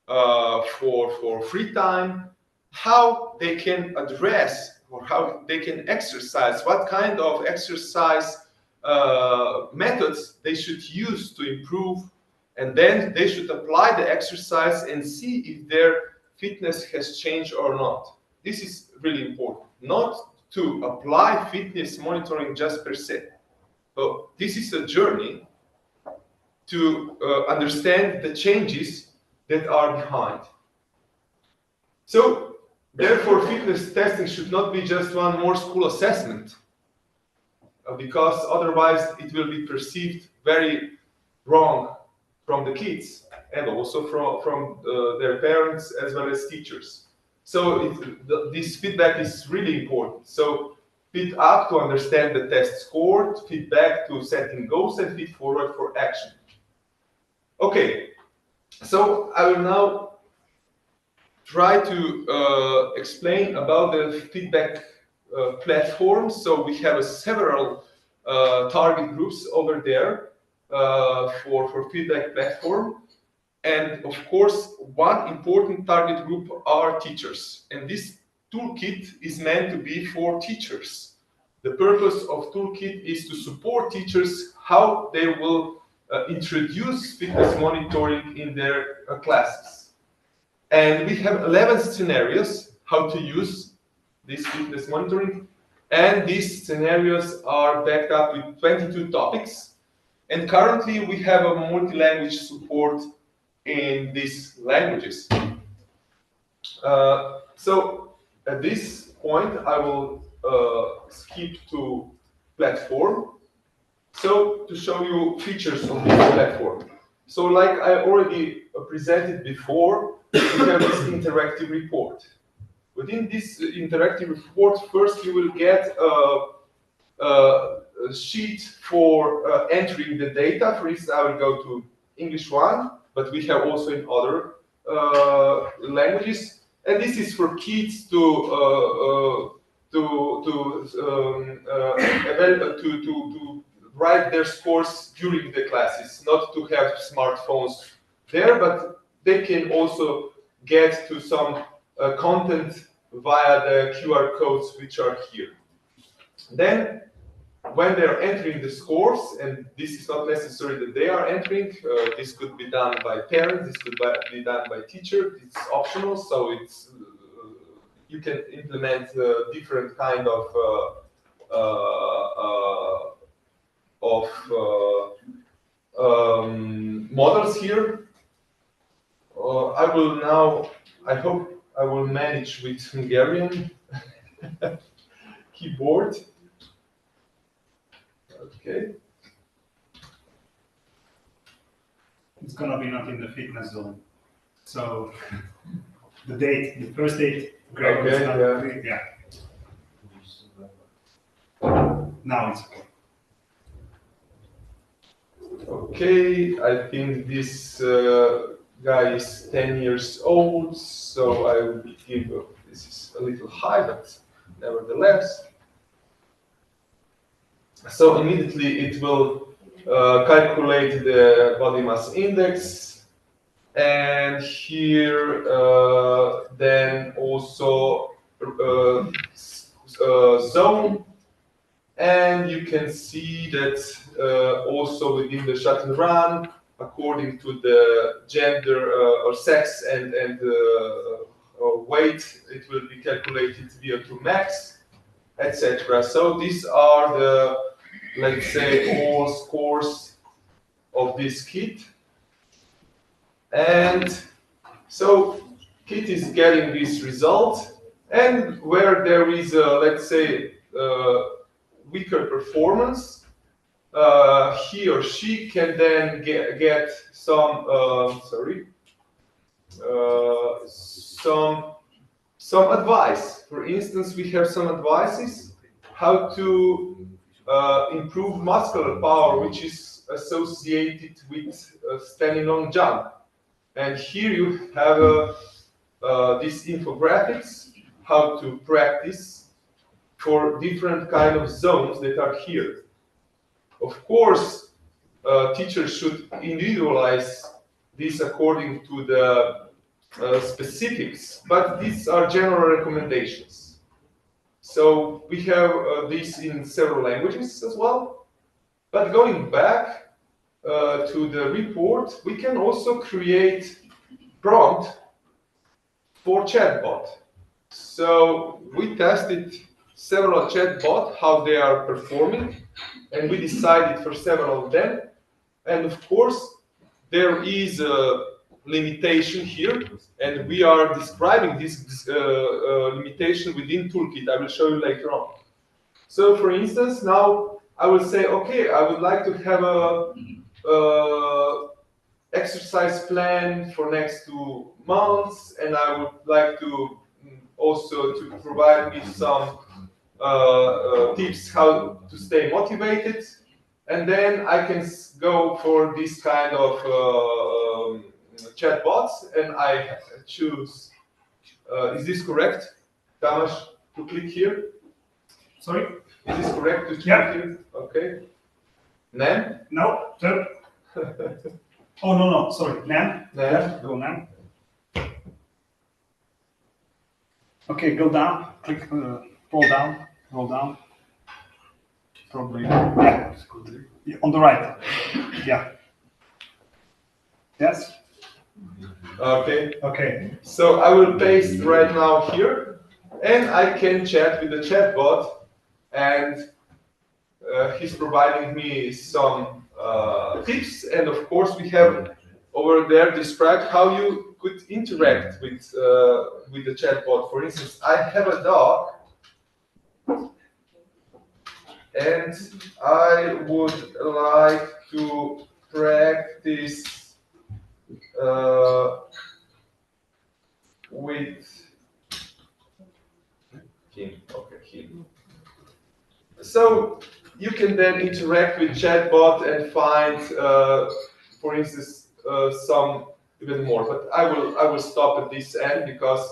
for free time, how they can address or how they can exercise, what kind of exercise methods they should use to improve, and then they should apply the exercise and see if their fitness has changed or not. This is really important, not to apply fitness monitoring just per se, but this is a journey to understand the changes that are behind. So, therefore, fitness testing should not be just one more school assessment, because otherwise it will be perceived very wrong from the kids and also from their parents as well as teachers. So this feedback is really important. So feed up to understand the test score, feedback to setting goals, and feed forward for action. Okay, so I will now try to explain about the feedback platform. So we have several target groups over there for feedback platform. And of course, one important target group are teachers. And this toolkit is meant to be for teachers. The purpose of toolkit is to support teachers how they will introduce fitness monitoring in their classes. And we have 11 scenarios how to use this fitness monitoring. And these scenarios are backed up with 22 topics. And currently we have a multi-language support in these languages. So at this point, I will skip to platform. So to show you features of this platform. So like I already presented before, we have this interactive report. Within this interactive report, first you will get a sheet for entering the data. For instance, I will go to English one, but we have also in other languages. And this is for kids to write their scores during the classes, not to have smartphones there, but they can also get to some content via the QR codes which are here. Then, when they're entering the scores, and this is not necessary that they are entering, this could be done by parents, this could be done by teacher, it's optional, so it's you can implement different kind of models here. I hope I will manage with Hungarian keyboard. Okay. It's gonna be not in the fitness zone. So the date, the first date, Okay, yeah. Now it's okay. Okay, I think this guy is 10 years old, so I will give, this is a little high, but nevertheless. So immediately it will calculate the body mass index, and here then also zone, and you can see that also within the shuttle run, according to the gender or sex and weight, it will be calculated VO2 max, etc. So these are the, let's say, all scores of this kit. And so kit is getting this result, and where there is a, let's say, weaker performance, he or she can then get some some advice. For instance, we have some advices how to improve muscular power, which is associated with standing long jump. And here you have these infographics, how to practice for different kind of zones that are here. Of course, teachers should individualize this according to the specifics, but these are general recommendations. So we have this in several languages as well. But going back to the report, we can also create prompt for chatbot. So we tested several chatbots, how they are performing, and we decided for several of them. And of course, there is a limitation here, and we are describing this limitation within Toolkit. I will show you later on. So for instance, now I will say, okay, I would like to have a exercise plan for next 2 months, and I would like to also to provide me some tips how to stay motivated, and then I can go for this kind of chatbots, and I choose. Is this correct, Tamas, to click here? Sorry? Is this correct to click here? Okay. Nan? No, turn. Oh, no, sorry. Nan? Nan. Go Nan. Okay, go down, click, roll down. Probably, yeah. On the right, yeah. Yes? Okay. Okay. So I will paste right now here, and I can chat with the chatbot, and he's providing me some tips, and of course we have over there described how you could interact with the chatbot. For instance, I have a dog, and I would like to practice with him. Okay, him. So you can then interact with chatbot and find, for instance, some even more. But I will stop at this end because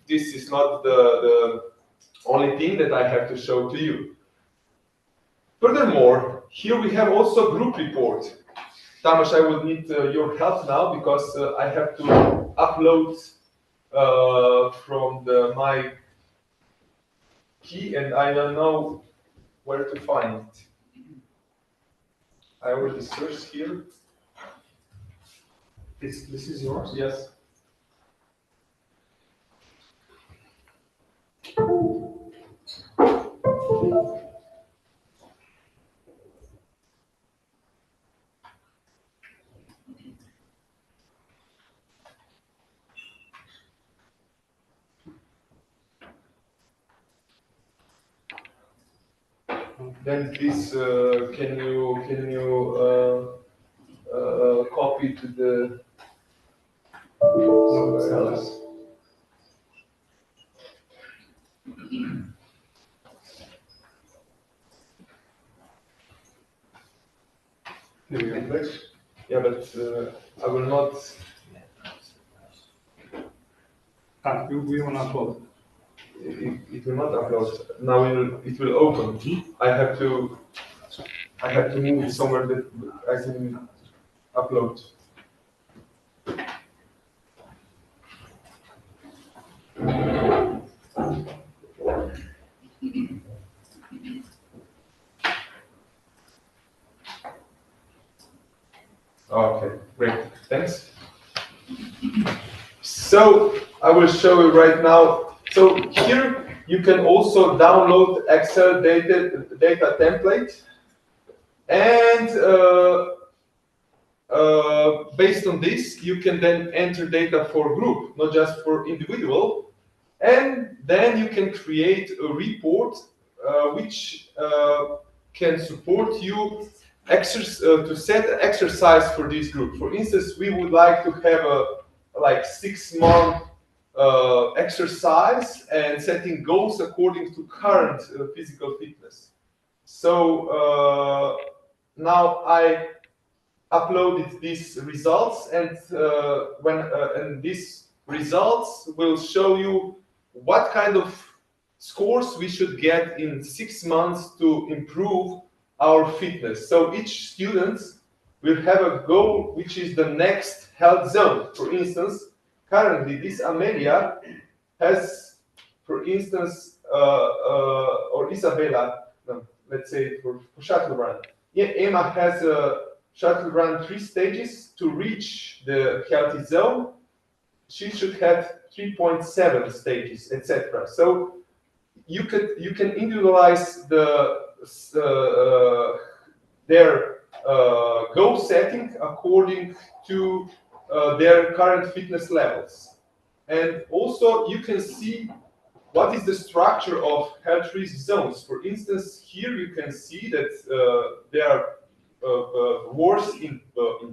this is not the only thing that I have to show to you. Furthermore, here we have also group report. Tamas, I will need your help now because I have to upload from my key, and I don't know where to find it. I already searched here. This is yours? Yes. Then this can you copy to the somewhere else? Yeah, but I will not. We will not upload. It will not upload. Now it will open. I have to move it somewhere that I can upload. Okay, great. Thanks. So I will show you right now. So here you can also download Excel data template, and based on this, you can then enter data for group, not just for individual, and then you can create a report which can support you to set an exercise for this group. For instance, we would like to have a 6-month exercise and setting goals according to current physical fitness. So now I uploaded these results, and and these results will show you what kind of scores we should get in 6 months to improve our fitness. So each student will have a goal which is the next health zone. For instance, currently this Amelia has, for instance, or Isabella, no, let's say for shuttle run. Yeah, Emma has a shuttle run 3 stages to reach the healthy zone. She should have 3.7 stages, etc. So you can individualize their goal setting according to their current fitness levels, and also you can see what is the structure of health risk zones. For instance, here you can see that they are worse in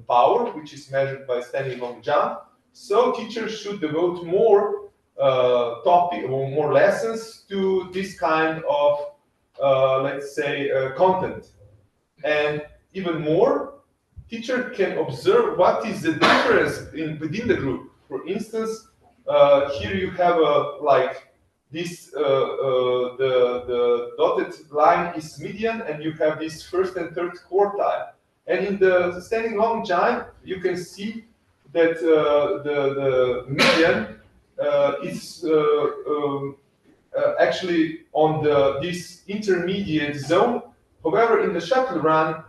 power, which is measured by standing long jump. So teachers should devote more topic or more lessons to this kind of, let's say, content. And even more, teacher can observe what is the difference within the group. For instance, here you have this, the dotted line is median, and you have this first and third quartile. And in the standing long jump, you can see that the median is actually on this intermediate zone. However, in the shuttle run,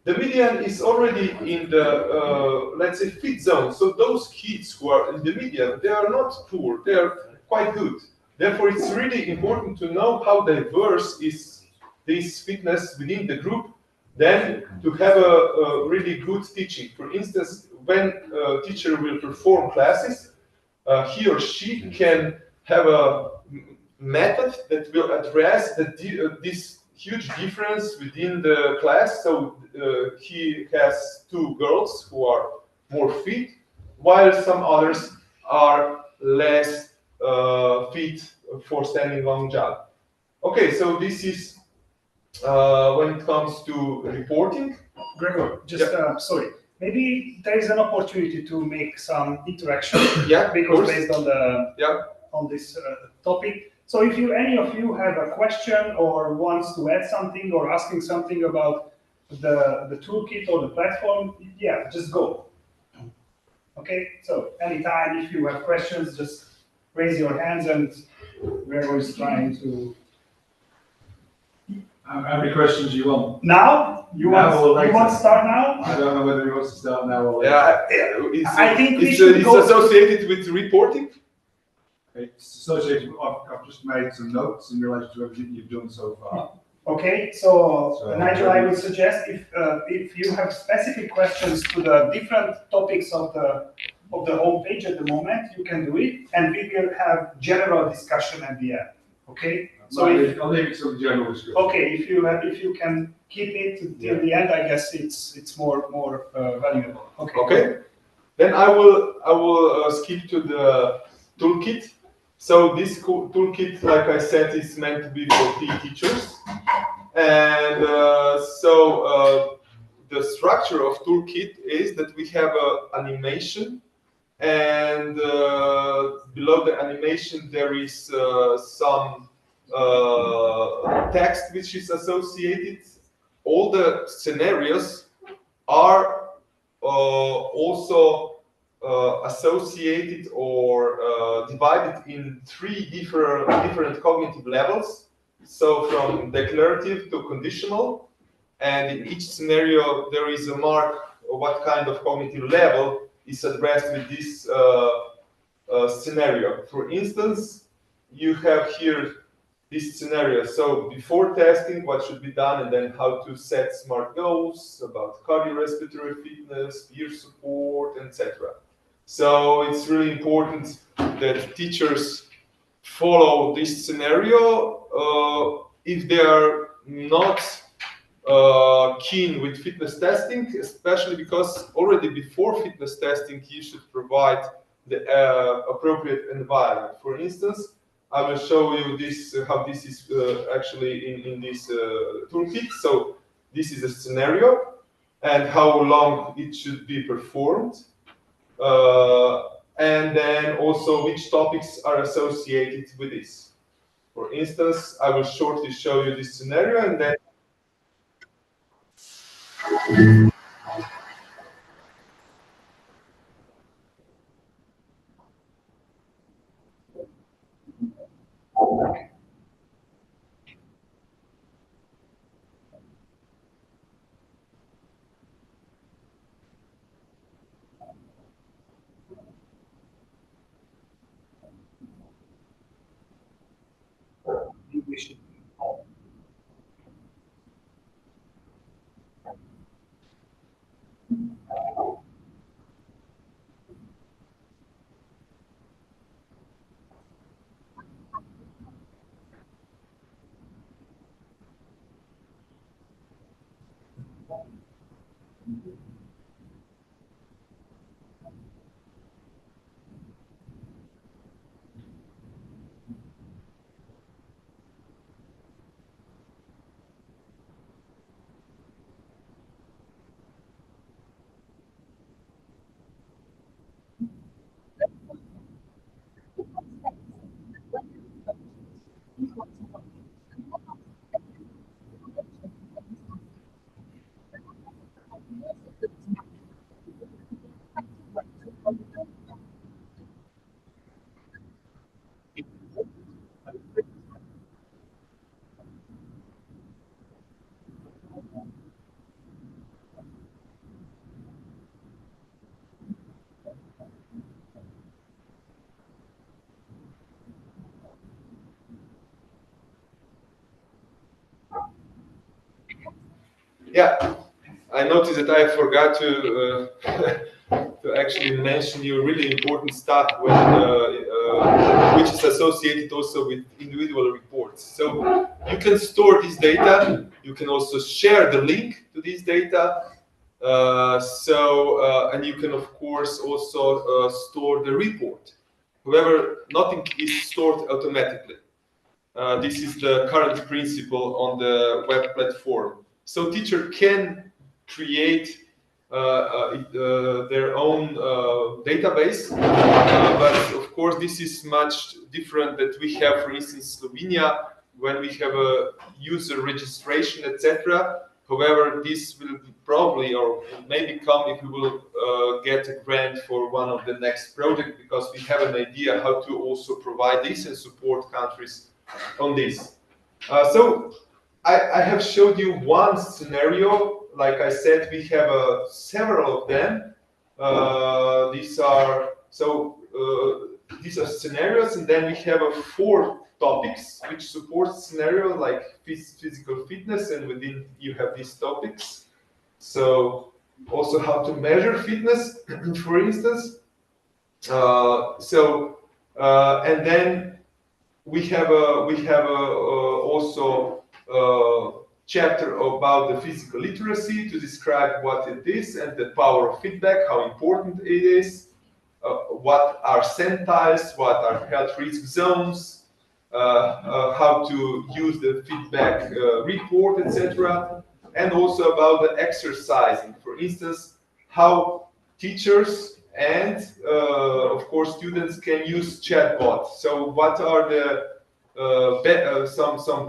the median is already in the, let's say, fit zone. So those kids who are in the median, they are not poor, they are quite good. Therefore, it's really important to know how diverse is this fitness within the group, then to have a really good teaching. For instance, when a teacher will perform classes, he or she can have a method that will address this huge difference within the class. So he has two girls who are more fit, while some others are less fit for standing long jump. Okay, so this is when it comes to reporting. Gregor, just sorry. Maybe there is an opportunity to make some interaction. Yeah, because based on the on this topic. So if any of you have a question or wants to add something or asking something about the toolkit or the platform, yeah, just go. Okay, so anytime if you have questions, just raise your hands and Gregor is trying to. How many questions do you want? Now? You want to start now? I don't know whether he wants to start now or later. Yeah, I think we it's should go associated with reporting. It's associated. I've just made some notes in relation to everything you've done so far. Okay, so Nigel, I would suggest if you have specific questions to the different topics of the homepage at the moment, you can do it, and we will have general discussion at the end. Okay. So I'll leave it to the general discussion. Okay, if you can keep it till the end, I guess it's more valuable. Okay. Okay. Then I will skip to the toolkit. So this toolkit, like I said, is meant to be for PE teachers, and the structure of toolkit is that we have an animation, and below the animation there is some text which is associated. All the scenarios are also associated or divided in three different cognitive levels. So from declarative to conditional, and in each scenario there is a mark of what kind of cognitive level is addressed with this scenario. For instance, you have here this scenario. So before testing, what should be done, and then how to set SMART goals about cardiorespiratory fitness, peer support, etc. So it's really important that teachers follow this scenario. If they are not keen with fitness testing, especially because already before fitness testing, you should provide the appropriate environment. For instance, I will show you this how this is actually in this toolkit. So this is a scenario and how long it should be performed, and then also which topics are associated with this. For instance, I will shortly show you this scenario, and then Yeah, I noticed that I forgot to to actually mention you really important stuff when, which is associated also with individual reports. So you can store this data. You can also share the link to this data. And you can of course also store the report. However, nothing is stored automatically. This is the current principle on the web platform. So teacher can create their own database, but of course this is much different that we have, for instance, Slovenia, when we have a user registration, etc. However, this will probably or maybe come if we will get a grant for one of the next projects, because we have an idea how to also provide this and support countries on this. So I have showed you one scenario. Like I said, we have several of them. These are scenarios, and then we have 4 topics which support scenario, like physical fitness, and within you have these topics. So also how to measure fitness, for instance. And then we have also chapter about the physical literacy to describe what it is and the power of feedback, how important it is, what are centiles, what are health risk zones, how to use the feedback report, etc. And also about the exercising. For instance, how teachers and of course students can use chatbots. So what are the some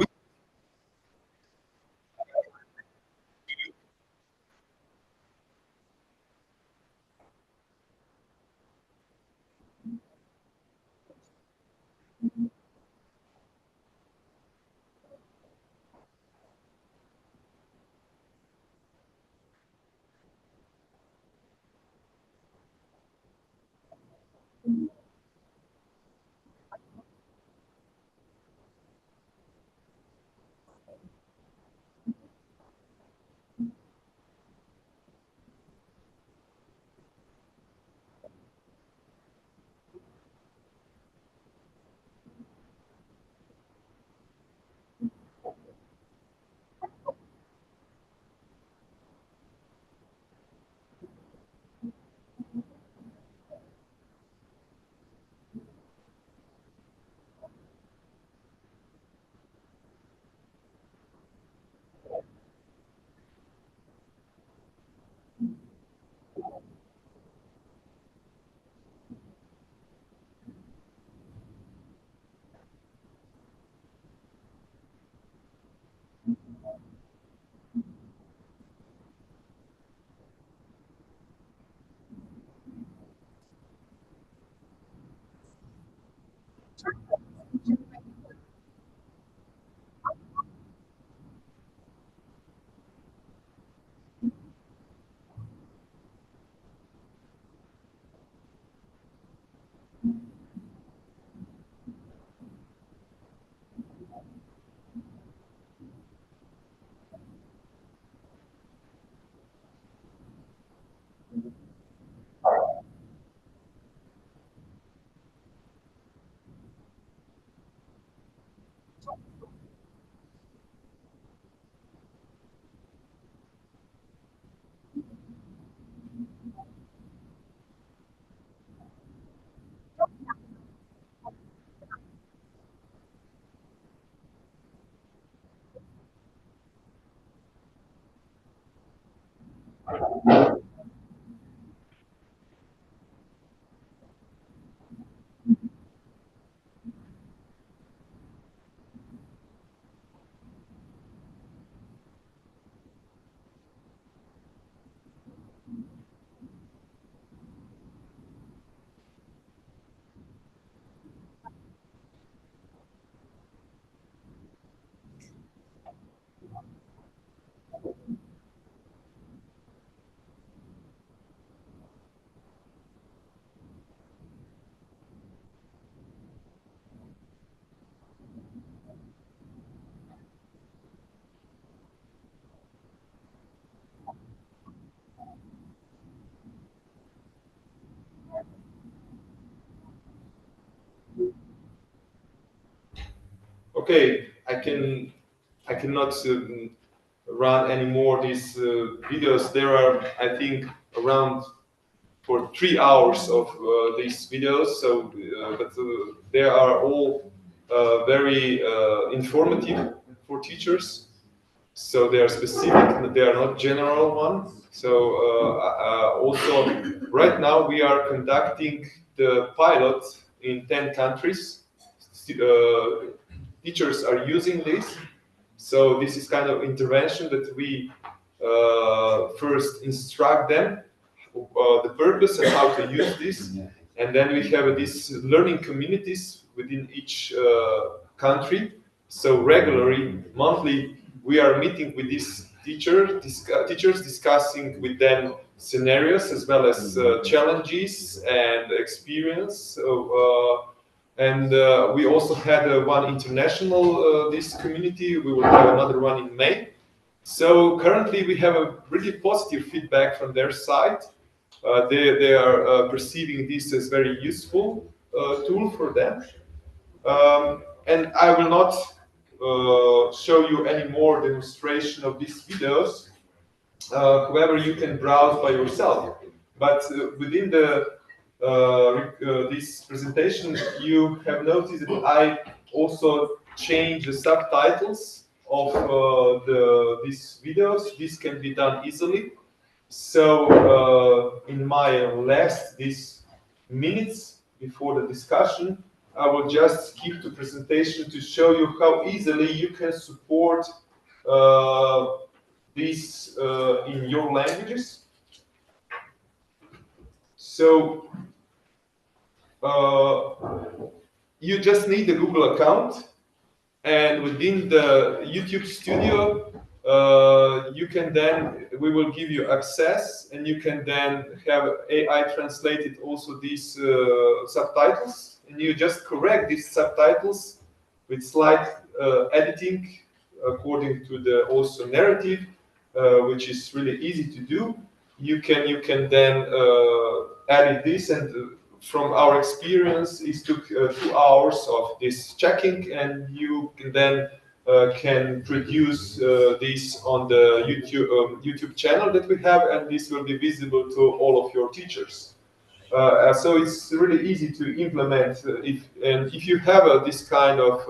okay, I cannot run anymore these videos. There are, I think, around for 3 hours of these videos. So, but they are all very informative for teachers. So they are specific. They are not general ones. So also, right now we are conducting the pilot in 10 countries. Teachers are using this. So this is kind of intervention that we first instruct them the purpose and how to use this, and then we have these learning communities within each country. So regularly, monthly, we are meeting with these teachers, discussing with them scenarios as well as challenges and experience. So, and we also had one international this community. We will have another one in May. So currently we have a really positive feedback from their side. They are perceiving this as very useful tool for them. And I will not show you any more demonstration of these videos. However, you can browse by yourself. But within the this presentation, you have noticed that I also changed the subtitles of these videos. This can be done easily. So in my last these minutes before the discussion, I will just skip the presentation to show you how easily you can support this in your languages. So you just need a Google account, and within the YouTube Studio, you can then, we will give you access, and you can then have AI translated also these subtitles, and you just correct these subtitles with slight editing according to the also narrative, which is really easy to do. You can then edit this, and from our experience, it took 2 hours of this checking, and you can then can produce this on the YouTube channel that we have, and this will be visible to all of your teachers. So it's really easy to implement. If you have this kind of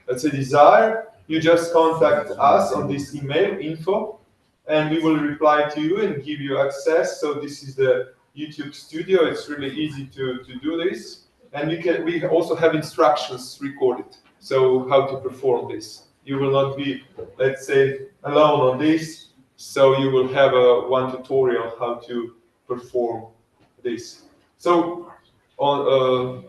let's say desire, you just contact us on this email info, and we will reply to you and give you access. So this is the YouTube Studio. It's really easy to do this, and we also have instructions recorded. So how to perform this. You will not be, let's say, alone on this. So you will have one tutorial how to perform this. So on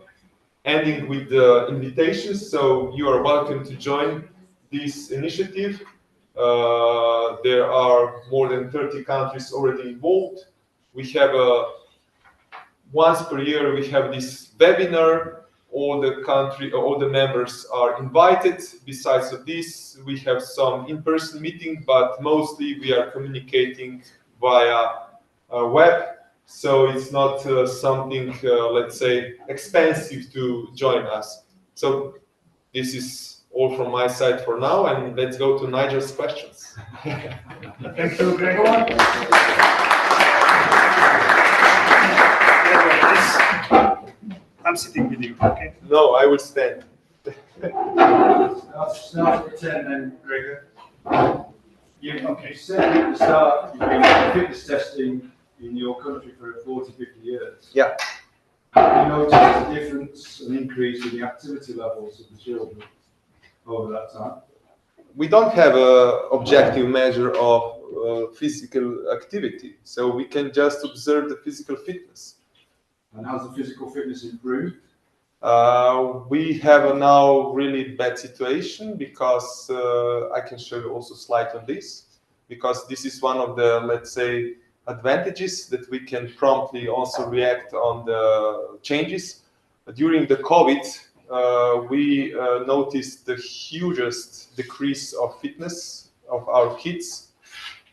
ending with the invitations. So you are welcome to join this initiative. There are more than 30 countries already involved. We have once per year we have this webinar. All the members are invited. Besides of this, we have some in-person meeting, but mostly we are communicating via web. So it's not something, let's say, expensive to join us. So this is all from my side for now, and let's go to Nigel's questions. Thank you, Gregor. I'm sitting with you, okay? No, I will stand. Start at 10 then, Gregor. You said at the start you've been doing fitness testing in your country for 40, 50 years. Yeah. Have you noticed a difference, an increase in the activity levels of the children over that time? We don't have an objective measure of physical activity, so we can just observe the physical fitness. And how's the physical fitness improved? We have a now really bad situation because I can show you also a slide on this, because this is one of the, let's say, advantages that we can promptly also react on the changes. During the COVID, we noticed the hugest decrease of fitness of our kids,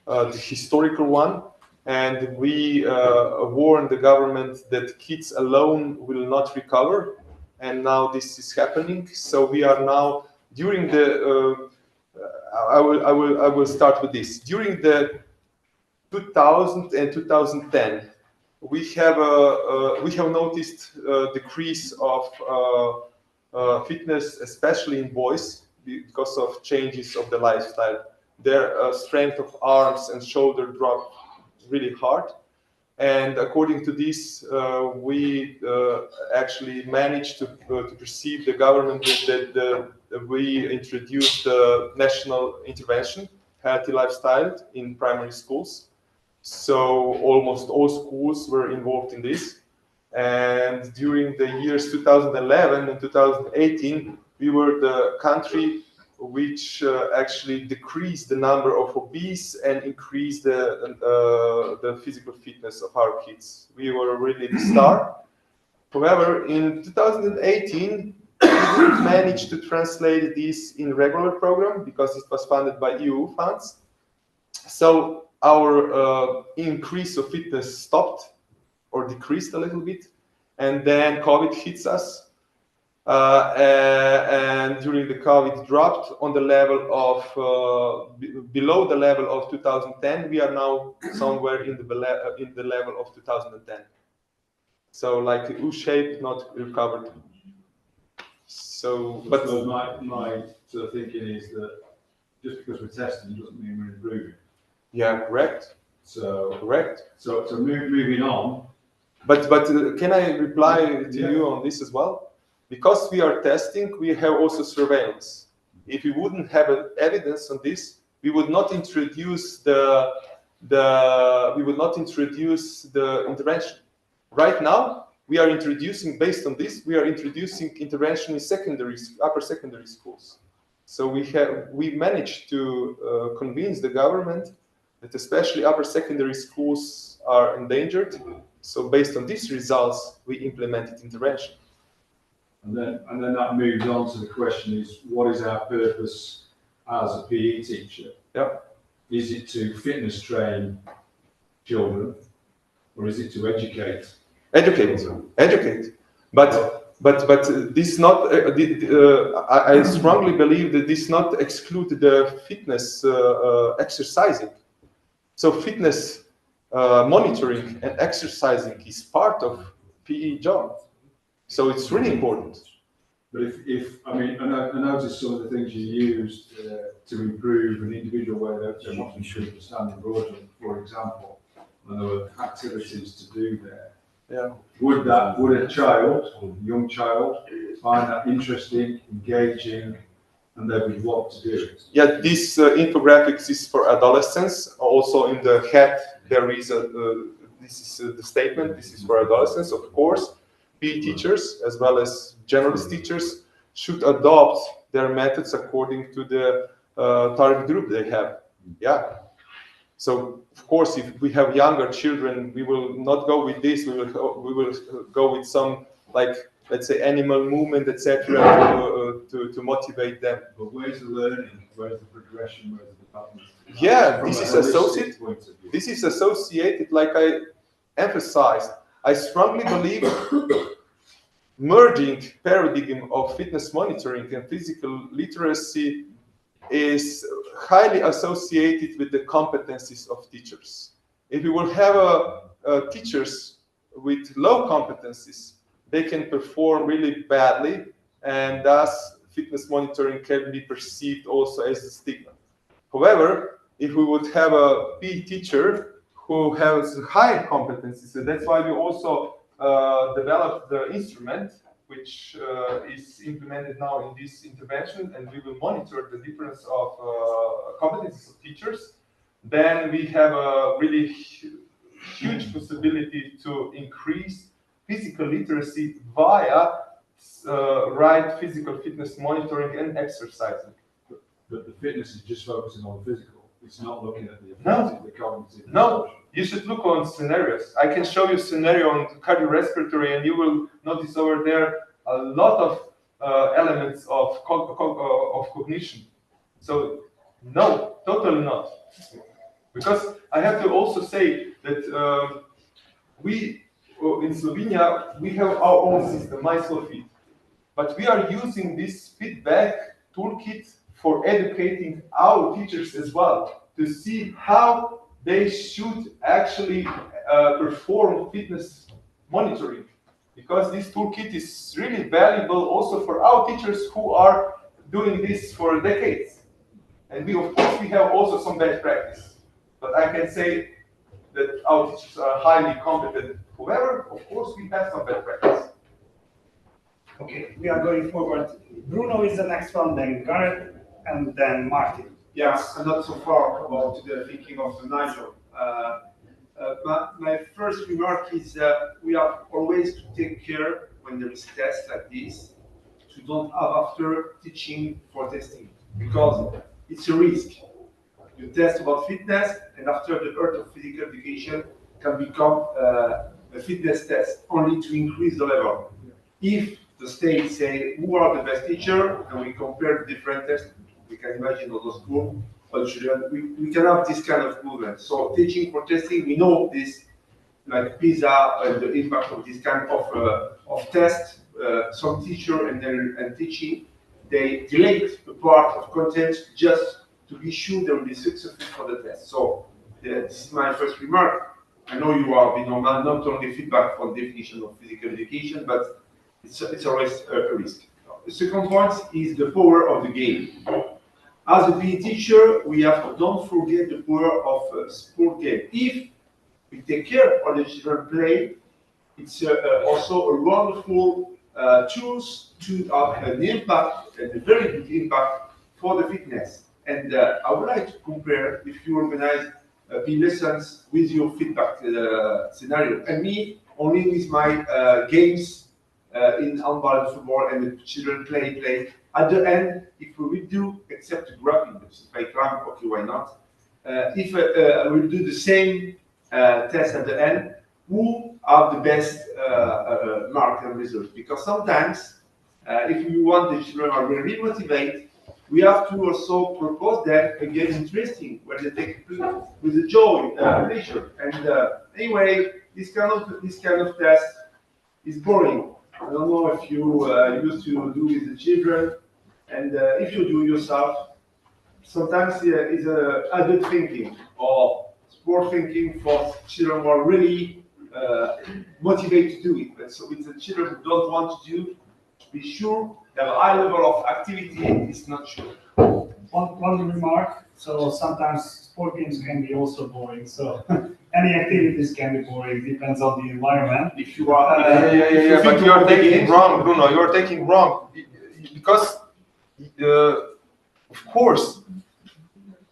the historical one. And we warned the government that kids alone will not recover. And now this is happening. So we are now during the I will start with this. During the 2000 and 2010, we have noticed a decrease of fitness, especially in boys, because of changes of the lifestyle. Their strength of arms and shoulder dropped really hard. And according to this, we actually managed to perceive the government that we introduced the national intervention, healthy lifestyle in primary schools. So almost all schools were involved in this. And during the years 2011 and 2018, we were the country which actually decreased the number of obese and increased the physical fitness of our kids. We were really the star. However, in 2018, we didn't manage to translate this in regular program because it was funded by EU funds. So our increase of fitness stopped or decreased a little bit, and then COVID hits us. And during the COVID dropped on the level of below the level of 2010. We are now somewhere in the level of 2010. So like the U-shape, not recovered. So, but my sort of thinking is that just because we're testing doesn't mean we're improving. Yeah, correct. So correct. So moving on. But can I reply to you on this as well? Because we are testing, we have also surveillance. If we wouldn't have evidence on this, we would not introduce the intervention. Right now, we are introducing, based on this, we are introducing intervention in upper secondary schools. So we managed to convince the government that especially upper secondary schools are endangered. So based on these results, we implemented intervention. And then that moves on to the question is, what is our purpose as a PE teacher? Yeah. Is it to fitness train children, or is it to educate? Educate. But this not. I strongly believe that this not exclude the fitness exercising. So fitness monitoring and exercising is part of PE job. So it's really important. But if I mean, I noticed some of the things you used to improve an individual way they're wanting to understand broadly, for example, and there were activities to do there. Yeah. Would a child, young child, find that interesting, engaging, and they would want to do it? Yeah, this infographics is for adolescents. Also in the head there is this is the statement. This is for adolescents, of course. PE teachers as well as generalist teachers should adopt their methods according to the target group they have. Yeah. So of course, if we have younger children, we will not go with this. We will go with some, like, let's say, animal movement, etc., to motivate them. But where's the learning? Where's the progression? Where's the development? Yeah, this is associated. This is associated, like I emphasized. I strongly believe merging paradigm of fitness monitoring and physical literacy is highly associated with the competencies of teachers. If we will have teachers with low competencies, they can perform really badly, and thus fitness monitoring can be perceived also as a stigma. However, if we would have a PE teacher who has high competencies, so that's why we also developed the instrument, which is implemented now in this intervention, and we will monitor the difference of competencies of teachers. Then we have a really huge possibility to increase physical literacy via right physical fitness monitoring and exercising. But the fitness is just focusing on physical. It's not looking at the ability, the cognitive. No, you should look on scenarios. I can show you a scenario on cardiorespiratory, and you will notice over there a lot of elements of cognition. So no, totally not. Because I have to also say that we in Slovenia we have our own system, MySlowFit, but we are using this feedback toolkit for educating our teachers as well, to see how they should actually perform fitness monitoring. Because this toolkit is really valuable also for our teachers who are doing this for decades. And we, of course, we have also some bad practice. But I can say that our teachers are highly competent. However, of course, we have some bad practice. Okay, we are going forward. Bruno is the next one, then Gareth, and then Martin. Yes, and not so far about the thinking of Nigel. My first remark is we have always to take care when there is tests like this to don't have after teaching for testing, because it's a risk. You test about fitness, and after the art of physical education can become a fitness test only to increase the level. If the state say who are the best teacher, and we compare different tests, we can imagine all those schools, or children, we can have this kind of movement. So teaching for testing, we know this, like PISA and the impact of this kind of test. Some teacher and teaching, they delete a part of content just to be sure they will be successful for the test. So this is my first remark. I know you are not only feedback for the definition of physical education, but it's always a risk. The second point is the power of the game. As a PE teacher, we have to don't forget the power of a sport game. If we take care of the children play, it's also a wonderful tools to have an impact, and a very good impact for the fitness. And I would like to compare if you organize PE lessons with your feedback scenario, and me only with my games in handball and football, and the children play. At the end, if we will do, except the graphing, if I climb, okay, why not? If we'll do the same test at the end, who have the best mark and results? Because sometimes, if we want the children are really motivated, we have to also propose them again interesting, where they take with the joy, pleasure. And anyway, this kind of test is boring. I don't know if you used to do with the children, and if you do yourself, sometimes it's adult thinking or sport thinking for children who are really motivated to do it. But so with the children who don't want to do, be sure that a high level of activity is not sure. One remark. So sometimes sport games can be also boring. So any activities can be boring. Depends on the environment. If you are, but you are taking wrong, Bruno. You are taking wrong because, of course,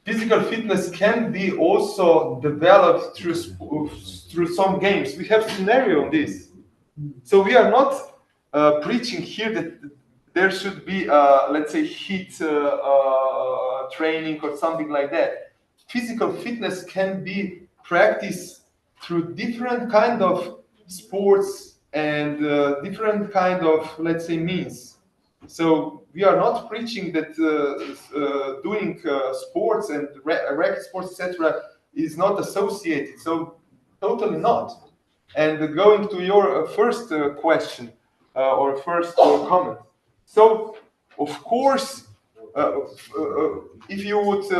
physical fitness can be also developed through some games. We have scenario on this, so we are not preaching here that there should be, let's say, HIIT training or something like that. Physical fitness can be practiced through different kind of sports and different kind of, let's say, means. So we are not preaching that doing sports and racket sports, etc., is not associated. So totally not. And going to your first question or first comment. So of course, if you would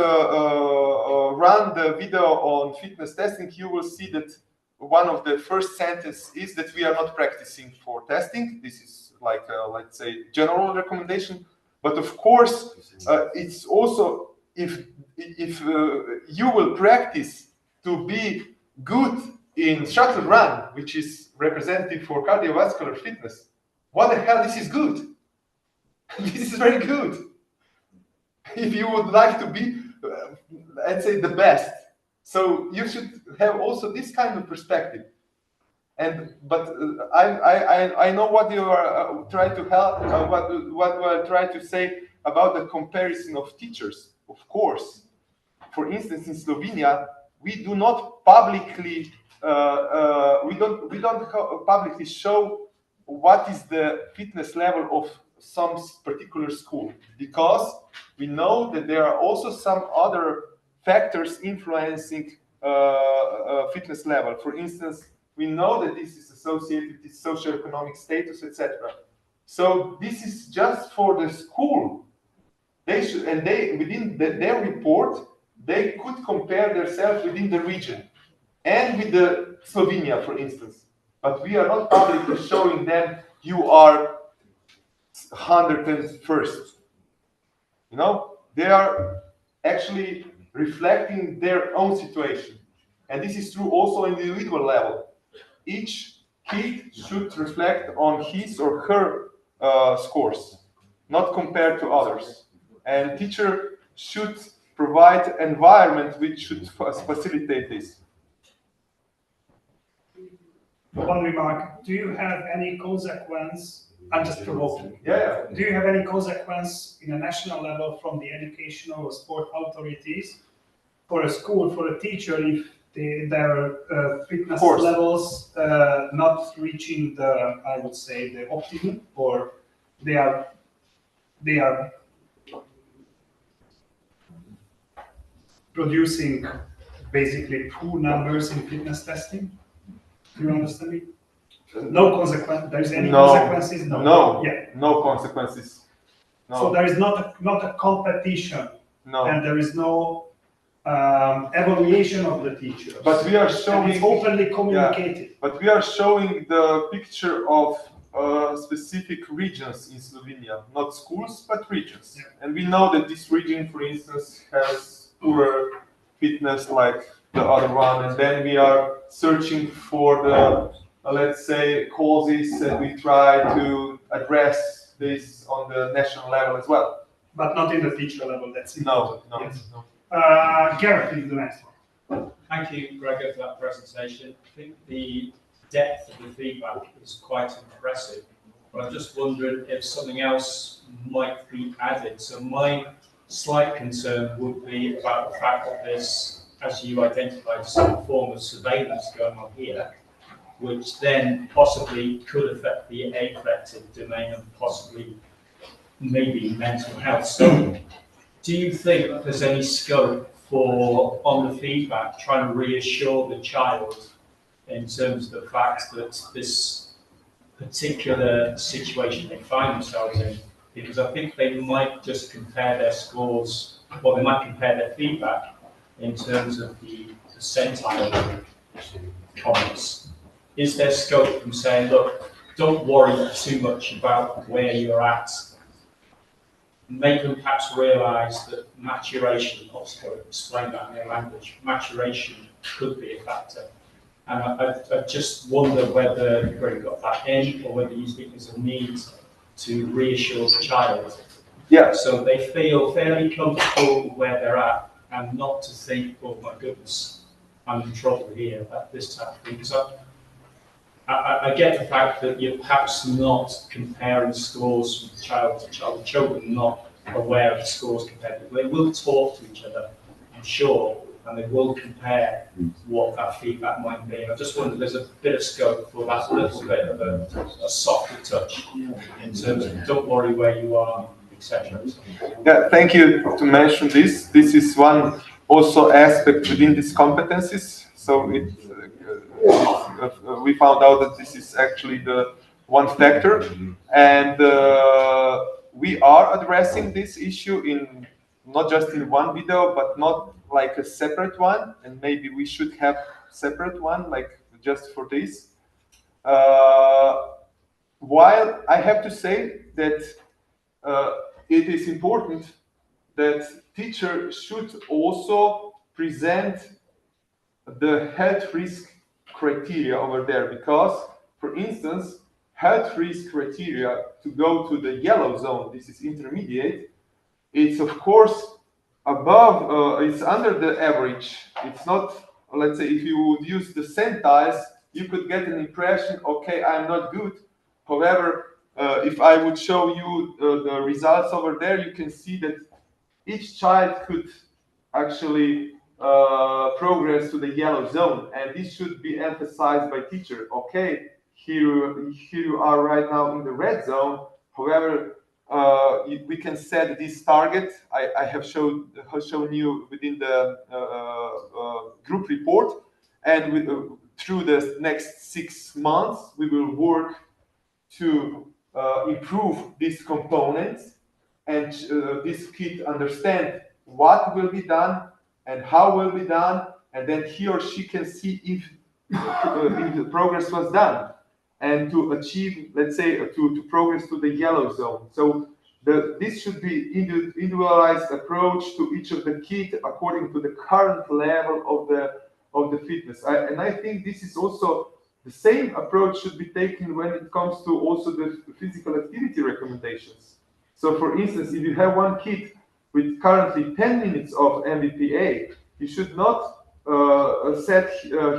run the video on fitness testing, you will see that one of the first sentences is that we are not practicing for testing. This is like, let's say, general recommendation. But of course, it's also if you will practice to be good in shuttle run, which is representative for cardiovascular fitness, what the hell, this is good. This is very good. If you would like to be, let's say, the best. So you should have also this kind of perspective. But I know what you are trying to help, what you are trying to say about the comparison of teachers. Of course, for instance, in Slovenia, we do not publicly we don't publicly show what is the fitness level of some particular school, because we know that there are also some other factors influencing fitness level. For instance, we know that this is associated with socioeconomic status, etc. So this is just for the school they should, and they within their report, they could compare themselves within the region and with the Slovenia, for instance. But we are not publicly showing them you are 101st. You know, they are actually reflecting their own situation. And this is true also in the individual level. Each kid should reflect on his or her scores, not compared to others. And teacher should provide environment which should facilitate this. One remark, do you have any consequence, I'm just provoking. Yeah. Do you have any consequence in a national level from the educational or sport authorities for a school, for a teacher, if their fitness levels not reaching the, I would say, the optimum, or they are producing basically poor numbers in fitness testing? Do you understand me? No consequence. There is any consequences? No. Yeah. No consequences. No. So there is not a competition. No. And there is no evaluation of the teachers. But we are showing. And it's openly communicated. Yeah, but we are showing the picture of specific regions in Slovenia, not schools, but regions. Yeah. And we know that this region, for instance, has poorer fitness like the other one, and then we are searching for the, let's say, causes, and we try to address this on the national level as well. But not in the teacher level, that's it. No. Yes. Gareth is the next one. Thank you, Gregor, for that presentation. I think the depth of the feedback is quite impressive, but I'm just wondering if something else might be added. So my slight concern would be about the fact that there's, as you identified, some form of surveillance going on here, which then possibly could affect the affective domain and possibly maybe mental health. So do you think there's any scope for, on the feedback, trying to reassure the child in terms of the fact that this particular situation they find themselves in? Because I think they might just compare their scores, or they might compare their feedback in terms of the percentile comments. Is there scope from saying, look, don't worry too much about where you're at? Make them perhaps realise that maturation, also explain that in their language, maturation could be a factor. And I just wonder whether you've already got that in, or whether you think there's a need to reassure the child. Yeah. So they feel fairly comfortable where they're at, and not to think, oh my goodness, I'm in trouble here, this type of thing. Because I get the fact that you're perhaps not comparing scores from child to child. Children not aware of the scores compared. They will talk to each other, I'm sure, and they will compare what that feedback might be. And I just wonder if there's a bit of scope for that little bit of a softer touch in terms of don't worry where you are, etc. Yeah, thank you to mention this. This is one also aspect within these competencies. So we found out that this is actually the one factor, and we are addressing this issue in not just in one video, but not like a separate one, and maybe we should have separate one like just for this. While I have to say that it is important that teachers should also present the health risk criteria over there, because, for instance, health risk criteria to go to the yellow zone, this is intermediate, it's of course above, it's under the average. It's not, let's say, if you would use the centiles, you could get an impression, okay, I'm not good. However, if I would show you the results over there, you can see that each child could actually progress to the yellow zone, and this should be emphasized by teacher. Okay, here you are right now in the red zone. However, we can set this target. I have shown you within the group report, and through the next 6 months, we will work to improve these components. and this kid understand what will be done and how will be done, and then he or she can see if the progress was done, and to achieve, let's say, to progress to the yellow zone. So this should be individualized approach to each of the kids according to the current level of the fitness. And I think this is also the same approach should be taken when it comes to also the physical activity recommendations. So for instance, if you have one kid with currently 10 minutes of MVPA, you should not set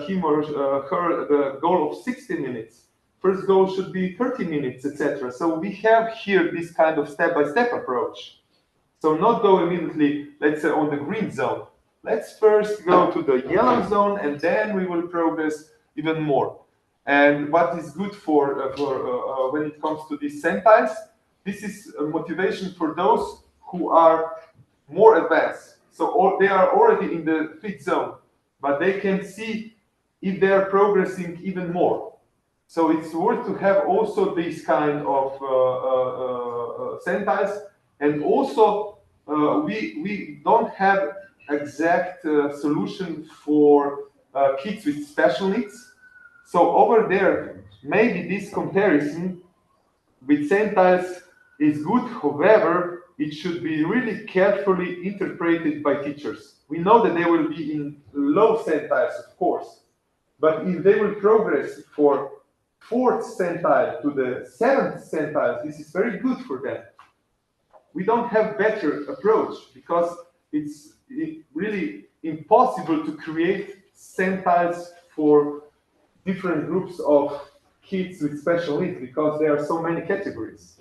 him or her the goal of 60 minutes. First goal should be 30 minutes, etc. So we have here this kind of step-by-step approach. So not go immediately, let's say, on the green zone. Let's first go to the yellow zone, and then we will progress even more. And what is good for when it comes to these centiles, this is a motivation for those who are more advanced. So they are already in the fit zone, but they can see if they are progressing even more. So it's worth to have also this kind of centiles, and also we don't have exact solution for kids with special needs. So over there, maybe this comparison with centiles is good. However, it should be really carefully interpreted by teachers. We know that they will be in low centiles, of course, but if they will progress for 4th centile to the 7th centile, this is very good for them. We don't have better approach because it's really impossible to create centiles for different groups of kids with special needs because there are so many categories.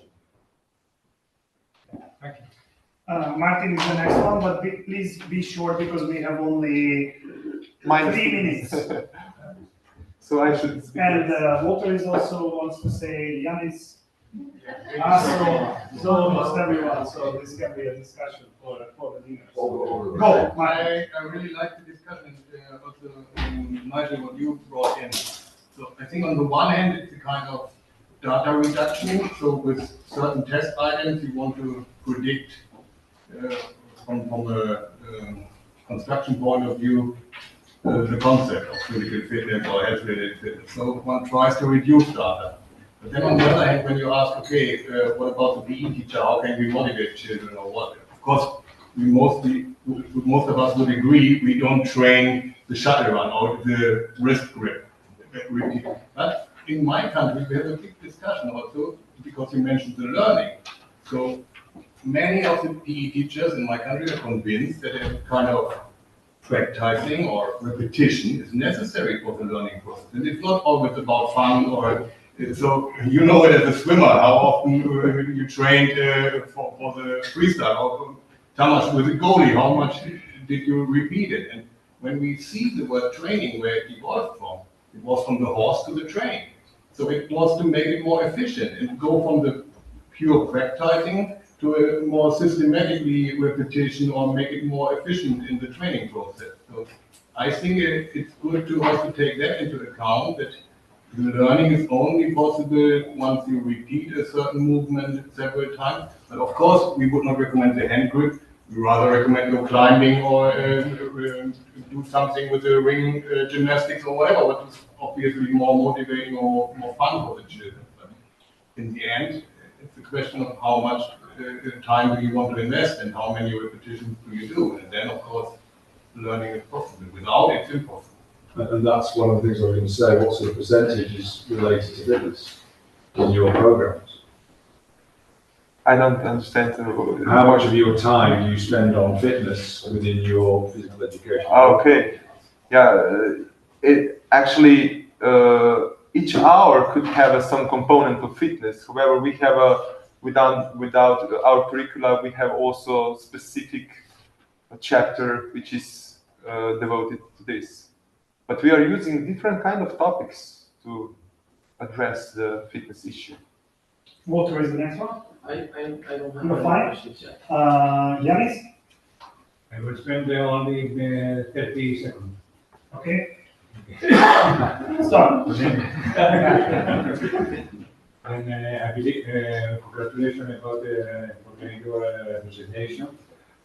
Thank you. Martin is the next one, but please be short because we have only 3 minutes. So I should speak. And Walter is also wants to say, Yanis. So almost everyone. So this can be a discussion for the dinner. So, go. I really like the discussion about Nigel, what you brought in. So I think on the one hand, it's a kind of data reduction. So with certain test items, you want to predict from a construction point of view the concept of physical fitness or health-related fitness. So one tries to reduce data. But then on the other hand, when you ask, okay, what about the PE teacher? How can we motivate children or what? Of course, most of us would agree we don't train the shuttle run or the wrist grip. But in my country, we have a big discussion also because you mentioned the learning. So many of the PE teachers in my country are convinced that a kind of practicing or repetition is necessary for the learning process. And it's not always about fun or so. You know it as a swimmer, how often you trained for the freestyle, or Tamas with the goalie, how much did you repeat it? And when we see the word training, where it evolved from, it was from the horse to the train. So it was to make it more efficient and go from the pure practicing to a more systematically repetition or make it more efficient in the training process. So I think it's good to also take that into account, that the learning is only possible once you repeat a certain movement several times. But of course, we would not recommend the hand grip. We rather recommend go climbing or do something with the ring gymnastics or whatever, which is obviously more motivating or more fun for the children. But in the end, it's a question of how much time do you want to invest and how many repetitions do you do. And then, of course, learning is possible. Without it, it's impossible. And that's one of the things I was going to say. What sort of percentage is related to fitness in your programs? I don't understand. How much of your time do you spend on fitness within your physical education? Okay. Yeah. It actually each hour could have some component of fitness. However, we have without our curricula, we have also specific chapter which is devoted to this. But we are using different kind of topics to address the fitness issue. Walter is the next one. I don't have Number any 5. questions yet. Yanis? I will spend only 30 seconds. Okay. Start. And I believe, congratulations about the your presentation.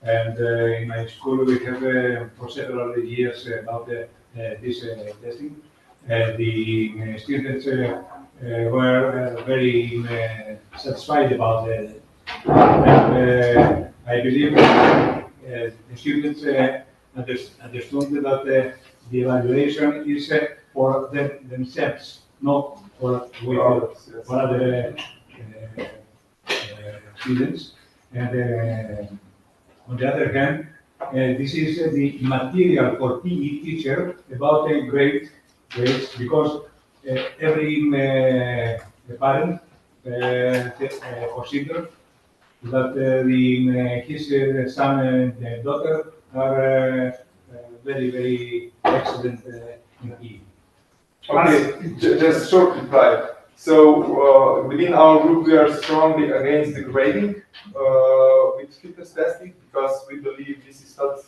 And in my school, we have for several years about this testing. The students were very satisfied about it. And I believe the students understood that the evaluation is for themselves, not for other students. And on the other hand, this is the material for PE teacher about grades, because every parent consider that his son and daughter are very excellent in PE. Okay, just short reply. So within our group, we are strongly against the grading with fitness testing, because we believe this is not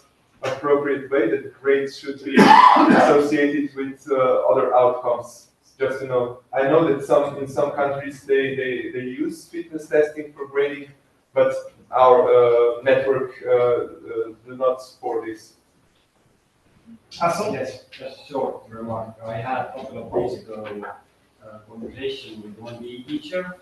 appropriate way that the grades should be associated with other outcomes. Just I know that in some countries they use fitness testing for grading, but our network do not support this. Yes, just a short remark. I had a couple of days ago a conversation with one PE teacher,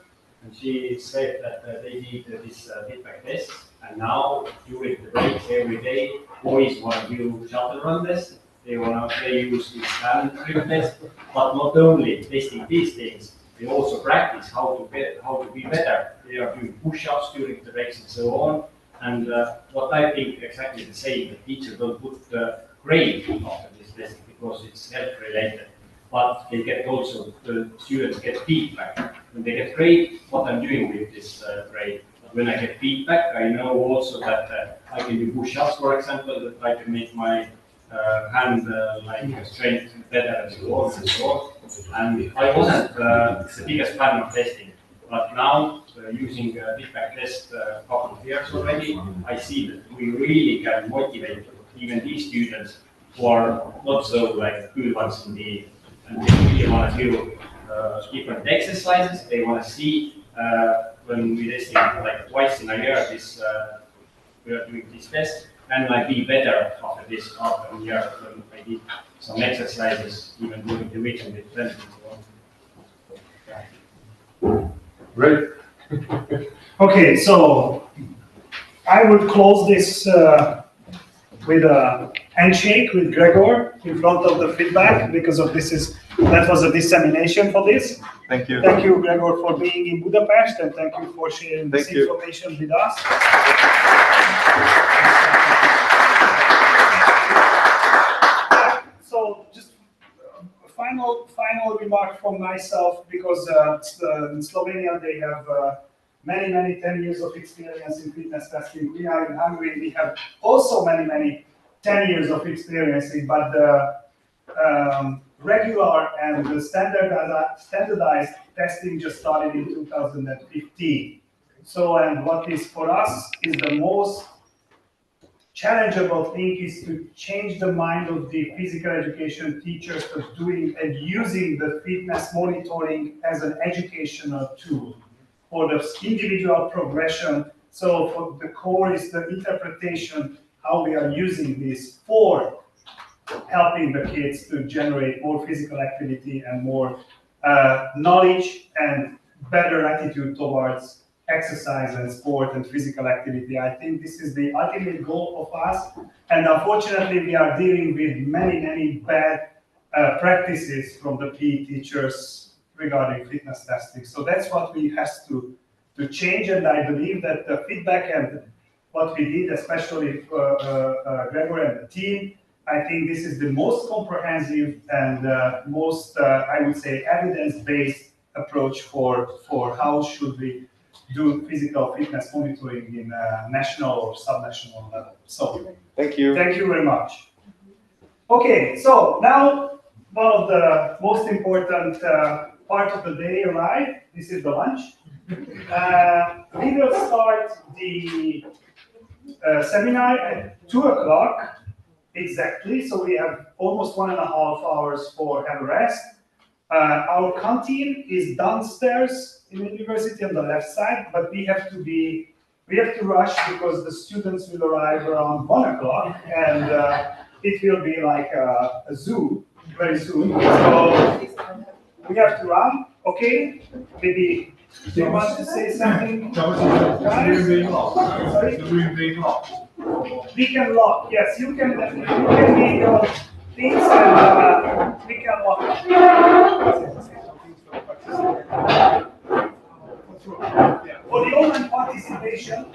and she said that they did this feedback test, and now during the breaks every day, boys want to do shuttle run test. They use this hand grip test, but not only testing these things, they also practice how to be better. They are doing push-ups during the breaks and so on. And what I think exactly the same, the teacher don't put the grade after this test because it's health related, but they get also, the students get feedback. When they get grade, what I'm doing with this grade. But when I get feedback, I know also that I can do push-ups, for example, that I can make my hand strength better and so on and so on. And I wasn't the biggest fan of testing, but now using feedback test a couple of years already, I see that we really can motivate even these students who are not so good ones in the, and they really want to do different exercises. They want to see when we testing twice in a year this we are doing this test, and I be better after this after a year when I did some exercises even during the weekend with friends and so on. Great. Okay, so I would close this with a handshake with Gregor in front of the feedback, because of that was a dissemination for this. Thank you. Thank you, Gregor, for being in Budapest, and thank you for sharing this information with us. So just a final remark from myself, because in Slovenia they have many 10 years of experience in fitness testing. We are in Hungary, we have also many 10 years of experience, but the regular and the standardized testing just started in 2015. So, and what is for us is the most challengeable thing is to change the mind of the physical education teachers to doing and using the fitness monitoring as an educational tool for the individual progression. So for the core is the interpretation, how we are using this for helping the kids to generate more physical activity and more knowledge and better attitude towards exercise and sport and physical activity. I think this is the ultimate goal of us. And unfortunately, we are dealing with many bad practices from the PE teachers regarding fitness testing. So that's what we have to change. And I believe that the feedback and what we did, especially Gregor and the team, I think this is the most comprehensive and most, I would say, evidence-based approach for how should we do physical fitness monitoring in national or subnational level. So thank you very much. Okay, so now one of the most important part of the day arrived. This is the lunch. We will start the seminar at 2 o'clock exactly. So we have almost 1.5 hours for have a rest. Our canteen is downstairs in the university on the left side, but we have to be We have to rush because the students will arrive around 1 o'clock, and it will be like a zoo very soon. So we have to run. Okay, maybe do you want to say something? Thomas, is the room being locked? Sorry? Is the room being locked? We can lock. Yes, you can make your things and we can lock it. For the online participation,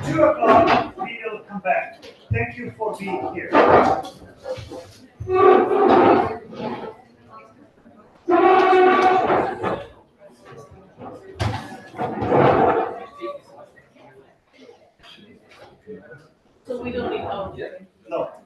2 o'clock we will come back. Thank you for being here. So we don't need audio. No.